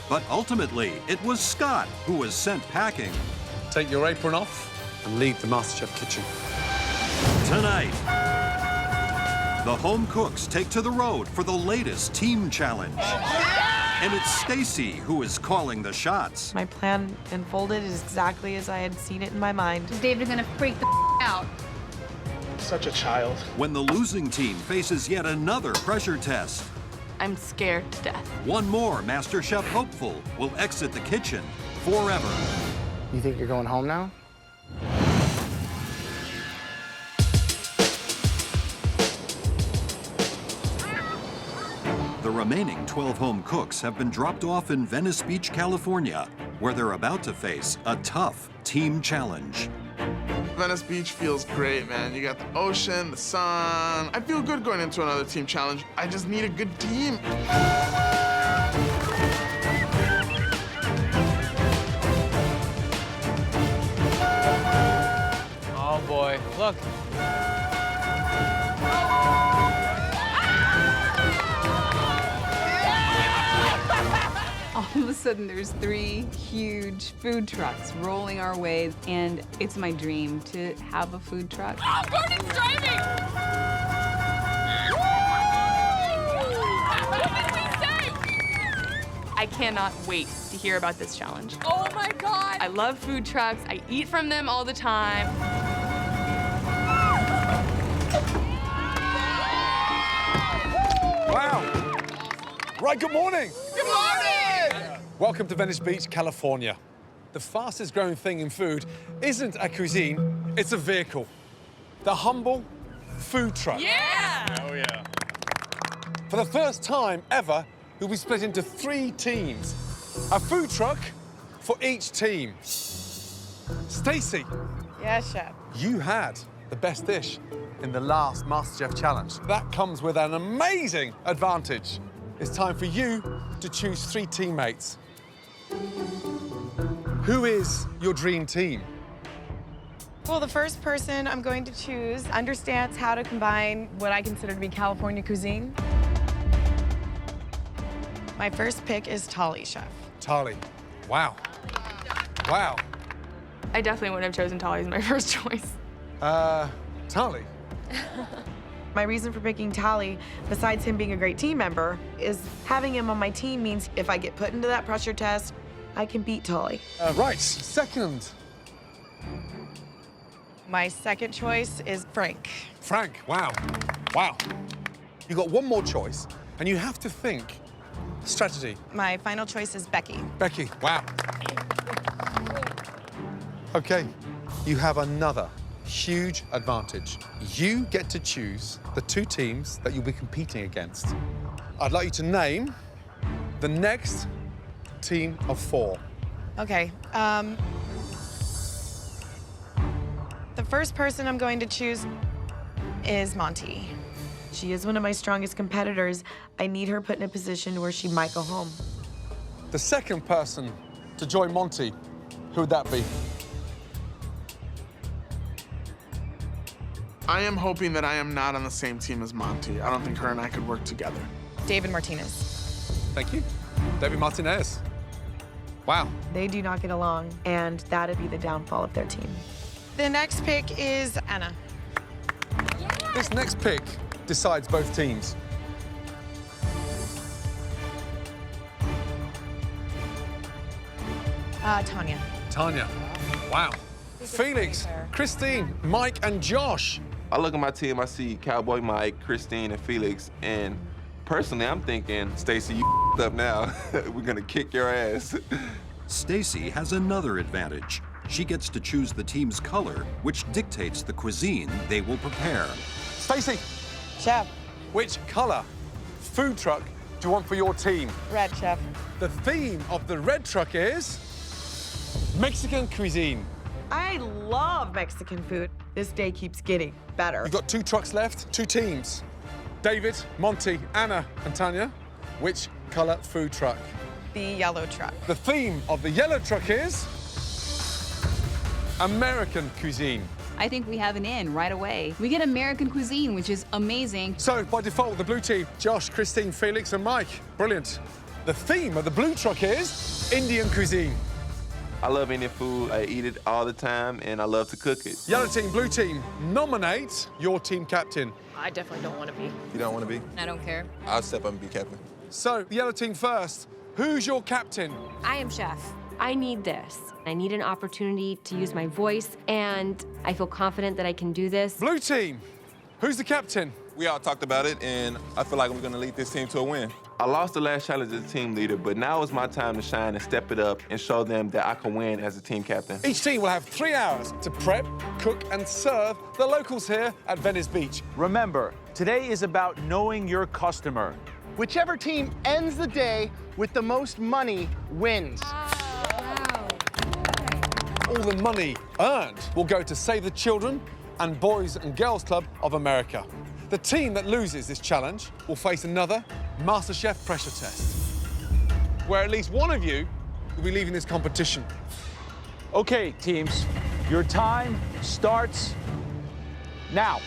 But ultimately, it was Scott who was sent packing. Take your apron off and leave the MasterChef kitchen. Tonight, the home cooks take to the road for the latest team challenge. And it's Stacy who is calling the shots. My plan unfolded is exactly as I had seen it in my mind. David's gonna freak the out. Such a child. When the losing team faces yet another pressure test. I'm scared to death. One more MasterChef hopeful will exit the kitchen forever. You think you're going home now? The remaining 12 home cooks have been dropped off in Venice Beach, California, where they're about to face a tough team challenge. Venice Beach feels great, man. You got the ocean, the sun. I feel good going into another team challenge. I just need a good team. Oh boy, look. All of a sudden, there's 3 huge food trucks rolling our way, and it's my dream to have a food truck. Oh, Gordon's driving! I cannot wait to hear about this challenge. Oh my God! I love food trucks. I eat from them all the time. Wow. Right, good morning. Good morning! Welcome to Venice Beach, California. The fastest growing thing in food isn't a cuisine, it's a vehicle. The humble food truck. Yeah! Oh, yeah. For the first time ever, we'll be split into 3 teams. A food truck for each team. Stacy. Yes, Chef. You had the best dish in the last MasterChef challenge. That comes with an amazing advantage. It's time for you to choose 3 teammates. Who is your dream team? Well, the first person I'm going to choose understands how to combine what I consider to be California cuisine. My first pick is Tali, Chef. Tali. Wow. Wow. I definitely wouldn't have chosen Tali as my first choice. Tali. My reason for picking Tali, besides him being a great team member, is having him on my team means if I get put into that pressure test, I can beat Tali. Right, second. My second choice is Frank. Frank, wow. Wow. You got one more choice, and you have to think strategy. My final choice is Becky. Becky, wow. Okay, you have another huge advantage. You get to choose the 2 teams that you'll be competing against. I'd like you to name the next team of 4. Okay. The first person I'm going to choose is Monty. She is one of my strongest competitors. I need her put in a position where she might go home. The second person to join Monty, who would that be? I am hoping that I am not on the same team as Monty. I don't think her and I could work together. David Martinez. Thank you. David Martinez. Wow. They do not get along, and that'd be the downfall of their team. The next pick is Anna. This next pick decides both teams. Tanya. Tanya. Wow. Felix, Christine, Mike, and Josh. I look at my team, I see Cowboy Mike, Christine, and Felix, and personally, I'm thinking, Stacy, you up now. We're gonna kick your ass. Stacy has another advantage. She gets to choose the team's color, which dictates the cuisine they will prepare. Stacy. Chef. Which color food truck do you want for your team? Red, Chef. The theme of the red truck is Mexican cuisine. I love Mexican food. This day keeps getting better. You've got 2 trucks left, 2 teams. David, Monty, Anna, and Tanya. Which color food truck? The yellow truck. The theme of the yellow truck is American cuisine. I think we have an in right away. We get American cuisine, which is amazing. So, by default, the blue team, Josh, Christine, Felix, and Mike. Brilliant. The theme of the blue truck is Indian cuisine. I love Indian food. I eat it all the time, and I love to cook it. Yellow team, blue team, nominate your team captain. I definitely don't want to be. You don't want to be? I don't care. I'll step up and be captain. So, the yellow team first. Who's your captain? I am chef. I need this. I need an opportunity to use my voice, and I feel confident that I can do this. Blue team, who's the captain? We all talked about it, and I feel like we're going to lead this team to a win. I lost the last challenge as a team leader, but now is my time to shine and step it up and show them that I can win as a team captain. Each team will have 3 hours to prep, cook, and serve the locals here at Venice Beach. Remember, today is about knowing your customer. Whichever team ends the day with the most money wins. All the money earned will go to Save the Children and Boys and Girls Club of America. The team that loses this challenge will face another MasterChef pressure test, where at least one of you will be leaving this competition. Okay, teams, your time starts now.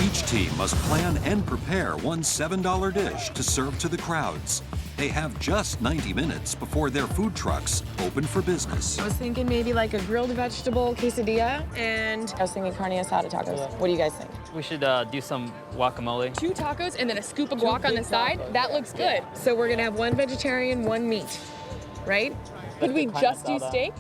Each team must plan and prepare one $7 dish to serve to the crowds. They have just 90 minutes before their food trucks open for business. I was thinking maybe like a grilled vegetable quesadilla, and I was thinking carne asada tacos. What do you guys think? We should do some guacamole. 2 tacos and then a scoop of guac on the side. That looks good. So we're gonna have 1 vegetarian, 1 meat, right? Could we just do steak?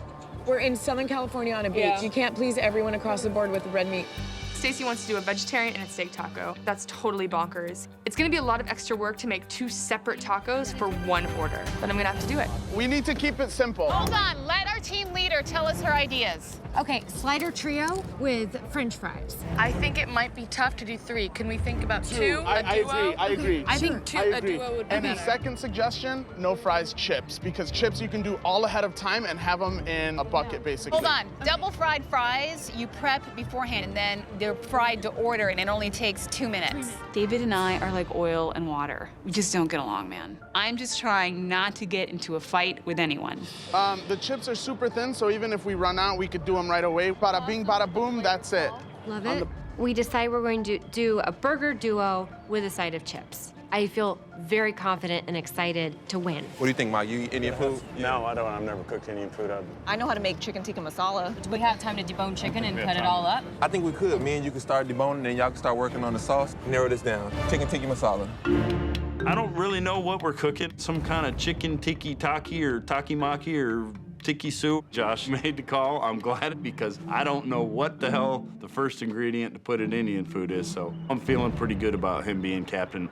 We're in Southern California on a beach. Yeah. You can't please everyone across the board with red meat. Stacy wants to do a vegetarian and a steak taco. That's totally bonkers. It's gonna be a lot of extra work to make 2 separate tacos for 1 order, but I'm gonna have to do it. We need to keep it simple. Hold on, let our team leader tell us her ideas. Okay, slider trio with French fries. I think it might be tough to do 3. Can we think about 2? I agree. I think 2, a duo would be And the better. second suggestion, no fries, chips, because chips you can do all ahead of time and have them in a bucket, basically. Hold on, double fried fries, you prep beforehand and then they're fried to order and it only takes 2 minutes. David and I are like oil and water. We just don't get along, man. I'm just trying not to get into a fight with anyone. The chips are super thin, so even if we run out, we could do them right away. Bada bing, bada boom, that's it. Love it. We decide we're going to do a burger duo with a side of chips. I feel very confident and excited to win. What do you think, Mike? You eat Indian food? No, I don't. I've never cooked Indian food. I know how to make chicken tikka masala. Do we have time to debone chicken and cut it all up? I think we could. Me and you could start deboning, and y'all can start working on the sauce. Narrow this down. Chicken tikka masala. I don't really know what we're cooking. Some kind of chicken tiki-taki or taki-maki or tiki soup. Josh made the call. I'm glad because I don't know what the hell the first ingredient to put in Indian food is, so I'm feeling pretty good about him being captain.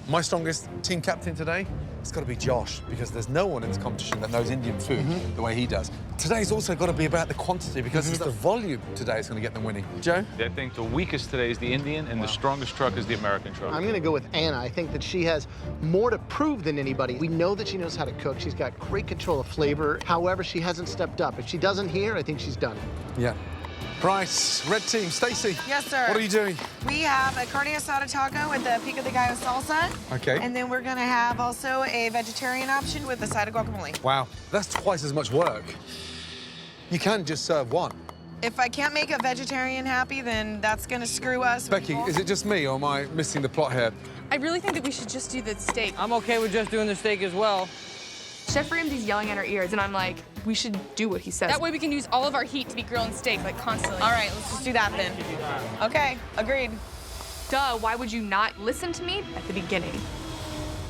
My strongest team captain today, it's got to be Josh, because there's no one in this competition that knows Indian food the way he does. Today's also got to be about the quantity, because it's the volume today that's going to get them winning. Joe? I think the weakest today is the Indian, and the strongest truck is the American truck. I'm going to go with Anna. I think that she has more to prove than anybody. We know that she knows how to cook. She's got great control of flavor. However, she hasn't stepped up. If she doesn't here, I think she's done. Yeah. Right, red team, Stacey. Yes, sir. What are you doing? We have a carne asada taco with the pico de gallo salsa. Okay. And then we're gonna have also a vegetarian option with a side of guacamole. Wow, that's twice as much work. You can't just serve one. If I can't make a vegetarian happy, then that's gonna screw us. Becky, is it just me, or am I missing the plot here? I really think that we should just do the steak. I'm okay with just doing the steak as well. Chef Ramsay's yelling at our ears, and I'm like, we should do what he says. That way we can use all of our heat to be grilling steak, like, constantly. All right, let's just do that then. Okay, agreed. Duh, why would you not listen to me at the beginning?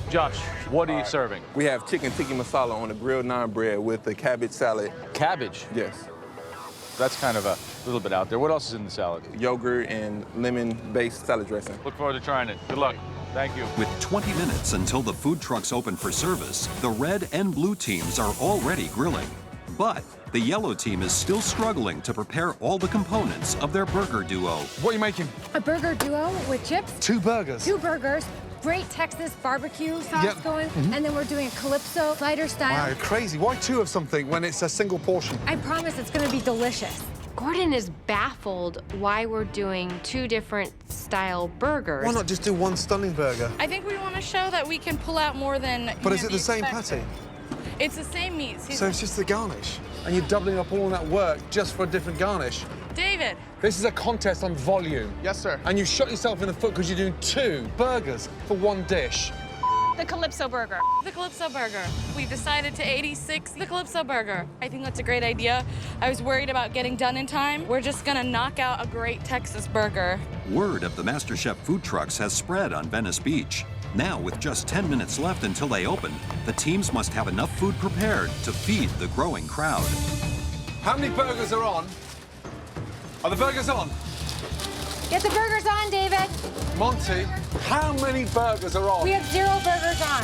Josh, what are you serving? We have chicken tikka masala on a grilled naan bread with a cabbage salad. Cabbage? Yes. That's kind of a little bit out there. What else is in the salad? Yogurt and lemon-based salad dressing. Look forward to trying it. Good luck. Thank you. With 20 minutes until the food trucks open for service, the red and blue teams are already grilling. But the yellow team is still struggling to prepare all the components of their burger duo. What are you making? A burger duo with chips. 2 burgers. 2 burgers. Great Texas barbecue sauce Yep. going. And then we're doing a Calypso cider style. Wow, you're crazy. Why 2 of something when it's a single portion? I promise it's gonna be delicious. Gordon is baffled why we're doing 2 different style burgers. Why not just do 1 stunning burger? I think we want to show that we can pull out more than. But is it the same patty? It's the same meat. So it's just the garnish. And you're doubling up all that work just for a different garnish. David. This is a contest on volume. Yes, sir. And you shot yourself in the foot because you're doing 2 burgers for 1 dish. The Calypso burger. The Calypso burger. We've decided to 86 the Calypso burger. I think that's a great idea. I was worried about getting done in time. We're just gonna knock out a great Texas burger. Word of the MasterChef food trucks has spread on Venice Beach. Now, with just 10 minutes left until they open, the teams must have enough food prepared to feed the growing crowd. How many burgers are on? Are the burgers on? Get the burgers on, David. Monty, how many burgers are on? We have 0 burgers on.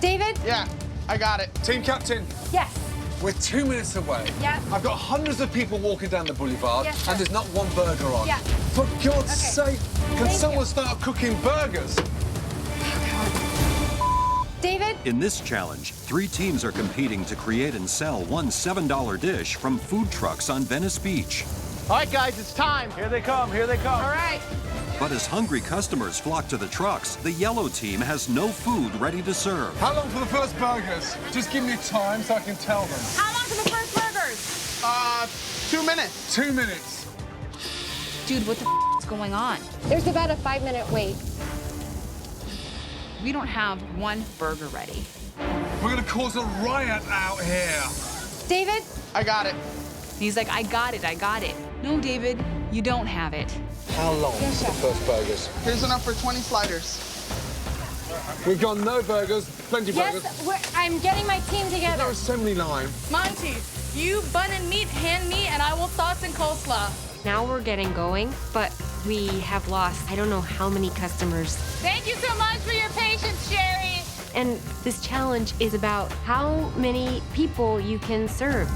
David? Yeah, I got it. Team captain. Yes. We're 2 minutes away. Yes. I've got hundreds of people walking down the boulevard, Yes, sir. and there's not 1 burger on. Yeah. For God's Okay. sake, can someone start cooking burgers? David? In this challenge, 3 teams are competing to create and sell 1 $7 dish from food trucks on Venice Beach. All right, guys, it's time. Here they come, here they come. All right. But as hungry customers flock to the trucks, the yellow team has no food ready to serve. How long for the first burgers? Just give me time so I can tell them. How long for the first burgers? 2 minutes. 2 minutes. Dude, what the is going on? There's about a 5-minute wait. We don't have 1 burger ready. We're gonna cause a riot out here. David? I got it. He's like, I got it, I got it. No, David, you don't have it. How long Yes, for the chef. first burgers? Here's enough for 20 sliders. We've got no burgers, plenty of burgers. Yes, I'm getting my team Is together. there an assembly line? Monty, you bun and meat, hand me, and I will sauce and coleslaw. Now we're getting going, but we have lost I don't know how many customers. Thank you so much for your patience, Sherry. And this challenge is about how many people you can serve.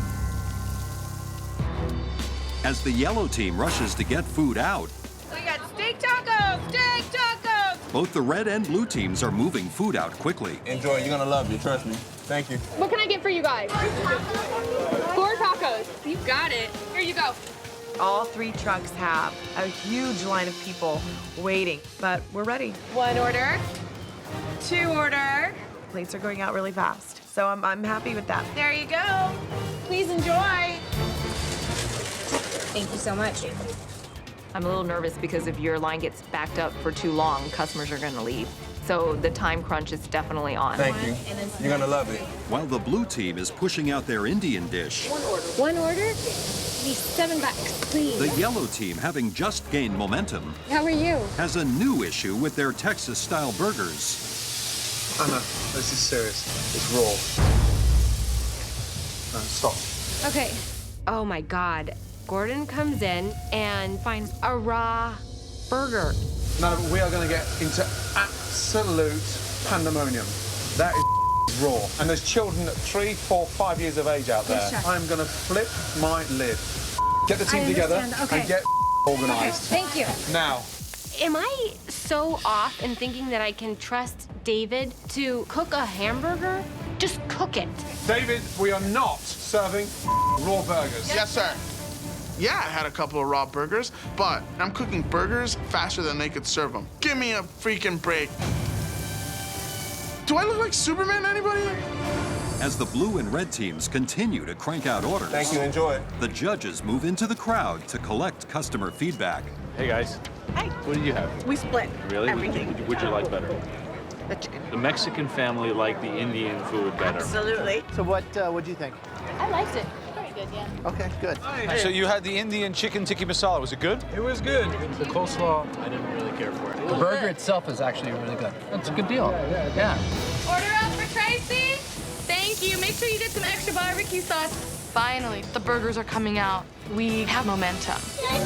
As the yellow team rushes to get food out, We got steak tacos, steak tacos. both the red and blue teams are moving food out quickly. Enjoy, you're gonna love it, trust me. Thank you. What can I get for you guys? 4 tacos. You got it. Here you go. All 3 trucks have a huge line of people waiting, but we're ready. 1 order. 2 order. Plates are going out really fast, so I'm happy with that. There you go. Please enjoy. Thank you so much. I'm a little nervous because if your line gets backed up for too long, customers are going to leave. So the time crunch is definitely on. Thank you. You're gonna love it. While the blue team is pushing out their Indian dish, 1 order? Be $7, please. the yellow team, having just gained momentum, How are you? has a new issue with their Texas-style burgers. Anna, this is serious. It's raw. No, stop. Okay. Oh my God. Gordon comes in and finds a raw burger. No, but we are going to get into absolute pandemonium. That is raw. And there's children at 3, 4, 5 years of age out there. Yes, chef. I'm going to flip my lid. Get the team together and get organised. Okay, thank you. Now. Am I so off in thinking that I can trust David to cook a hamburger? Just cook it. David, we are not serving raw burgers. Yes, sir. Yeah, I had a couple of raw burgers, but I'm cooking burgers faster than they could serve them. Give me a freaking break. Do I look like Superman, anybody? As the blue and red teams continue to crank out orders, Thank you, enjoy. the judges move into the crowd to collect customer feedback. Hey, guys. Hi. What did you have? We split. Really? Everything. Would you like better? The chicken. The Mexican family liked the Indian food better. Absolutely. So what'd you think? I liked it. Very good, yeah. Okay, good. So you had the Indian chicken tikka masala. Was it good? It was good. The coleslaw, I didn't really care for it. The burger itself is actually really good. It's a good deal. Yeah. Order up for Tracy. Thank you. Make sure you get some extra barbecue sauce. Finally, the burgers are coming out. We have momentum.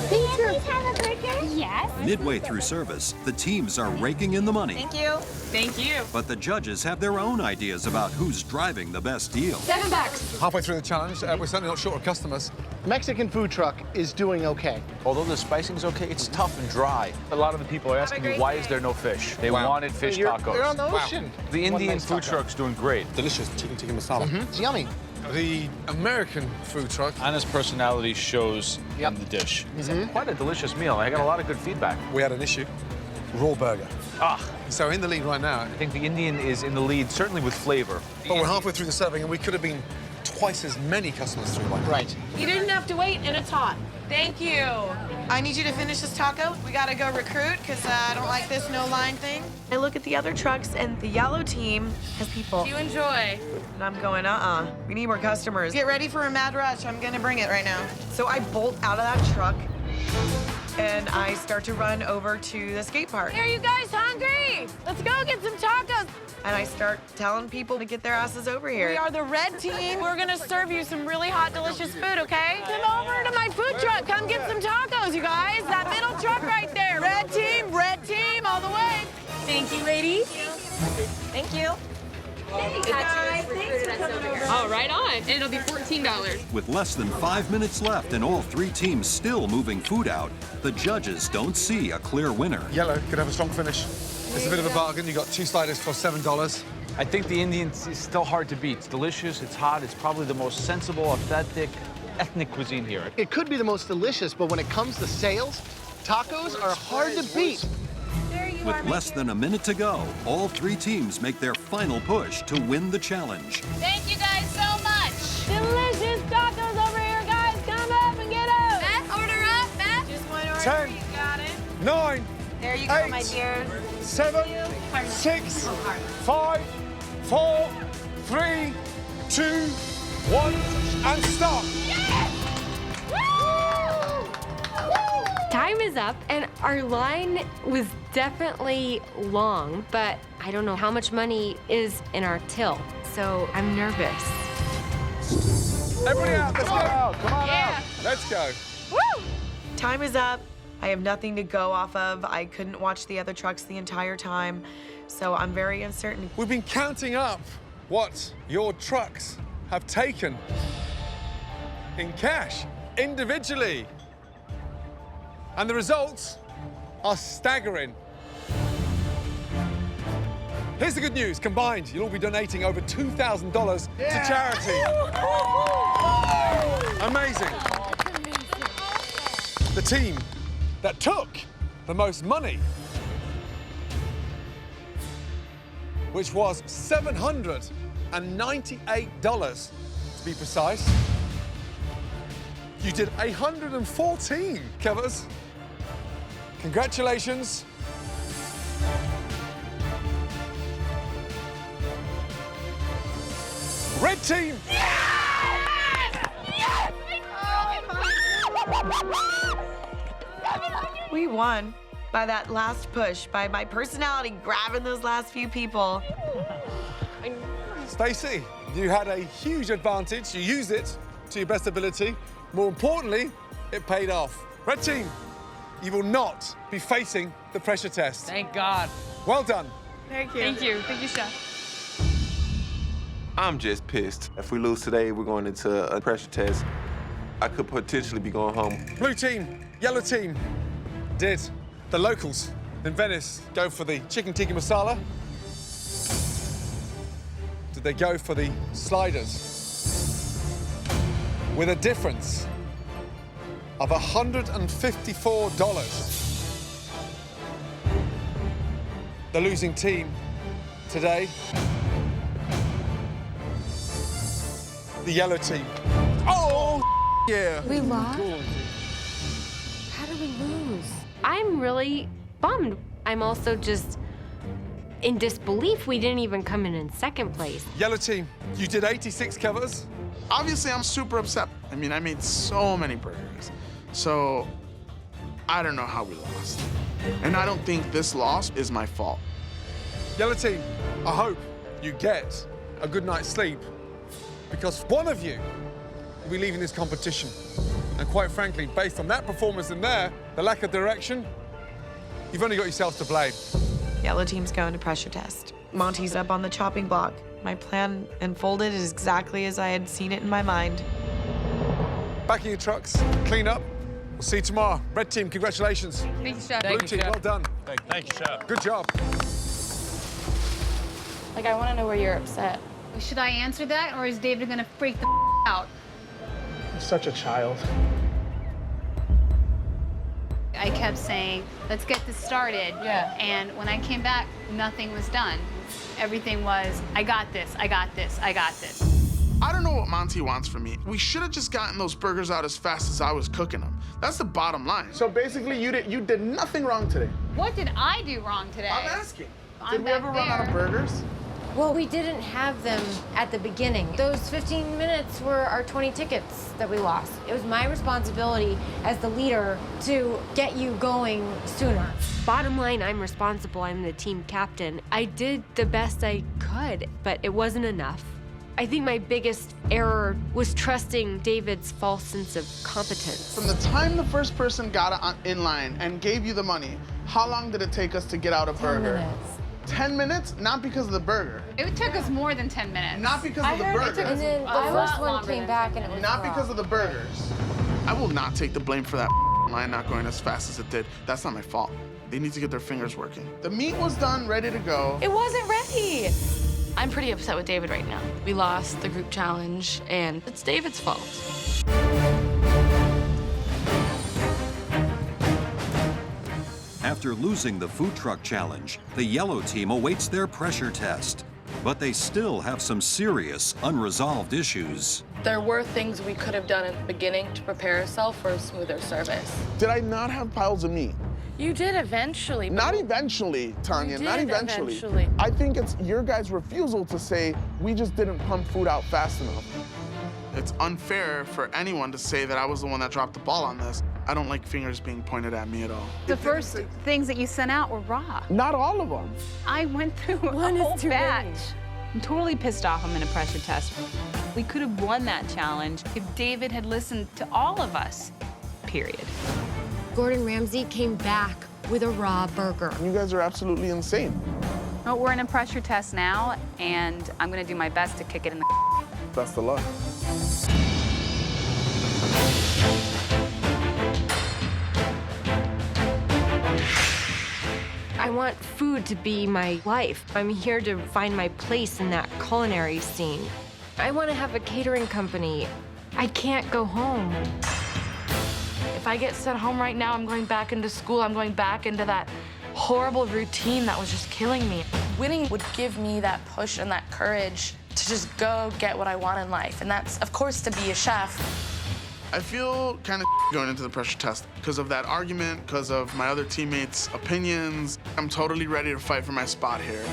Please have a burger? Yes. Midway through service, the teams are raking in the money. Thank you. Thank you. But the judges have their own ideas about who's driving the best deal. $7. Halfway through the challenge, we're certainly not short of customers. Mexican food truck is doing okay. Although the spicing's okay, it's tough and dry. A lot of the people are asking me, why is there no fish? They wanted fish tacos. You're on the ocean. The Indian food truck's doing great. Delicious chicken tikka masala. It's yummy. The American food truck. Anna's personality shows in the dish. It's quite a delicious meal. I got a lot of good feedback. We had an issue. Raw burger. So in the lead right now. I think the Indian is in the lead, certainly with flavor. But we're halfway through the serving, and we could have been twice as many customers through by now. Right. You didn't have to wait, and it's hot. Thank you. I need you to finish this taco. We gotta go recruit, because I don't like this no line thing. I look at the other trucks, and the yellow team has people. You enjoy. And I'm going, we need more customers. Get ready for a mad rush. I'm gonna bring it right now. So I bolt out of that truck, and I start to run over to the skate park. Are you guys hungry? Let's go get some tacos. And I start telling people to get their asses over here. We are the red team. We're gonna serve you some really hot, delicious food, okay? Come over to my food truck. Come get some tacos, you guys. That middle truck right there. Red team, all the way. Thank you, ladies. Thank you. Hey, guys. Thanks for coming over. Oh, right on. And it'll be $14. With less than 5 minutes left and all three teams still moving food out, the judges don't see a clear winner. Yellow could have a strong finish. It's a bit of a bargain. You got 2 sliders for $7. I think the Indian is still hard to beat. It's delicious, it's hot, it's probably the most sensible, authentic, ethnic cuisine here. It could be the most delicious, but when it comes to sales, tacos are hard to beat. With less than a minute to go, all three teams make their final push to win the challenge. Thank you guys so much. Delicious tacos over here, guys. Come up and get them. Beth, order up, Beth. Just one order. 10, You got it. 9, There you go, 8, my dear. 7, 6, 5, 4, 3, 2, 1, and stop. Time is up, and our line was definitely long, but I don't know how much money is in our till, so I'm nervous. Everybody out, let's go. Come on out. Let's go. Woo! Time is up. I have nothing to go off of. I couldn't watch the other trucks the entire time, so I'm very uncertain. We've been counting up what your trucks have taken in cash, individually. And the results are staggering. Here's the good news. Combined, you'll all be donating over $2,000 to charity. Amazing. The team that took the most money, which was $798 to be precise. You did 114 covers. Congratulations. Red team. We won by that last push, by my personality grabbing those last few people. Stacey, you had a huge advantage. You used it to your best ability. More importantly, it paid off. Red team, you will not be facing the pressure test. Thank God. Well done. Thank you. Thank you. Thank you, Chef. I'm just pissed. If we lose today, we're going into a pressure test. I could potentially be going home. Blue team, yellow team. Did the locals in Venice go for the chicken tikka masala? Did they go for the sliders? With a difference of $154. The losing team today, the yellow team. Oh, yeah. We lost? How did we lose? I'm really bummed. I'm also just in disbelief we didn't even come in second place. Yellow team, you did 86 covers. Obviously, I'm super upset. I mean, I made so many burgers. So, I don't know how we lost. And I don't think this loss is my fault. Yellow team, I hope you get a good night's sleep because one of you will be leaving this competition. And quite frankly, based on that performance in there, the lack of direction, you've only got yourself to blame. Yellow team's going to pressure test. Monty's up on the chopping block. My plan unfolded is exactly as I had seen it in my mind. Back in your trucks, clean up. We'll see you tomorrow. Red team, congratulations. Thank you, Chef. Blue team, well done. Thank you, Chef. Good job. Like, I want to know where you're upset. Should I answer that, or is David gonna freak the out? I'm such a child. I kept saying, let's get this started. Yeah. And when I came back, nothing was done. Everything was, I got this, I got this, I got this. I don't know what Monty wants from me. We should have just gotten those burgers out as fast as I was cooking them. That's the bottom line. So basically, you did nothing wrong today. What did I do wrong today? I'm asking. I'm Did we ever run out of burgers? Well, we didn't have them at the beginning. Those 15 minutes were our 20 tickets that we lost. It was my responsibility as the leader to get you going sooner. Bottom line, I'm responsible. I'm the team captain. I did the best I could, but it wasn't enough. I think my biggest error was trusting David's false sense of competence. From the time the first person got in line and gave you the money, how long did it take us to get out a burger? 10 minutes. 10 minutes? Not because of the burger. It took us more than 10 minutes. Not because of the burgers. And then the first one came back and it was Not raw. because of the burgers. I will not take the blame for that line not going as fast as it did. That's not my fault. They need to get their fingers working. The meat was done, ready to go. It wasn't ready. I'm pretty upset with David right now. We lost the group challenge, and it's David's fault. After losing the food truck challenge, the yellow team awaits their pressure test. But they still have some serious unresolved issues. There were things we could have done at the beginning to prepare ourselves for a smoother service. Did I not have piles of meat? You did eventually. Not eventually, Tanya, You not did eventually. eventually. I think it's your guys' refusal to say, we just didn't pump food out fast enough. It's unfair for anyone to say that I was the one that dropped the ball on this. I don't like fingers being pointed at me at all. The first things that you sent out were raw. Not all of them. I went through a whole batch. I'm totally pissed off I'm in a pressure test. We could have won that challenge if David had listened to all of us, period. Gordon Ramsay came back with a raw burger. You guys are absolutely insane. Well, we're in a pressure test now, and I'm gonna do my best to kick it in the Best of luck. I want food to be my life. I'm here to find my place in that culinary scene. I want to have a catering company. I can't go home. If I get sent home right now, I'm going back into school. I'm going back into that horrible routine that was just killing me. Winning would give me that push and that courage to just go get what I want in life. And that's, of course, to be a chef. I feel kind of going into the pressure test because of that argument, because of my other teammates' opinions. I'm totally ready to fight for my spot here.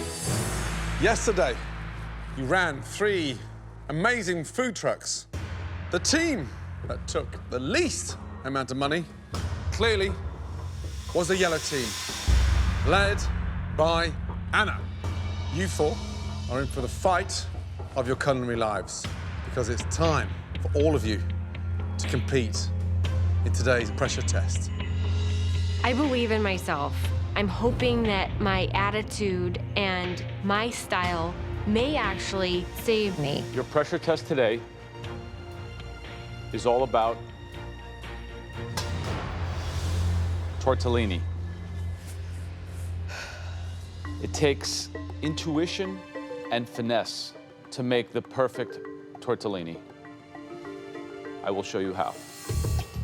Yesterday, you ran 3 amazing food trucks. The team that took the least amount of money, clearly, was the yellow team, led by Anna. You 4 are in for the fight of your culinary lives because it's time for all of you to compete in today's pressure test. I believe in myself. I'm hoping that my attitude and my style may actually save me. Your pressure test today is all about tortellini. It takes intuition and finesse to make the perfect tortellini. I will show you how.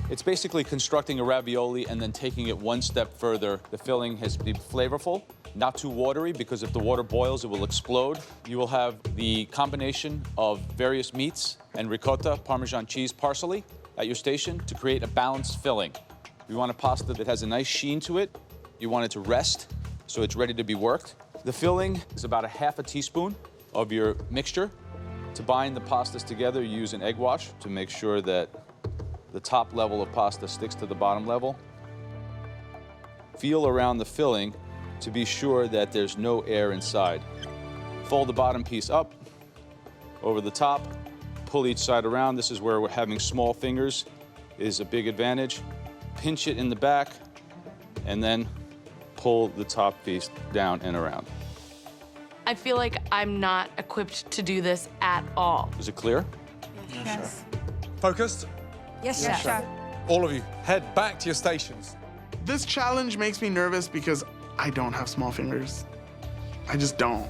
It's basically constructing a ravioli and then taking it one step further. The filling has to be flavorful, not too watery, because if the water boils, it will explode. You will have the combination of various meats and ricotta, Parmesan cheese, parsley at your station to create a balanced filling. You want a pasta that has a nice sheen to it. You want it to rest, so it's ready to be worked. The filling is about a half a teaspoon of your mixture. To bind the pastas together, you use an egg wash to make sure that the top level of pasta sticks to the bottom level. Feel around the filling to be sure that there's no air inside. Fold the bottom piece up over the top, pull each side around. This is where we're having small fingers is a big advantage. Pinch it in the back and then pull the top piece down and around. I feel like I'm not equipped to do this at all. Is it clear? Yes. Focused? Yes, Yes, chef. chef. All of you, head back to your stations. This challenge makes me nervous because I don't have small fingers. I just don't.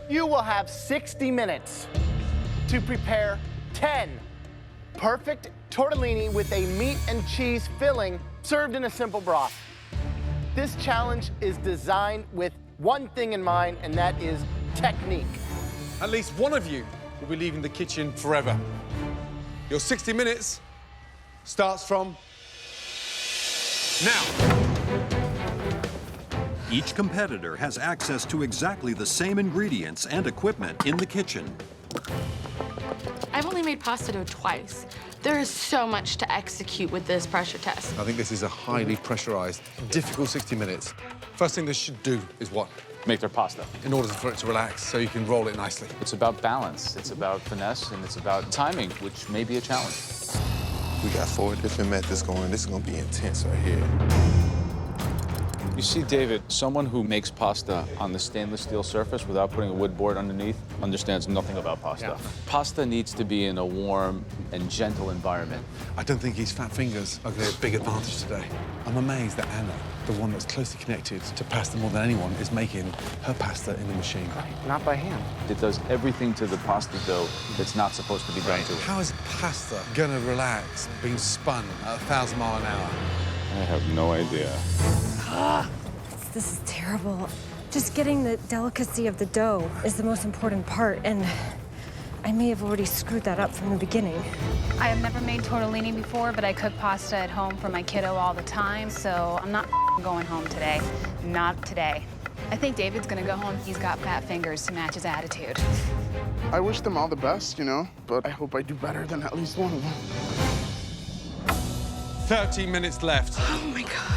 You will have 60 minutes to prepare 10 perfect tortellini with a meat and cheese filling served in a simple broth. This challenge is designed with one thing in mind, and that is technique. At least one of you will be leaving the kitchen forever. Your 60 minutes starts from now. Each competitor has access to exactly the same ingredients and equipment in the kitchen. I've only made pasta dough twice. There is so much to execute with this pressure test. I think this is a highly pressurized, difficult 60 minutes. First thing they should do is what? Make their pasta. In order for it to relax, so you can roll it nicely. It's about balance, it's about finesse, and it's about timing, which may be a challenge. We got 4 different methods going. This is gonna be intense right here. You see, David, someone who makes pasta on the stainless steel surface without putting a wood board underneath understands nothing about pasta. Yeah. Pasta needs to be in a warm and gentle environment. I don't think his fat fingers are going to be a big advantage today. I'm amazed that Anna, the one that's closely connected to pasta more than anyone, is making her pasta in the machine. Not by hand. It does everything to the pasta dough that's not supposed to be done to it. How is pasta going to relax being spun at 1,000 miles an hour? I have no idea. This is terrible. Just getting the delicacy of the dough is the most important part, and I may have already screwed that up from the beginning. I have never made tortellini before, but I cook pasta at home for my kiddo all the time, so I'm not going home today. Not today. I think David's gonna go home. He's got fat fingers to match his attitude. I wish them all the best, you know, but I hope I do better than at least one of them. 30 minutes left. Oh my God.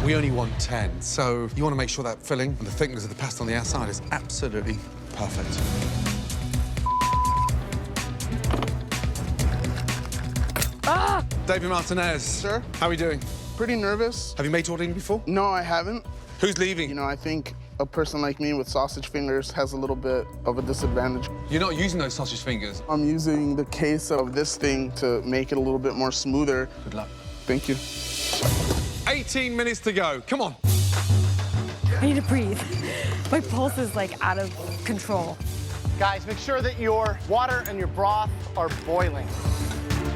We only want 10, so you want to make sure that filling and the thickness of the pasta on the outside is absolutely perfect. Ah! David Martinez. Sir? How are we doing? Pretty nervous. Have you made tortellini before? No, I haven't. Who's leaving? You know, I think a person like me with sausage fingers has a little bit of a disadvantage. You're not using those sausage fingers. I'm using the case of this thing to make it a little bit more smoother. Good luck. Thank you. 18 minutes to go. Come on. I need to breathe. My pulse is like out of control. Guys, make sure that your water and your broth are boiling.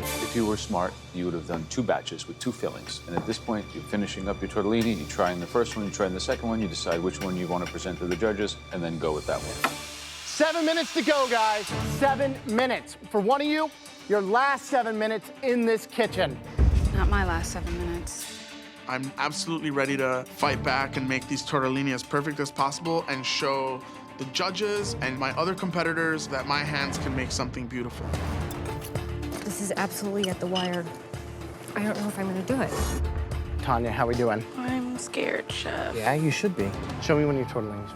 If you were smart, you would have done 2 batches with 2 fillings. And at this point, you're finishing up your tortellini, you try in the first one, you try in the second one, you decide which one you want to present to the judges, and then go with that one. 7 minutes to go, guys. 7 minutes. For one of you, your last 7 minutes in this kitchen. Not my last 7 minutes. I'm absolutely ready to fight back and make these tortellini as perfect as possible and show the judges and my other competitors that my hands can make something beautiful. This is absolutely at the wire. I don't know if I'm gonna do it. Tanya, how we doing? I'm scared, Chef. Yeah, you should be. Show me one of your tortellinis.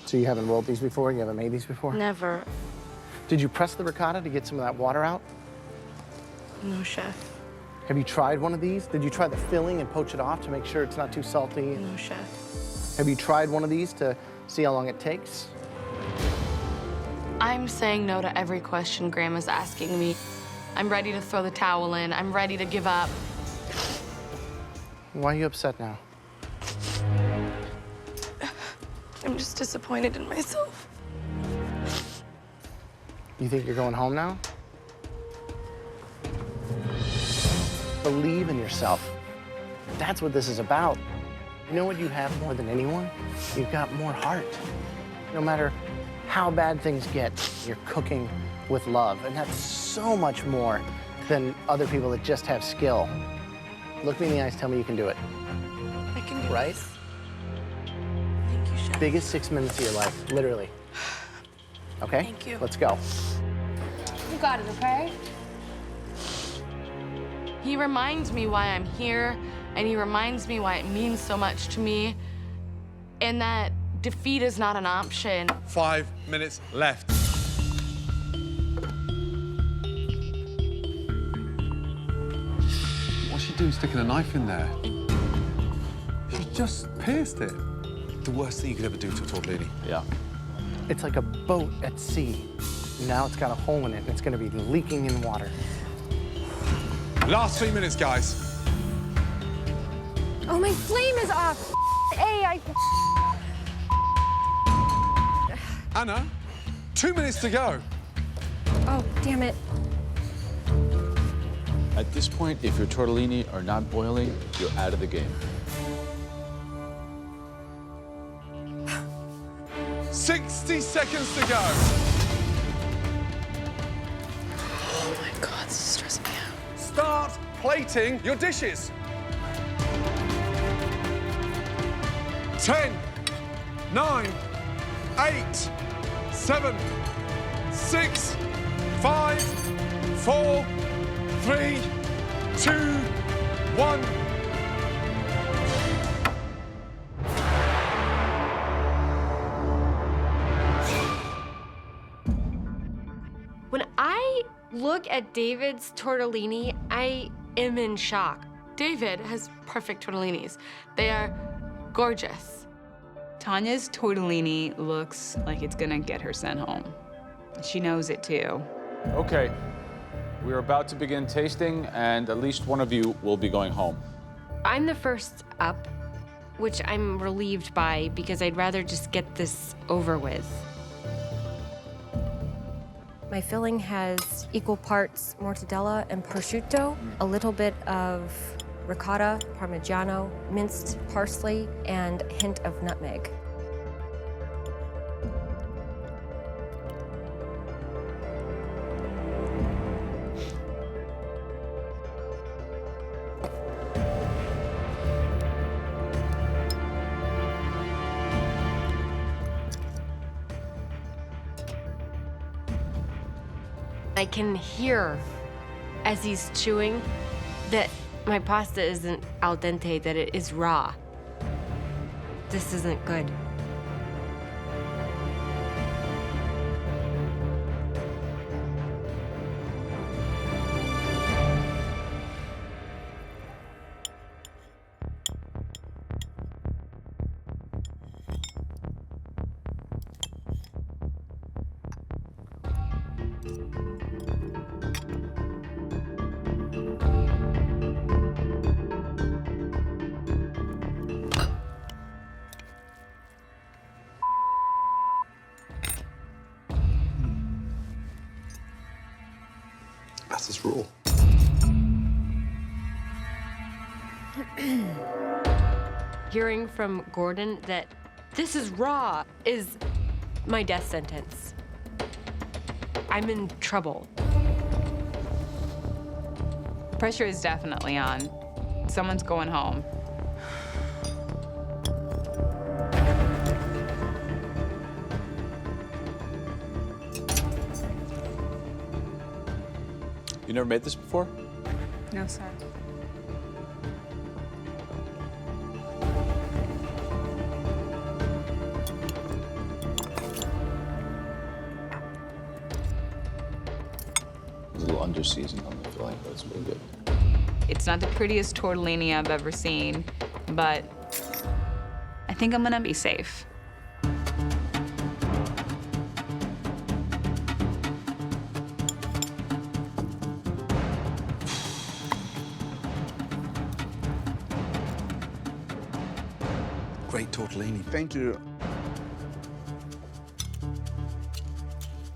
So you haven't rolled these before? You haven't made these before? Never. Did you press the ricotta to get some of that water out? No, Chef. Have you tried one of these? Did you try the filling and poach it off to make sure it's not too salty? No, chef. Have you tried one of these to see how long it takes? I'm saying no to every question Grandma's asking me. I'm ready to throw the towel in. I'm ready to give up. Why are you upset now? I'm just disappointed in myself. You think you're going home now? Believe in yourself. That's what this is about. You know what you have more than anyone? You've got more heart. No matter how bad things get, you're cooking with love. And that's so much more than other people that just have skill. Look me in the eyes, tell me you can do it. I can do it. Right? Thank you, Chef. Biggest 6 minutes of your life, literally. Okay? Thank you. Let's go. You got it, okay? He reminds me why I'm here, and he reminds me why it means so much to me, and that defeat is not an option. 5 minutes left. What's she doing sticking a knife in there? She just pierced it. The worst thing you could ever do to a tortellini. Yeah. It's like a boat at sea. Now it's got a hole in it, and it's gonna be leaking in water. Last 3 minutes, guys. Oh, my flame is off. Anna, 2 minutes to go. Oh, damn it. At this point, if your tortellini are not boiling, you're out of the game. 60 seconds to go. Oh my God, this is stressing me out. Start plating your dishes. 10, 9, 8, 7, 6, 5, 4, 3, 2, 1. When I look at David's tortellini, I am in shock. David has perfect tortellinis. They are gorgeous. Tanya's tortellini looks like it's gonna get her sent home. She knows it too. Okay, we're about to begin tasting, and at least one of you will be going home. I'm the first up, which I'm relieved by because I'd rather just get this over with. My filling has equal parts mortadella and prosciutto, a little bit of ricotta, parmigiano, minced parsley, and a hint of nutmeg. I can hear as he's chewing that my pasta isn't al dente, that it is raw. This isn't good. That's his rule. Hearing from Gordon that this is raw is my death sentence. I'm in trouble. Pressure is definitely on. Someone's going home. You never made this before? No, sir. A little under-seasoned on the filling, but it's pretty good. It's not the prettiest tortellini I've ever seen, but I think I'm gonna be safe. Great tortellini. Thank you.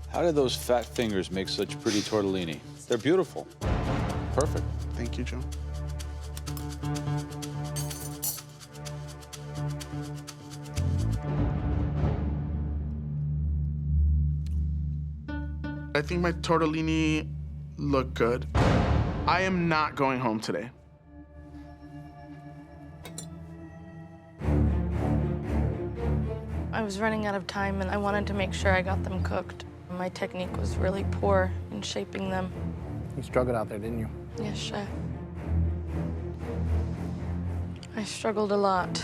How did those fat fingers make such pretty tortellini? They're beautiful. Perfect. Thank you, Joe. I think my tortellini look good. I am not going home today. I was running out of time and I wanted to make sure I got them cooked. My technique was really poor in shaping them. You struggled out there, didn't you? Yes, chef. I struggled a lot.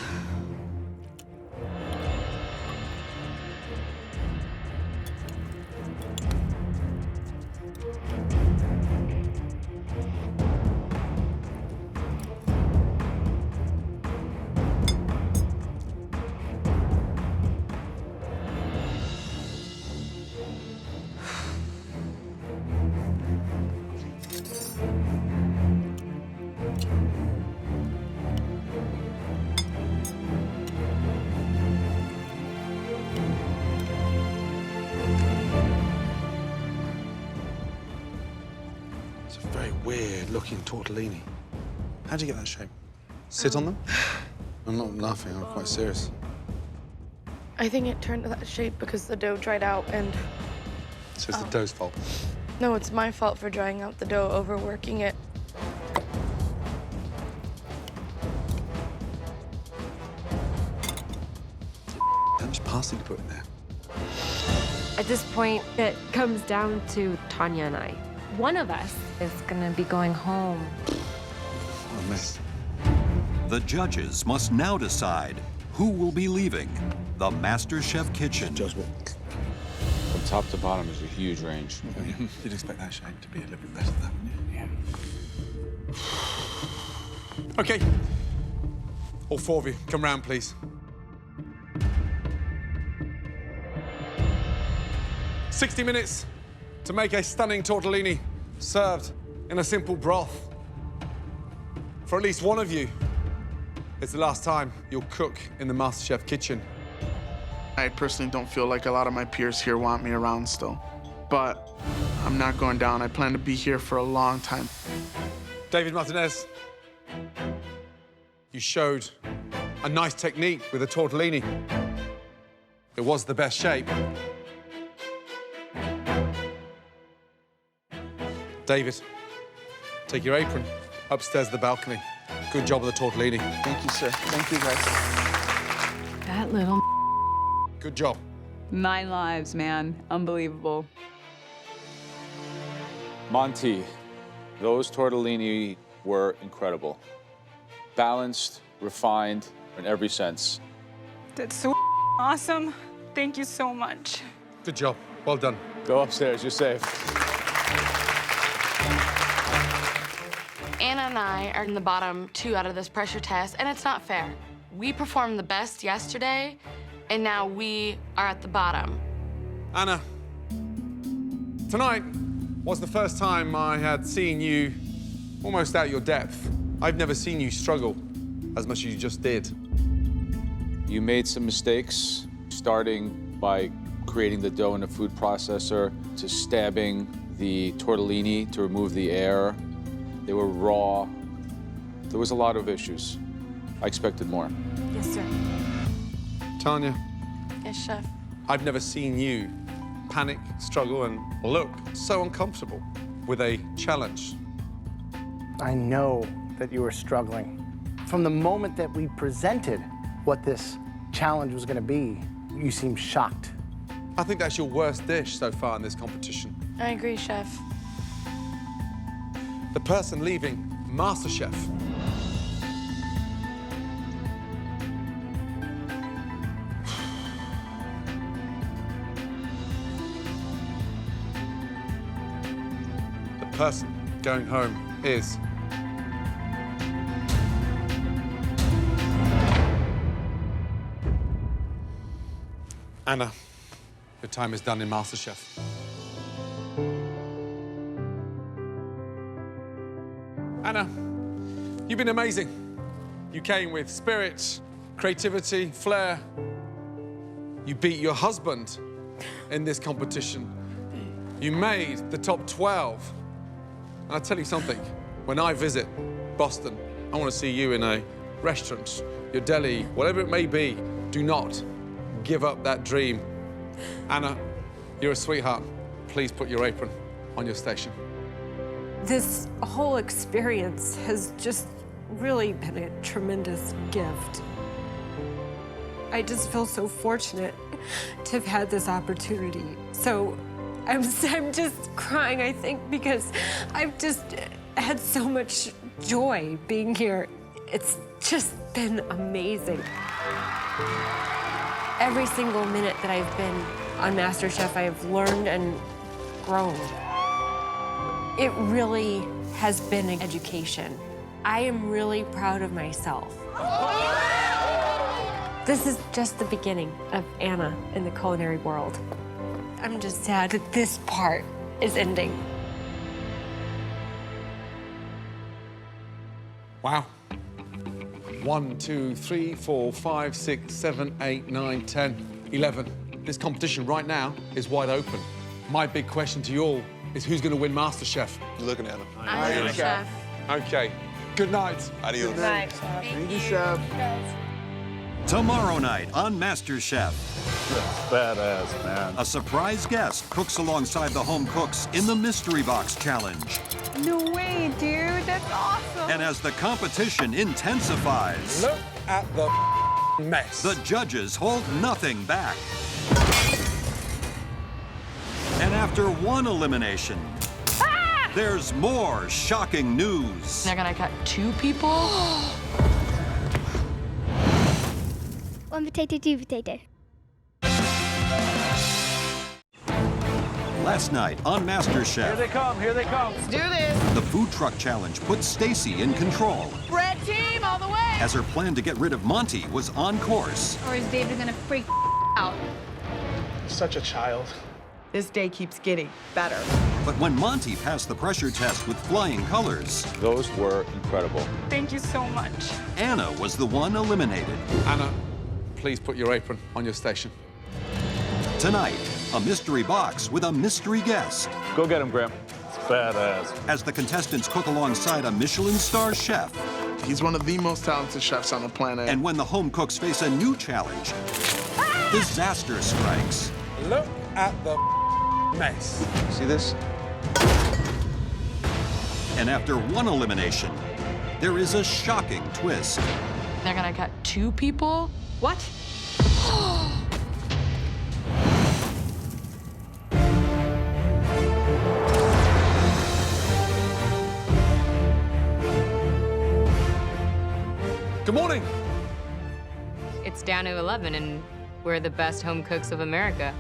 It's a very weird-looking tortellini. How'd you get that shape? Sit on them? I'm not laughing, I'm quite serious. I think it turned to that shape because the dough dried out and... So it's the dough's fault? No, it's my fault for drying out the dough, overworking it. How much parsley to put in there? At this point, it comes down to Tanya and I. One of us is gonna be going home. What a mess. The judges must now decide who will be leaving the MasterChef kitchen. From top to bottom is a huge range. You'd expect that shape to be a little bit better than that, wouldn't you? Yeah. Okay. All four of you, come round, please. "60 minutes to make a stunning tortellini served in a simple broth. For at least one of you, it's the last time you'll cook in the MasterChef kitchen. I personally don't feel like a lot of my peers here want me around still. But I'm not going down. I plan to be here for a long time. David Martinez, you showed a nice technique with the tortellini. It was the best shape. David, take your apron upstairs to the balcony. Good job with the tortellini. Thank you, sir. Thank you, guys. That little... Good job. 9 lives, man. Unbelievable. Monty, those tortellini were incredible. Balanced, refined in every sense. That's so awesome. Thank you so much. Good job. Well done. Go upstairs, you're safe. Anna and I are in the bottom 2 out of this pressure test, and it's not fair. We performed the best yesterday, and now we are at the bottom. Anna, tonight was the first time I had seen you almost out your depth. I've never seen you struggle as much as you just did. You made some mistakes, starting by creating the dough in a food processor, to stabbing the tortellini to remove the air. They were raw. There was a lot of issues. I expected more. Yes, sir. Tanya, Yes, chef. I've never seen you panic, struggle, and look so uncomfortable with a challenge. I know that you were struggling. From the moment that we presented what this challenge was going to be, you seemed shocked. I think that's your worst dish so far in this competition. I agree, chef. The person leaving MasterChef. The person going home is Anna, your time is done in MasterChef. Anna, you've been amazing. You came with spirit, creativity, flair. You beat your husband in this competition. You made the top 12. And I'll tell you something, when I visit Boston, I want to see you in a restaurant, your deli, whatever it may be. Do not give up that dream. Anna, you're a sweetheart. Please put your apron on your station. This whole experience has just really been a tremendous gift. I just feel so fortunate to have had this opportunity. So I'm just crying, I think, because I've just had so much joy being here. It's just been amazing. Every single minute that I've been on MasterChef, I have learned and grown. It really has been an education. I am really proud of myself. This is just the beginning of Anna in the culinary world. I'm just sad that this part is ending. Wow. 1, 2, 3, 4, 5, 6, 7, 8, 9, 10, 11. This competition right now is wide open. My big question to you all is who's going to win MasterChef? You're looking at him. I'm Chef. Okay. Good night. Adios. Good night. Thank you, Chef. Tomorrow night on MasterChef, Badass, man. a surprise guest cooks alongside the home cooks in the Mystery Box Challenge. No way, dude. That's awesome. And as the competition intensifies, Look at the mess. the judges hold nothing back. And after one elimination, there's more shocking news. They're gonna cut 2 people? One potato, 2 potato. Last night on MasterChef, Here they come, here they come. Let's do this. the food truck challenge put Stacy in control Red team all the way. as her plan to get rid of Monty was on course. Or is David gonna freak out? Such a child. This day keeps getting better. But when Monty passed the pressure test with flying colors, Those were incredible. Thank you so much. Anna was the one eliminated. Anna, please put your apron on your station. Tonight, a mystery box with a mystery guest. Go get him, Graham. It's badass. As the contestants cook alongside a Michelin star chef. He's one of the most talented chefs on the planet. And when the home cooks face a new challenge, disaster strikes. Look at the mess. See this? And after one elimination, there is a shocking twist. They're gonna cut 2 people? What? Good morning. It's down to 11, and we're the best home cooks of America.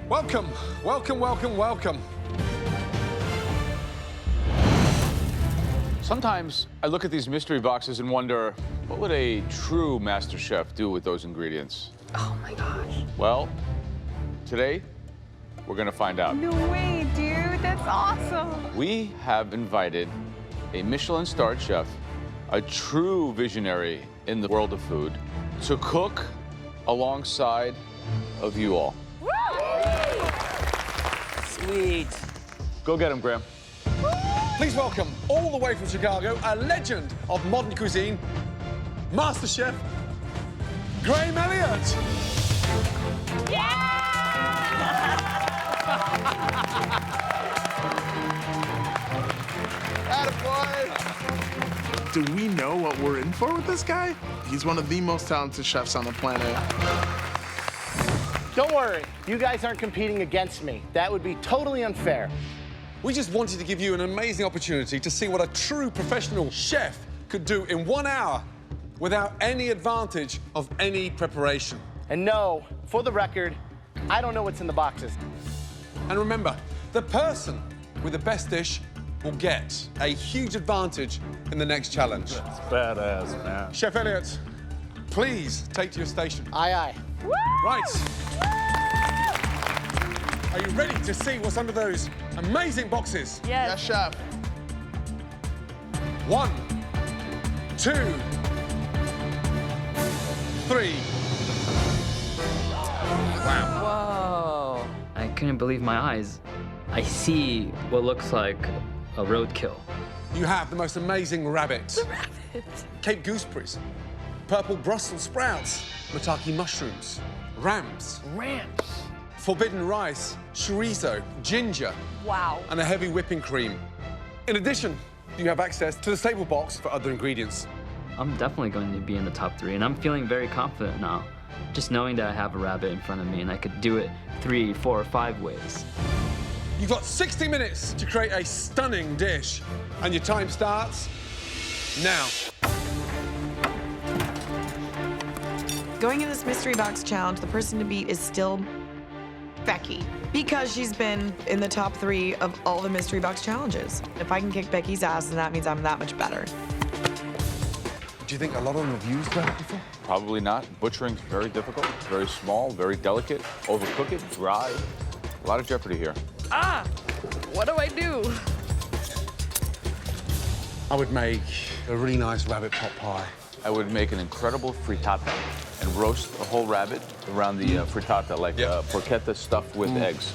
Welcome, welcome, welcome, welcome. Sometimes I look at these mystery boxes and wonder, what would a true master chef do with those ingredients? Oh my gosh. Well, today, we're gonna find out. No way, dude. That's awesome. We have invited a Michelin-starred chef, a true visionary in the world of food, to cook alongside of you all. Sweet. Go get him, Graham. Please welcome, all the way from Chicago, a legend of modern cuisine, Master Chef, Graham Elliott. Attaboy! Do we know what we're in for with this guy? He's one of the most talented chefs on the planet. Don't worry, you guys aren't competing against me. That would be totally unfair. We just wanted to give you an amazing opportunity to see what a true professional chef could do in 1 hour without any advantage of any preparation. And no, for the record, I don't know what's in the boxes. And remember, the person with the best dish will get a huge advantage in the next challenge. It's badass, man. Chef Elliott, please take to your station. Aye, aye. Right. Are you ready to see what's under those amazing boxes? Yes, chef. 1, 2, 3. Whoa. I couldn't believe my eyes. I see what looks like a roadkill. You have the most amazing rabbit. The rabbit. Cape gooseberries, purple Brussels sprouts, maitake mushrooms, rams, forbidden rice, chorizo, ginger, Wow. and a heavy whipping cream. In addition, you have access to the stable box for other ingredients. I'm definitely going to be in the top 3, and I'm feeling very confident now. Just knowing that I have a rabbit in front of me and I could do it 3, 4, 5 ways. You've got 60 minutes to create a stunning dish, and your time starts now. Going in this mystery box challenge, the person to beat is still Becky, because she's been in the top 3 of all the mystery box challenges. If I can kick Becky's ass, then that means I'm that much better. Do you think a lot of them have used rabbit before? Probably not. Butchering's very difficult. It's very small, very delicate. Overcook it, dry. A lot of jeopardy here. Ah! What do I do? I would make a really nice rabbit pot pie. I would make an incredible frittata and roast a whole rabbit around the frittata, like porchetta stuffed with eggs.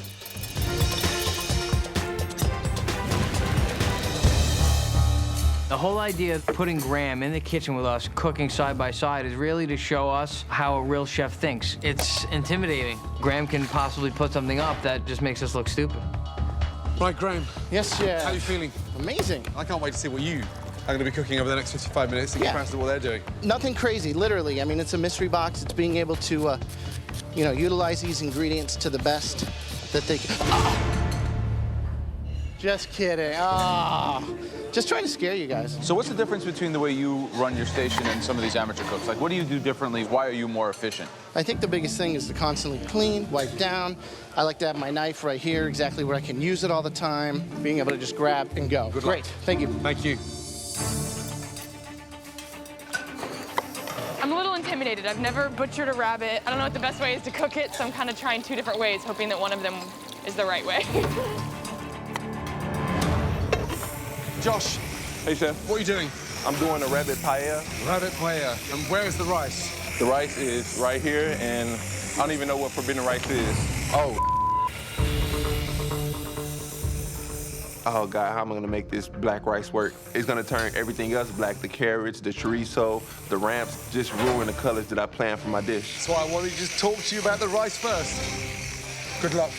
The whole idea of putting Graham in the kitchen with us, cooking side by side, is really to show us how a real chef thinks. It's intimidating. Graham can possibly put something up that just makes us look stupid. Right, Graham. Yes, yeah. How are you feeling? Amazing. I can't wait to see what you are going to be cooking over the next 55 minutes in comparison to what they're doing. Nothing crazy, literally. I mean, it's a mystery box. It's being able to, you know, utilize these ingredients to the best that they can. Oh! Just kidding. Oh. Just trying to scare you guys. So what's the difference between the way you run your station and some of these amateur cooks? Like, what do you do differently? Why are you more efficient? I think the biggest thing is to constantly clean, wipe down. I like to have my knife right here, exactly where I can use it all the time, being able to just grab and go. Good Great. luck. Thank you. Thank you. I'm a little intimidated. I've never butchered a rabbit. I don't know what the best way is to cook it, so I'm kind of trying 2 different ways, hoping that one of them is the right way. Josh. Hey, Chef. What are you doing? I'm doing a rabbit paella. Rabbit paella. And where is the rice? The rice is right here, and I don't even know what forbidden rice is. Oh, God, how am I gonna make this black rice work? It's gonna turn everything else black. The carrots, the chorizo, the ramps, just ruin the colors that I planned for my dish. So I wanted to just talk to you about the rice first. Good luck.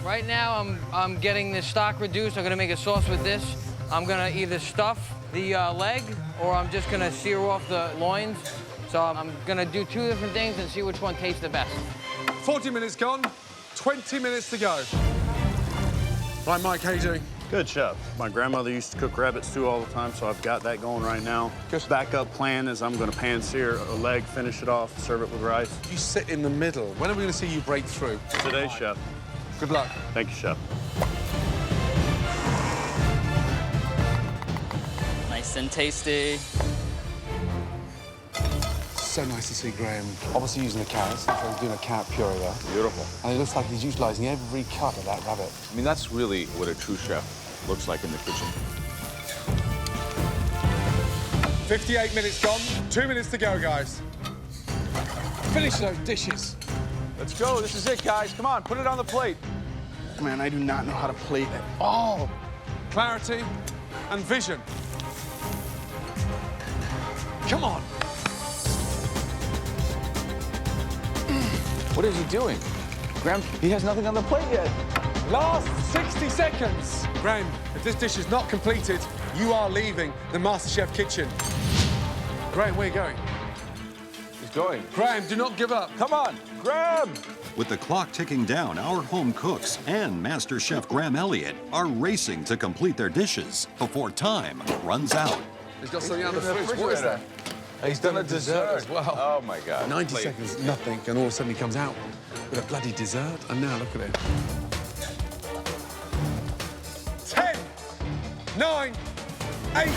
Right now, I'm getting the stock reduced. I'm gonna make a sauce with this. I'm gonna either stuff the leg, or I'm just gonna sear off the loins. So I'm gonna do 2 different things and see which one tastes the best. 40 minutes gone, 20 minutes to go. Right, Mike, how you doing? Good, Chef. My grandmother used to cook rabbit stew all the time, so I've got that going right now. Backup plan is I'm gonna pan sear a leg, finish it off, serve it with rice. You sit in the middle. When are we gonna see you break through? Today, Chef. Good luck. Thank you, Chef. Nice and tasty. So nice to see Graham. Obviously using the carrots. He's doing a carrot puree there. Beautiful. And it looks like he's utilising every cut of that rabbit. I mean, that's really what a true chef looks like in the kitchen. 58 minutes gone, 2 minutes to go, guys. Finish those dishes. Let's go. This is it, guys. Come on, put it on the plate. Man, I do not know how to plate at all. Clarity and vision. Come on. What is he doing? Graham, he has nothing on the plate yet. Last 60 seconds. Graham, if this dish is not completed, you are leaving the MasterChef kitchen. Graham, where are you going? He's going. Graham, do not give up. Come on, Graham! With the clock ticking down, our home cooks and Master Chef Graham Elliott are racing to complete their dishes before time runs out. He's got something out of the fridge. What is that? He's done a dessert as well. Oh, my God. 90 seconds, nothing, and all of a sudden he comes out with a bloody dessert. And now look at it. 10, 9, 8,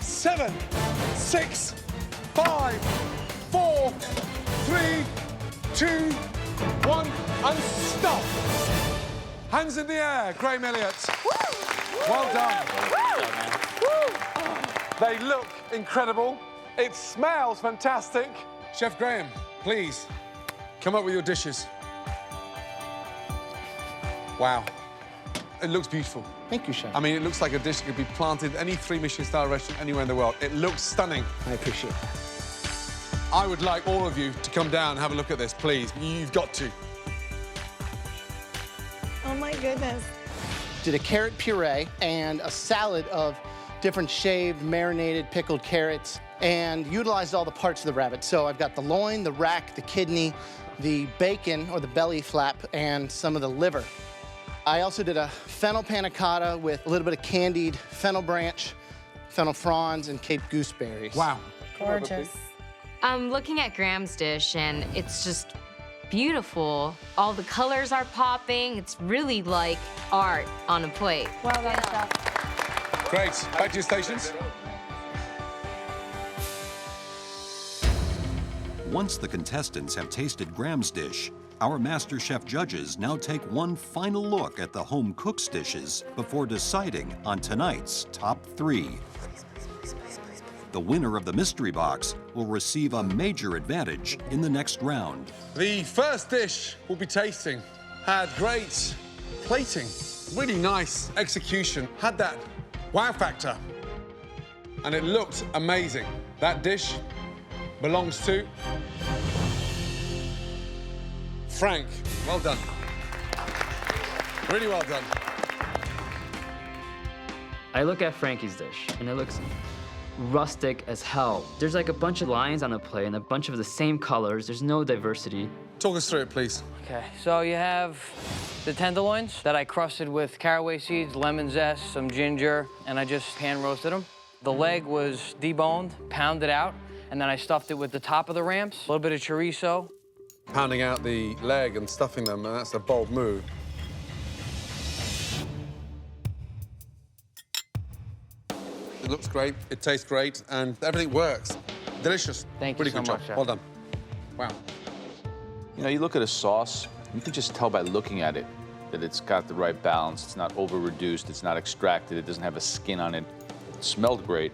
7, 6, 5, 4, 3, 2, 1, and stop. Hands in the air, Graham Elliott. Well done. They look incredible. It smells fantastic. Chef Graham, please, come up with your dishes. Wow. It looks beautiful. Thank you, Chef. I mean, it looks like a dish that could be planted any 3 Michelin-star restaurant anywhere in the world. It looks stunning. I appreciate it. I would like all of you to come down and have a look at this, please. You've got to. Oh, my goodness. Did a carrot puree and a salad of different shaved, marinated, pickled carrots, and utilized all the parts of the rabbit. So I've got the loin, the rack, the kidney, the bacon, or the belly flap, and some of the liver. I also did a fennel panna cotta with a little bit of candied fennel branch, fennel fronds, and Cape gooseberries. Wow. Gorgeous. I'm looking at Graham's dish, and it's just beautiful. All the colors are popping. It's really like art on a plate. Well done, Chef. Great. Back to your stations. Once the contestants have tasted Graham's dish, our MasterChef judges now take one final look at the home cook's dishes before deciding on tonight's top 3. The winner of the mystery box will receive a major advantage in the next round. The first dish we'll be tasting had great plating, really nice execution, had that wow factor, and it looked amazing. That dish belongs to Frank. Well done. Really well done. I look at Frankie's dish, and it looks rustic as hell. There's like a bunch of lines on the plate and a bunch of the same colors. There's no diversity. Talk us through it, please. Okay, so you have the tenderloins that I crusted with caraway seeds, lemon zest, some ginger, and I just pan roasted them. The leg was deboned, pounded out, and then I stuffed it with the top of the ramps, a little bit of chorizo. Pounding out the leg and stuffing them, and that's a bold move. It looks great, it tastes great, and everything works. Delicious. Thank you really so good much, job. Chef. Well done. Wow. You know, you look at a sauce, you can just tell by looking at it that it's got the right balance. It's not over-reduced, it's not extracted, it doesn't have a skin on it. It smelled great.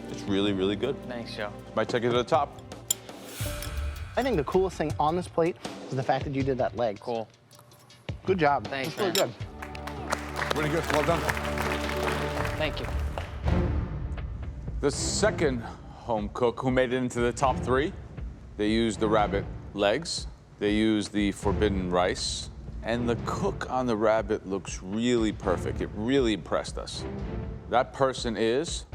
It's really, really good. Thanks, Joe. Might take it to the top. I think the coolest thing on this plate is the fact that you did that leg. Cool. Good job. Thanks, That's really man. good. Really good, well done. Thank you. The second home cook who made it into the top 3, they used the rabbit legs, they used the forbidden rice, and the cook on the rabbit looks really perfect. It really impressed us. That person is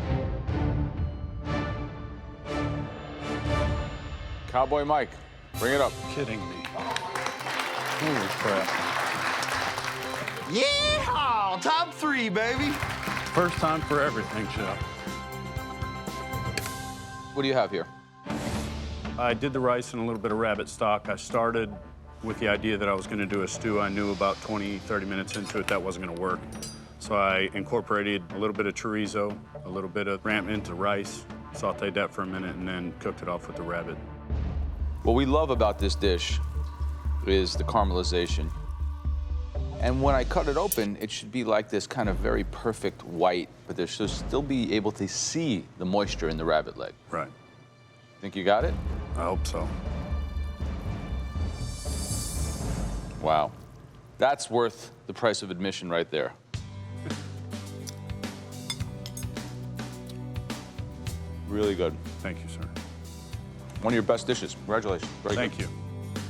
Cowboy Mike. Bring it up. Kidding me. Holy crap. Yeah! Top 3, baby! First time for everything, Chef. What do you have here? I did the rice and a little bit of rabbit stock. I started with the idea that I was going to do a stew. I knew about 20, 30 minutes into it that wasn't going to work. So I incorporated a little bit of chorizo, a little bit of ramp into rice, sauteed that for a minute, and then cooked it off with the rabbit. What we love about this dish is the caramelization. And when I cut it open, it should be like this kind of very perfect white, but there should still be able to see the moisture in the rabbit leg. Right. Think you got it? I hope so. Wow. That's worth the price of admission right there. Really good. Thank you, sir. One of your best dishes. Congratulations. Very Thank good. you.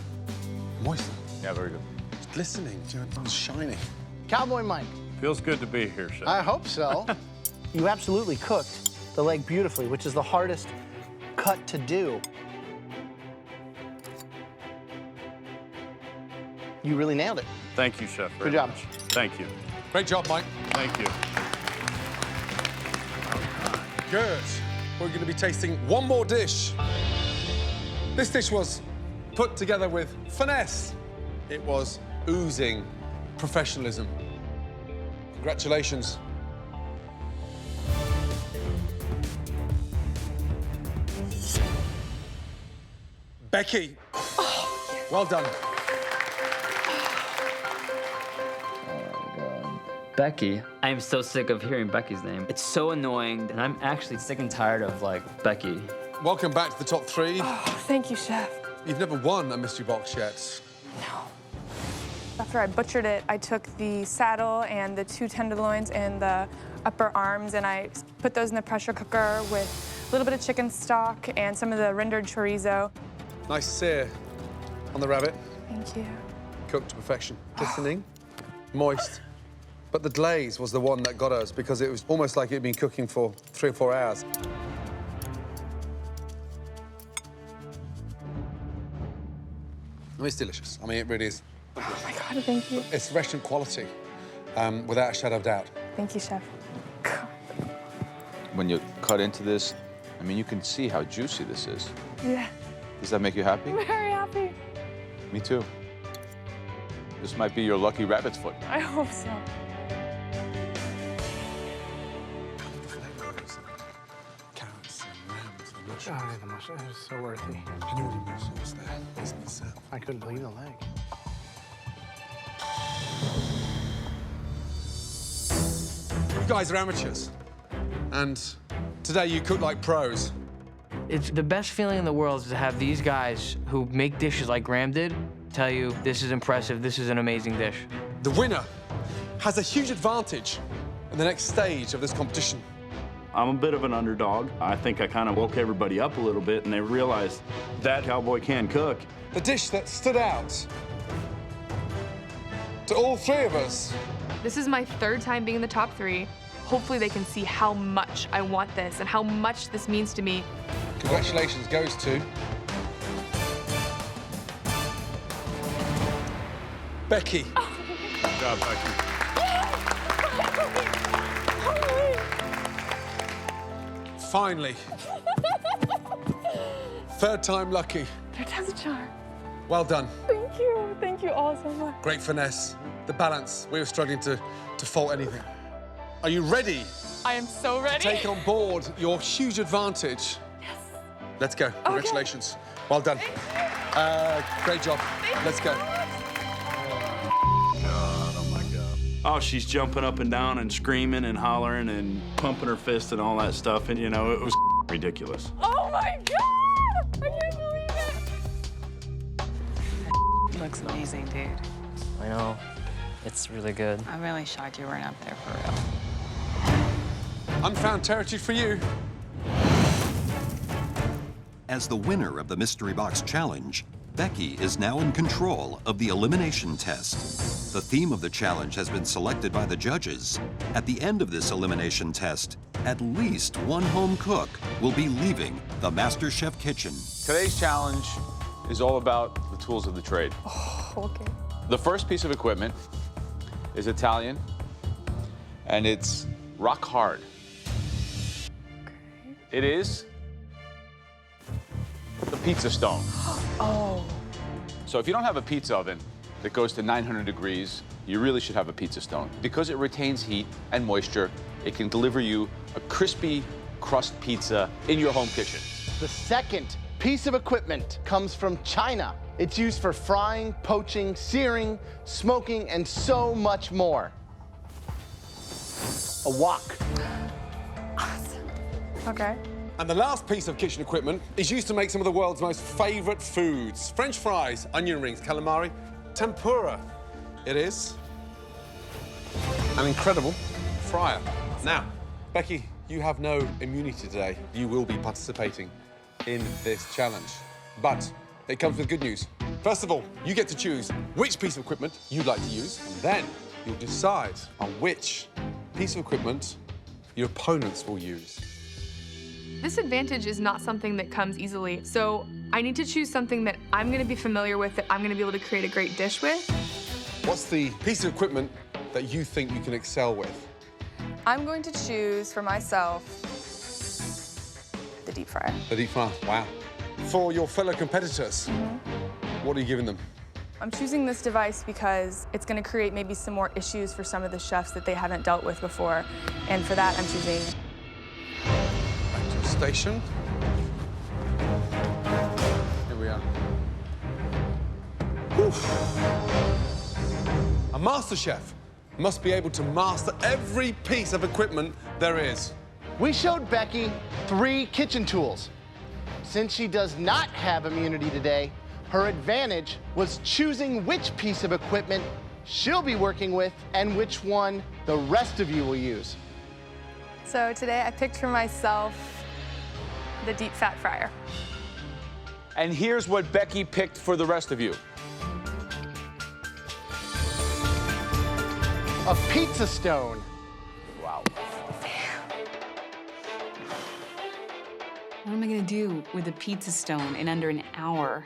Moist. Yeah, very good. It's glistening, it's shiny. Cowboy Mike. Feels good to be here, Chef. I hope so. You absolutely cooked the leg beautifully, which is the hardest cut to do. You really nailed it. Thank you, Chef. Good job. Much. Thank you. Great job, Mike. Thank you. Good. We're going to be tasting one more dish. This dish was put together with finesse. It was oozing professionalism. Congratulations. Becky. Well done. Becky. I am so sick of hearing Becky's name. It's so annoying, and I'm actually sick and tired of, like, Becky. Welcome back to the top 3. Oh, thank you, Chef. You've never won a mystery box yet. No. After I butchered it, I took the saddle and the 2 tenderloins and the upper arms, and I put those in the pressure cooker with a little bit of chicken stock and some of the rendered chorizo. Nice sear on the rabbit. Thank you. Cooked to perfection. Glistening, moist. But the glaze was the one that got us because it was almost like it'd been cooking for 3 or 4 hours. I mean, it's delicious. I mean, it really is. Oh my God, thank you. It's restaurant quality, without a shadow of doubt. Thank you, Chef. When you cut into this, I mean, you can see how juicy this is. Yeah. Does that make you happy? I'm very happy. Me too. This might be your lucky rabbit's foot. I hope so. Carrots and rams and mushrooms. Oh, the mushrooms are so worthy. Can you order more sauce there? Nice and set. I couldn't believe the leg. You guys are amateurs. And today you cook like pros. It's the best feeling in the world is to have these guys who make dishes like Graham did tell you, this is impressive, this is an amazing dish. The winner has a huge advantage in the next stage of this competition. I'm a bit of an underdog. I think I kind of woke everybody up a little bit, and they realized that cowboy can cook. The dish that stood out to all 3 of us. This is my 3rd time being in the top 3. Hopefully they can see how much I want this and how much this means to me. Congratulations goes to Becky. Good job, Becky. Finally. 3rd time lucky. 3rd time's a charm. Well done. Thank you. Thank you all so much. Great finesse. The balance. We were struggling to fault anything. Are you ready? I am so ready. To take on board your huge advantage? Yes. Let's go. Congratulations. Well done. Great job. Let's go. Oh, she's jumping up and down and screaming and hollering and pumping her fist and all that stuff, and you know, it was ridiculous. Oh my God! I can't believe it! Looks amazing, dude. I know. It's really good. I'm really shocked you weren't up there for real. Unfound territory for you. As the winner of the Mystery Box Challenge, Becky is now in control of the elimination test. The theme of the challenge has been selected by the judges. At the end of this elimination test, at least one home cook will be leaving the MasterChef kitchen. Today's challenge is all about the tools of the trade. Oh, okay. The first piece of equipment is Italian, and it's rock hard. Okay. It is the pizza stone. Oh. So if you don't have a pizza oven that goes to 900 degrees, you really should have a pizza stone. Because it retains heat and moisture, it can deliver you a crispy crust pizza in your home kitchen. The second piece of equipment comes from China. It's used for frying, poaching, searing, smoking, and so much more. A wok. Awesome. Okay. And the last piece of kitchen equipment is used to make some of the world's most favorite foods. French fries, onion rings, calamari, tempura. It is an incredible fryer. Now, Becky, you have no immunity today. You will be participating in this challenge. But it comes with good news. First of all, you get to choose which piece of equipment you'd like to use, and then you'll decide on which piece of equipment your opponents will use. This advantage is not something that comes easily, so I need to choose something that I'm gonna be familiar with, that I'm gonna be able to create a great dish with. What's the piece of equipment that you think you can excel with? I'm going to choose for myself the deep fryer. The deep fryer, wow. For your fellow competitors, what are you giving them? I'm choosing this device because it's gonna create maybe some more issues for some of the chefs that they haven't dealt with before, and for that I'm choosing Back to the station. Here we are. A master chef must be able to master every piece of equipment there is. We showed Becky 3 kitchen tools. Since she does not have immunity today, her advantage was choosing which piece of equipment she'll be working with and which one the rest of you will use. So today I picked for myself the deep fat fryer. And here's what Becky picked for the rest of you. A pizza stone. Wow. What am I gonna do with a pizza stone in under an hour?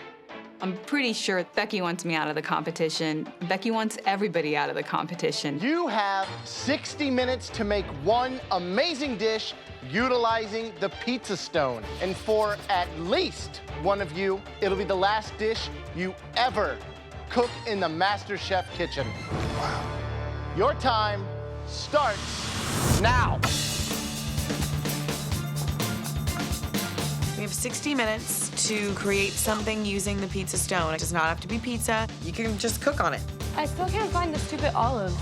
I'm pretty sure Becky wants me out of the competition. Becky wants everybody out of the competition. You have 60 minutes to make one amazing dish utilizing the pizza stone. And for at least one of you, it'll be the last dish you ever cook in the MasterChef kitchen. Wow. Your time starts now. We have 60 minutes to create something using the pizza stone. It does not have to be pizza. You can just cook on it. I still can't find the stupid olives.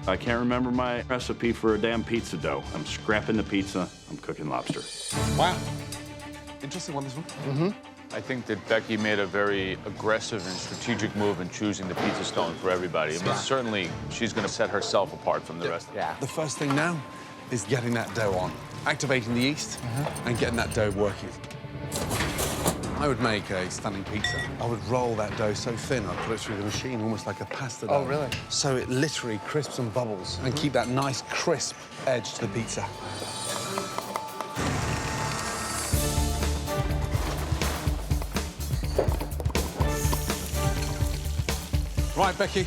I can't remember my recipe for a damn pizza dough. I'm scrapping the pizza. I'm cooking lobster. Wow. Interesting one, this one. Mm-hmm. I think that Becky made a very aggressive and strategic move in choosing the pizza stone for everybody. I mean, certainly she's going to set herself apart from the rest. Yeah. The first thing now is getting that dough on, activating the yeast, and getting that dough working. I would make a stunning pizza. I would roll that dough so thin, I'd put it through the machine almost like a pasta dough. Oh, really? So it literally crisps and bubbles and keep that nice crisp edge to the pizza. Right, Becky.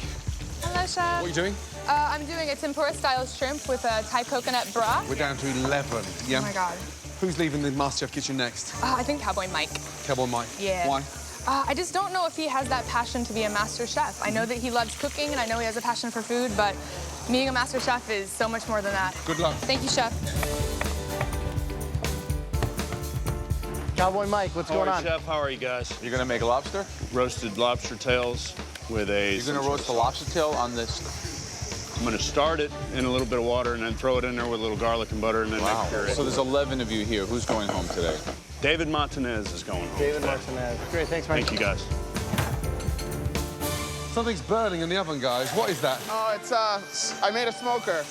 Hello, Chef. What are you doing? I'm doing a tempura-style shrimp with a Thai coconut broth. We're down to 11. Yeah. Oh, my God. Who's leaving the MasterChef kitchen next? I think Cowboy Mike. Cowboy Mike. Yeah. Why? I just don't know if he has that passion to be a master chef. I know that he loves cooking, and I know he has a passion for food, but being a master chef is so much more than that. Good luck. Thank you, Chef. Cowboy Mike, what's going on? Chef, how are you guys? You're going to make lobster? Roasted lobster tails with a... You're going to roast the lobster tail on this? I'm going to start it in a little bit of water and then throw it in there with a little garlic and butter and then make puree. So there's 11 of you here. Who's going home today? David Martinez is going home. David today. Martinez. Great, thanks, Mike. Thank you, guys. Something's burning in the oven, guys. What is that? Oh, it's, I made a smoker.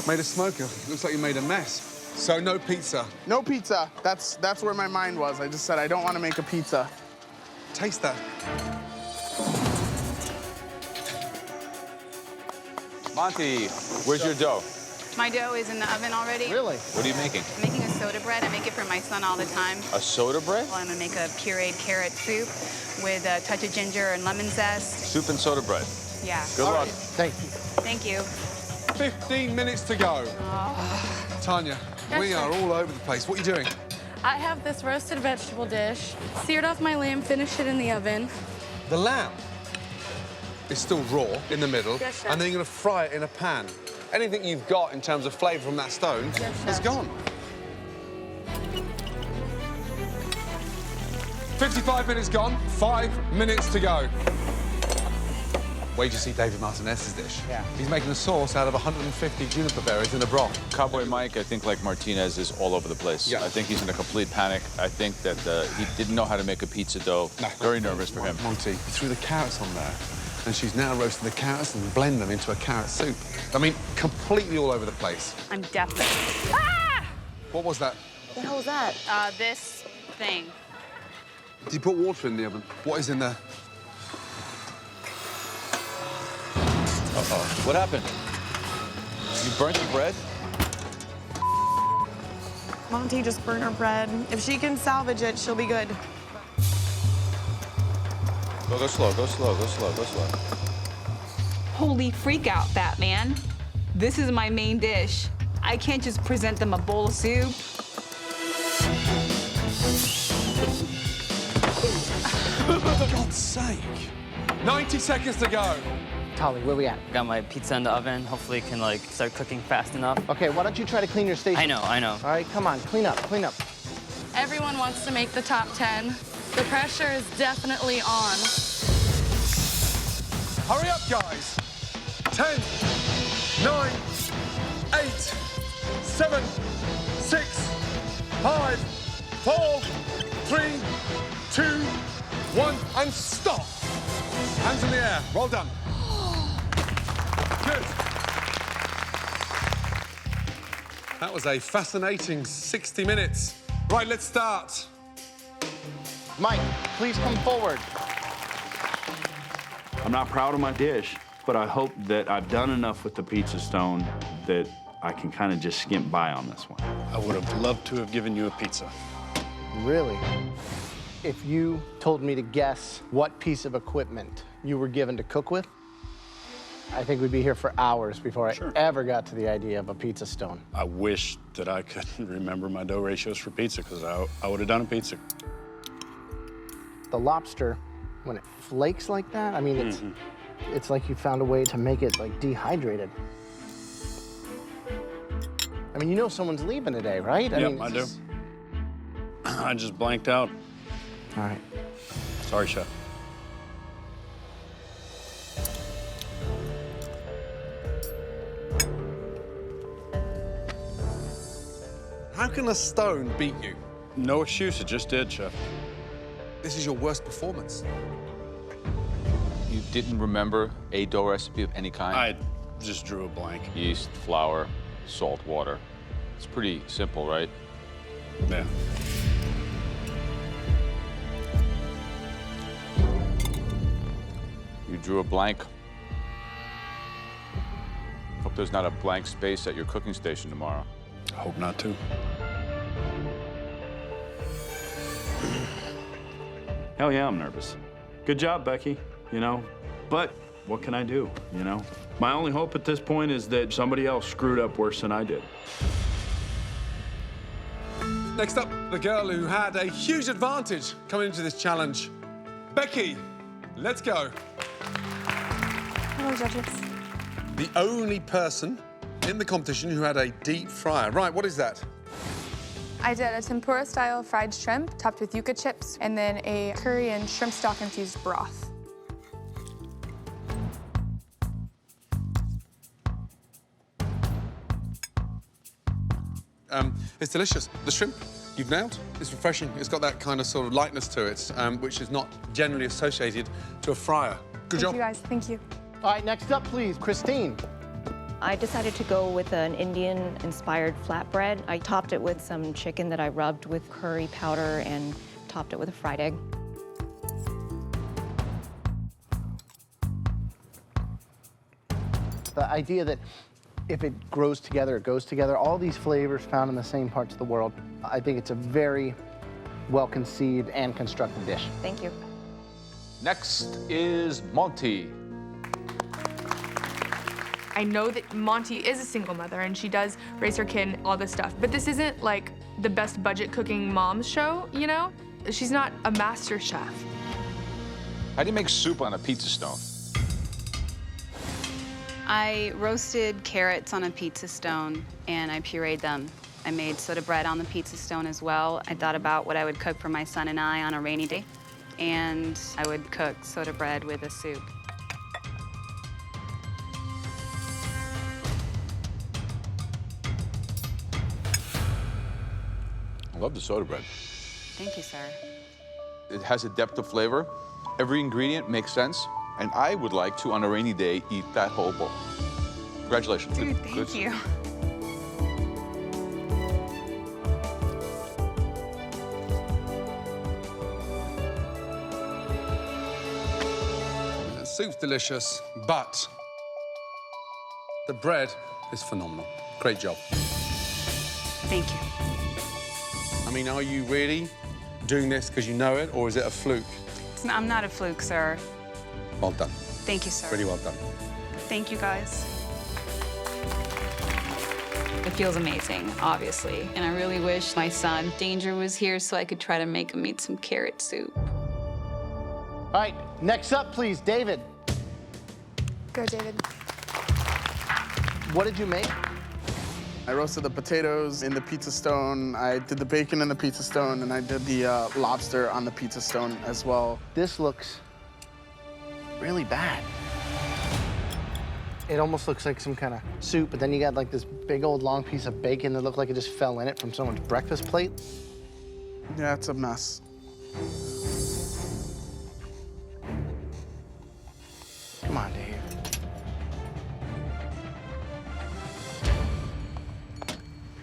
Made a smoker. Looks like you made a mess. So no pizza. No pizza. That's where my mind was. I just said I don't want to make a pizza. Taste that. Monty, where's your dough? My dough is in the oven already. Really? What are you making? I'm making a soda bread. I make it for my son all the time. A soda bread? Well, I'm gonna make a pureed carrot soup with a touch of ginger and lemon zest. Soup and soda bread. Yeah. Good luck. Thank you. Thank you. 15 minutes to go. Tanya, we are all over the place. What are you doing? I have this roasted vegetable dish, seared off my lamb, finished it in the oven. The lamb is still raw in the middle, Yes, Chef. and then you're going to fry it in a pan. Anything you've got in terms of flavour from that stone is gone. 55 minutes gone, 5 minutes to go. Wait till you see David Martinez's dish. Yeah. He's making a sauce out of 150 juniper berries in a broth. Cowboy Mike, I think, like Martinez, is all over the place. Yeah. I think he's in a complete panic. I think that he didn't know how to make a pizza dough. No. Very nervous for him. Monty threw the carrots on there, and she's now roasting the carrots and blend them into a carrot soup. I mean, completely all over the place. I'm definitely. Ah! What was that? What the hell was that? This thing. Did you put water in the oven? What is in there? Uh-oh. What happened? You burnt the bread? Monty just burnt her bread. If she can salvage it, she'll be good. Go slow, go slow, go slow, go slow. Holy freak out, Batman. This is my main dish. I can't just present them a bowl of soup. For God's sake. 90 seconds to go. Tolly, where we at? Got my pizza in the oven. Hopefully it can like start cooking fast enough. Okay, why don't you try to clean your station? I know. All right, come on, clean up, clean up. Everyone wants to make the top 10. The pressure is definitely on. Hurry up, guys. 10, 9, 8, 7, 6, 5, 4, 3, 2, 1, and stop. Hands in the air. Well done. Good. That was a fascinating 60 minutes. Right, let's start. Mike, please come forward. I'm not proud of my dish, but I hope that I've done enough with the pizza stone that I can kind of just skimp by on this one. I would have loved to have given you a pizza. Really? If you told me to guess what piece of equipment you were given to cook with, I think we'd be here for hours before I ever got to the idea of a pizza stone. I wish that I could remember my dough ratios for pizza, because I would have done a pizza. The lobster, when it flakes like that, I mean, it's like you found a way to make it like dehydrated. I mean, you know someone's leaving today, right? Yep, I do. I just blanked out. All right. Sorry, chef. How can a stone beat you? No excuse, it just did, chef. This is your worst performance. You didn't remember a dough recipe of any kind? I just drew a blank. Yeast, flour, salt, water. It's pretty simple, right? Yeah. You drew a blank. Hope there's not a blank space at your cooking station tomorrow. I hope not, too. Hell yeah, I'm nervous. Good job, Becky, you know, but what can I do, you know? My only hope at this point is that somebody else screwed up worse than I did. Next up, the girl who had a huge advantage coming into this challenge. Becky, let's go. Hello, judges. The only person in the competition who had a deep fryer. Right, what is that? I did a tempura-style fried shrimp topped with yuca chips and then a curry and shrimp stock-infused broth. It's delicious. The shrimp, you've nailed. It's refreshing. It's got that kind of sort of lightness to it, which is not generally associated to a fryer. Good job. Thank you, guys. Thank you. All right, next up, please, Christine. I decided to go with an Indian-inspired flatbread. I topped it with some chicken that I rubbed with curry powder and topped it with a fried egg. The idea that if it grows together, it goes together, all these flavors found in the same parts of the world, I think it's a very well-conceived and constructed dish. Thank you. Next is Monty. I know that Monty is a single mother and she does raise her kid and all this stuff, but this isn't like the best budget cooking mom's show, you know? She's not a master chef. How do you make soup on a pizza stone? I roasted carrots on a pizza stone and I pureed them. I made soda bread on the pizza stone as well. I thought about what I would cook for my son and I on a rainy day, and I would cook soda bread with a soup. I love the soda bread. Thank you, sir. It has a depth of flavor. Every ingredient makes sense. And I would like to, on a rainy day, eat that whole bowl. Congratulations. Dude, thank you. The soup's delicious, but the bread is phenomenal. Great job. Thank you. I mean, are you really doing this because you know it, or is it a fluke? I'm not a fluke, sir. Well done. Thank you, sir. Really well done. Thank you, guys. It feels amazing, obviously. And I really wish my son, Danger, was here so I could try to make him eat some carrot soup. All right, next up, please, David. Go, David. What did you make? I roasted the potatoes in the pizza stone. I did the bacon in the pizza stone, and I did the lobster on the pizza stone as well. This looks really bad. It almost looks like some kind of soup, but then you got like this big old long piece of bacon that looked like it just fell in it from someone's breakfast plate. Yeah, it's a mess. Come on, Dave.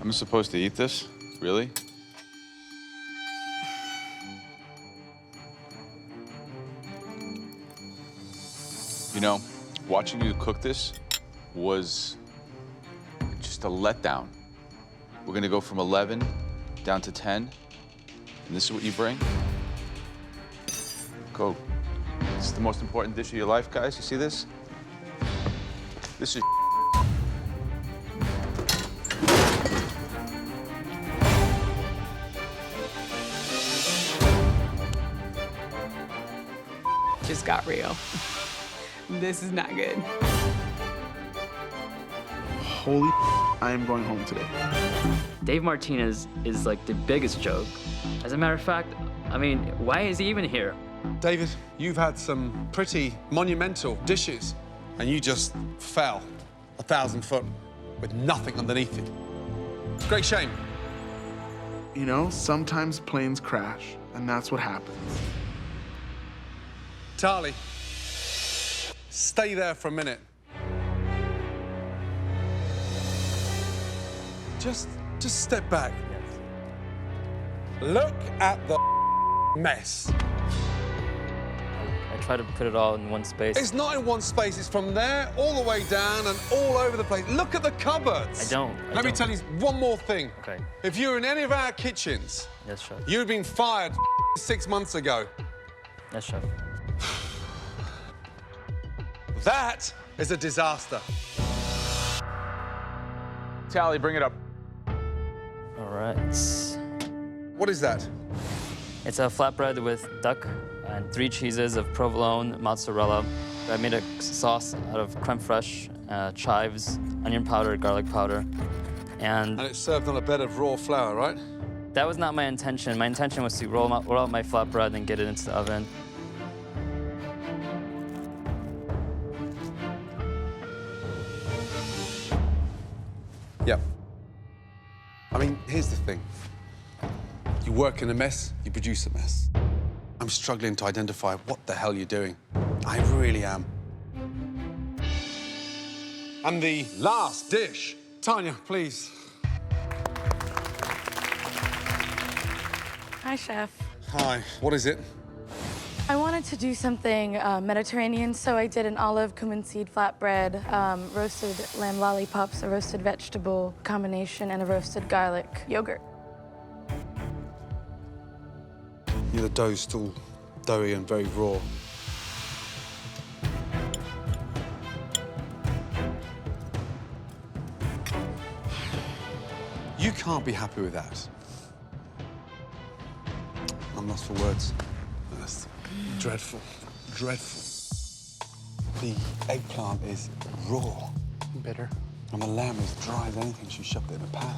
I'm supposed to eat this? Really? You know, watching you cook this was just a letdown. We're gonna go from 11 down to 10, and this is what you bring? Go. This is the most important dish of your life, guys. You see this? This is just got real. This is not good. Holy I am going home today. Dave Martinez is like the biggest joke. As a matter of fact, I mean, why is he even here? David, you've had some pretty monumental dishes, and you just fell 1,000 foot with nothing underneath it. Great shame. You know, sometimes planes crash, and that's what happens. Tali, stay there for a minute. Just step back. Look at the mess. I try to put it all in one space. It's not in one space. It's from there all the way down and all over the place. Look at the cupboards. I don't. Let me tell you one more thing. Okay. If you were in any of our kitchens, Yes, chef. you'd been fired 6 months ago. Yes, chef. That is a disaster. Tally, bring it up. All right. What is that? It's a flatbread with duck and 3 cheeses of provolone, mozzarella. I made a sauce out of creme fraiche, chives, onion powder, garlic powder, and it's served on a bed of raw flour, right? That was not my intention. My intention was to roll out my flatbread and get it into the oven. Yep. I mean, here's the thing. You work in a mess, you produce a mess. I'm struggling to identify what the hell you're doing. I really am. And the last dish. Tanya, please. Hi, Chef. Hi, what is it? I wanted to do something Mediterranean, so I did an olive cumin seed flatbread, roasted lamb lollipops, a roasted vegetable combination, and a roasted garlic yogurt. The dough's still doughy and very raw. You can't be happy with that. I'm lost for words. That's dreadful, dreadful. The eggplant is raw. Bitter. And the lamb is dry as anything. She shoved it in a pan.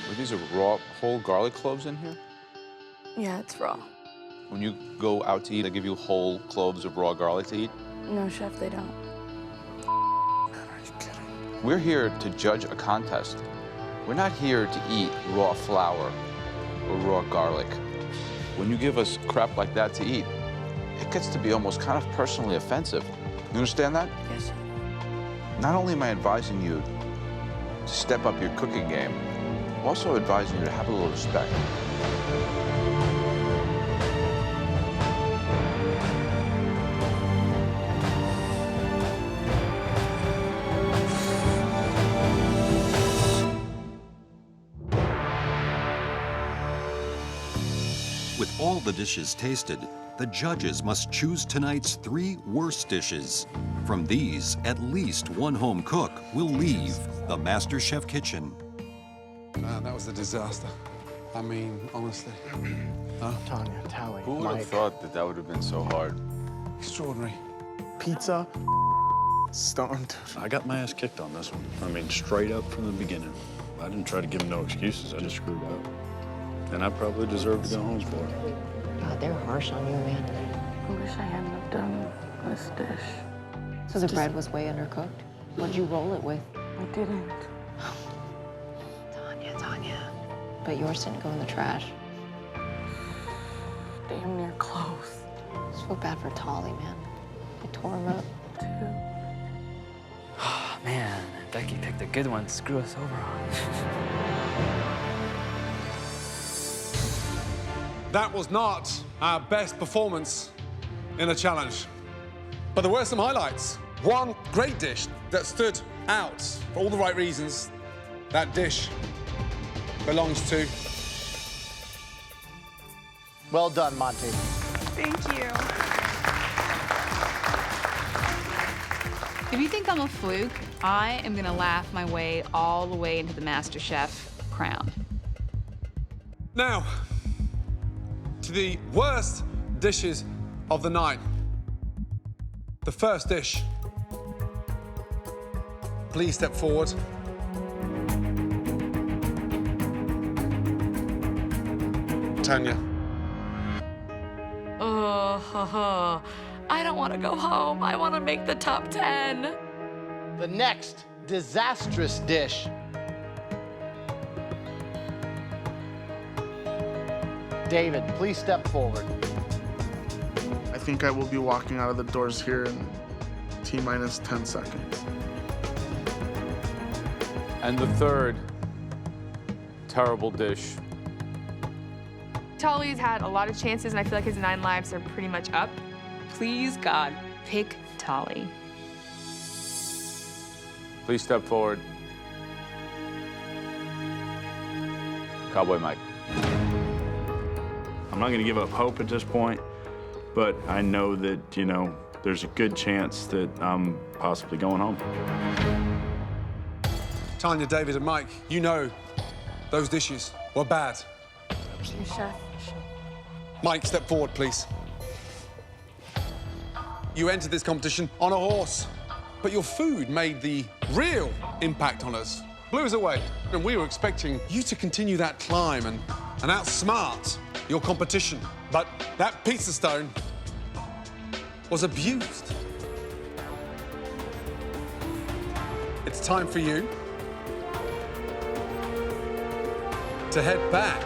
Were these raw, whole garlic cloves in here? Yeah, it's raw. When you go out to eat, they give you whole cloves of raw garlic to eat? No, Chef, they don't. We're here to judge a contest. We're not here to eat raw flour or raw garlic. When you give us crap like that to eat, it gets to be almost kind of personally offensive. You understand that? Yes, sir. Not only am I advising you to step up your cooking game, I'm also advising you to have a little respect. With all the dishes tasted, the judges must choose tonight's 3 worst dishes. From these, at least one home cook will leave the MasterChef kitchen. Man, that was a disaster. I mean, honestly. Huh? Tanya, Tally, Who would have Mike. thought that that would have been so hard? Extraordinary. Pizza, stoned. I got my ass kicked on this one. I mean, straight up from the beginning. I didn't try to give him no excuses. I just screwed up. And I probably deserve to go home for it. God, they're harsh on you, man. I wish I hadn't have done this dish. So the bread was way undercooked? What'd you roll it with? I didn't. Tanya. But yours didn't go in the trash. Damn near close. I just feel bad for Tolly, man. I tore him up. Oh, man, Becky picked a good one to screw us over on. That was not our best performance in a challenge. But there were some highlights. One great dish that stood out for all the right reasons. That dish belongs to... Well done, Monty. Thank you. If you think I'm a fluke, I am gonna laugh my way all the way into the MasterChef crown. Now, to the worst dishes of the night. The first dish. Please step forward. Tanya. I don't want to go home. I want to make the top 10. The next disastrous dish. David, please step forward. I think I will be walking out of the doors here in T-minus 10 seconds. And the third terrible dish. Tolly's had a lot of chances, and I feel like his 9 lives are pretty much up. Please, God, pick Tolly. Please step forward. Cowboy Mike. I'm not going to give up hope at this point, but I know that, you know, there's a good chance that I'm possibly going home. Tanya, David, and Mike, you know those dishes were bad. Chef. Mike, step forward, please. You entered this competition on a horse, but your food made the real impact on us. Blew us away. And we were expecting you to continue that climb and outsmart your competition. But that pizza stone was abused. It's time for you to head back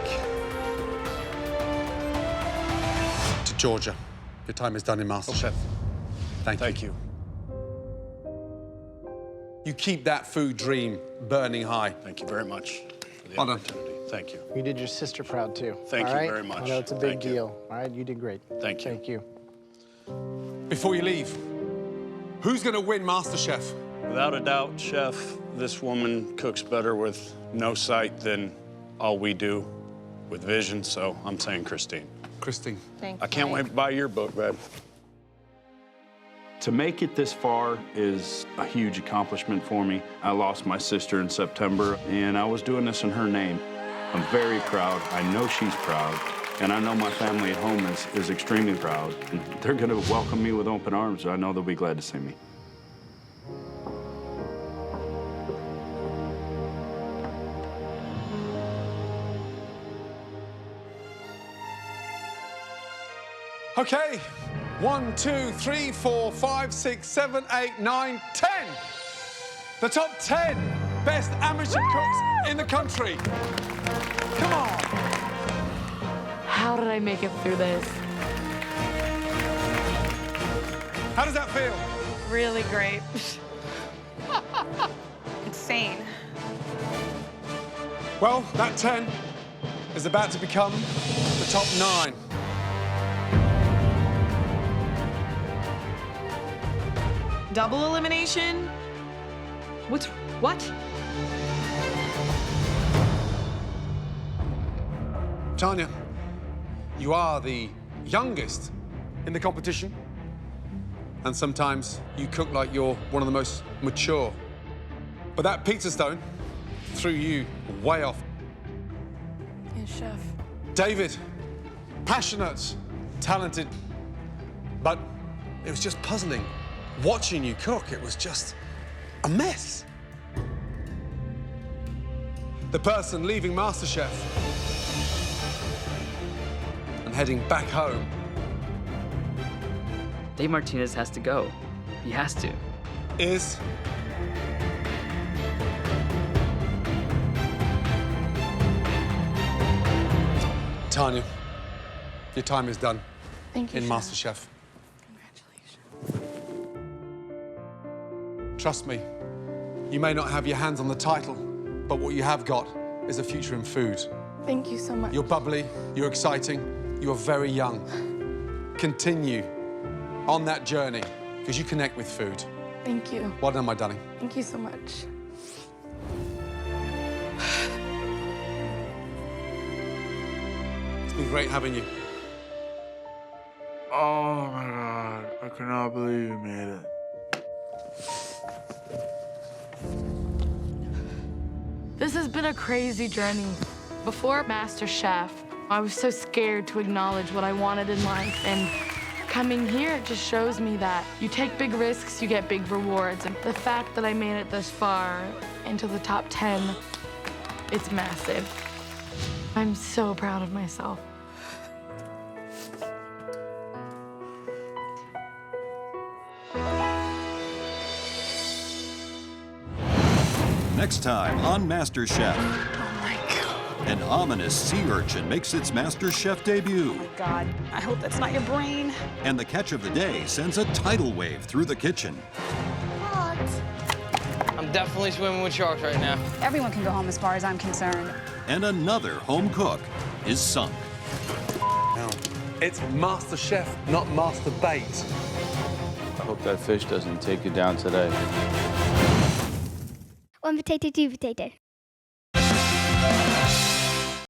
to Georgia. Your time is done in MasterChef. Thank you. You keep that food dream burning high. Thank you very much for the Well done. opportunity. Thank you. You did your sister proud, too. Thank all you right? very much. I know it's a big Thank you. deal. All right, you did great. Thank you. Thank you. Before you leave, who's going to win MasterChef? Without a doubt, Chef, this woman cooks better with no sight than all we do with vision, so I'm saying Christine. Christine. Thank I can't wait to buy your book, Brad. To make it this far is a huge accomplishment for me. I lost my sister in September, and I was doing this in her name. I'm very proud. I know she's proud, and I know my family at home is extremely proud. And they're going to welcome me with open arms. I know they'll be glad to see me. Okay. 1, 2, 3, 4, 5, 6, 7, 8, 9, 10. The top 10 best amateur cooks in the country. Come on. How did I make it through this? How does that feel? Really great. Insane. Well, that 10 is about to become the top 9. Double elimination? What? Tanya, you are the youngest in the competition. And sometimes you cook like you're one of the most mature. But that pizza stone threw you way off. Yeah, Chef. David, passionate, talented, but it was just puzzling. Watching you cook, it was just a mess. The person leaving MasterChef and heading back home. Dave Martinez has to go. He has to. Is Tanya, your time is done. Thank you, in Chef. MasterChef. Trust me, you may not have your hands on the title, but what you have got is a future in food. Thank you so much. You're bubbly, you're exciting, you're very young. Continue on that journey, because you connect with food. Thank you. Well done, my darling. Thank you so much. It's been great having you. Oh my God, I cannot believe you made it. This has been a crazy journey. Before MasterChef, I was so scared to acknowledge what I wanted in life, and coming here just shows me that you take big risks, you get big rewards. And the fact that I made it this far into the top 10, it's massive. I'm so proud of myself. Next time on MasterChef. Oh my God. An ominous sea urchin makes its MasterChef debut. Oh my God, I hope that's not your brain. And the catch of the day sends a tidal wave through the kitchen. I'm definitely swimming with sharks right now. Everyone can go home as far as I'm concerned. And another home cook is sunk. Now, it's MasterChef, not Master Bait. I hope that fish doesn't take you down today. One potato, two potato.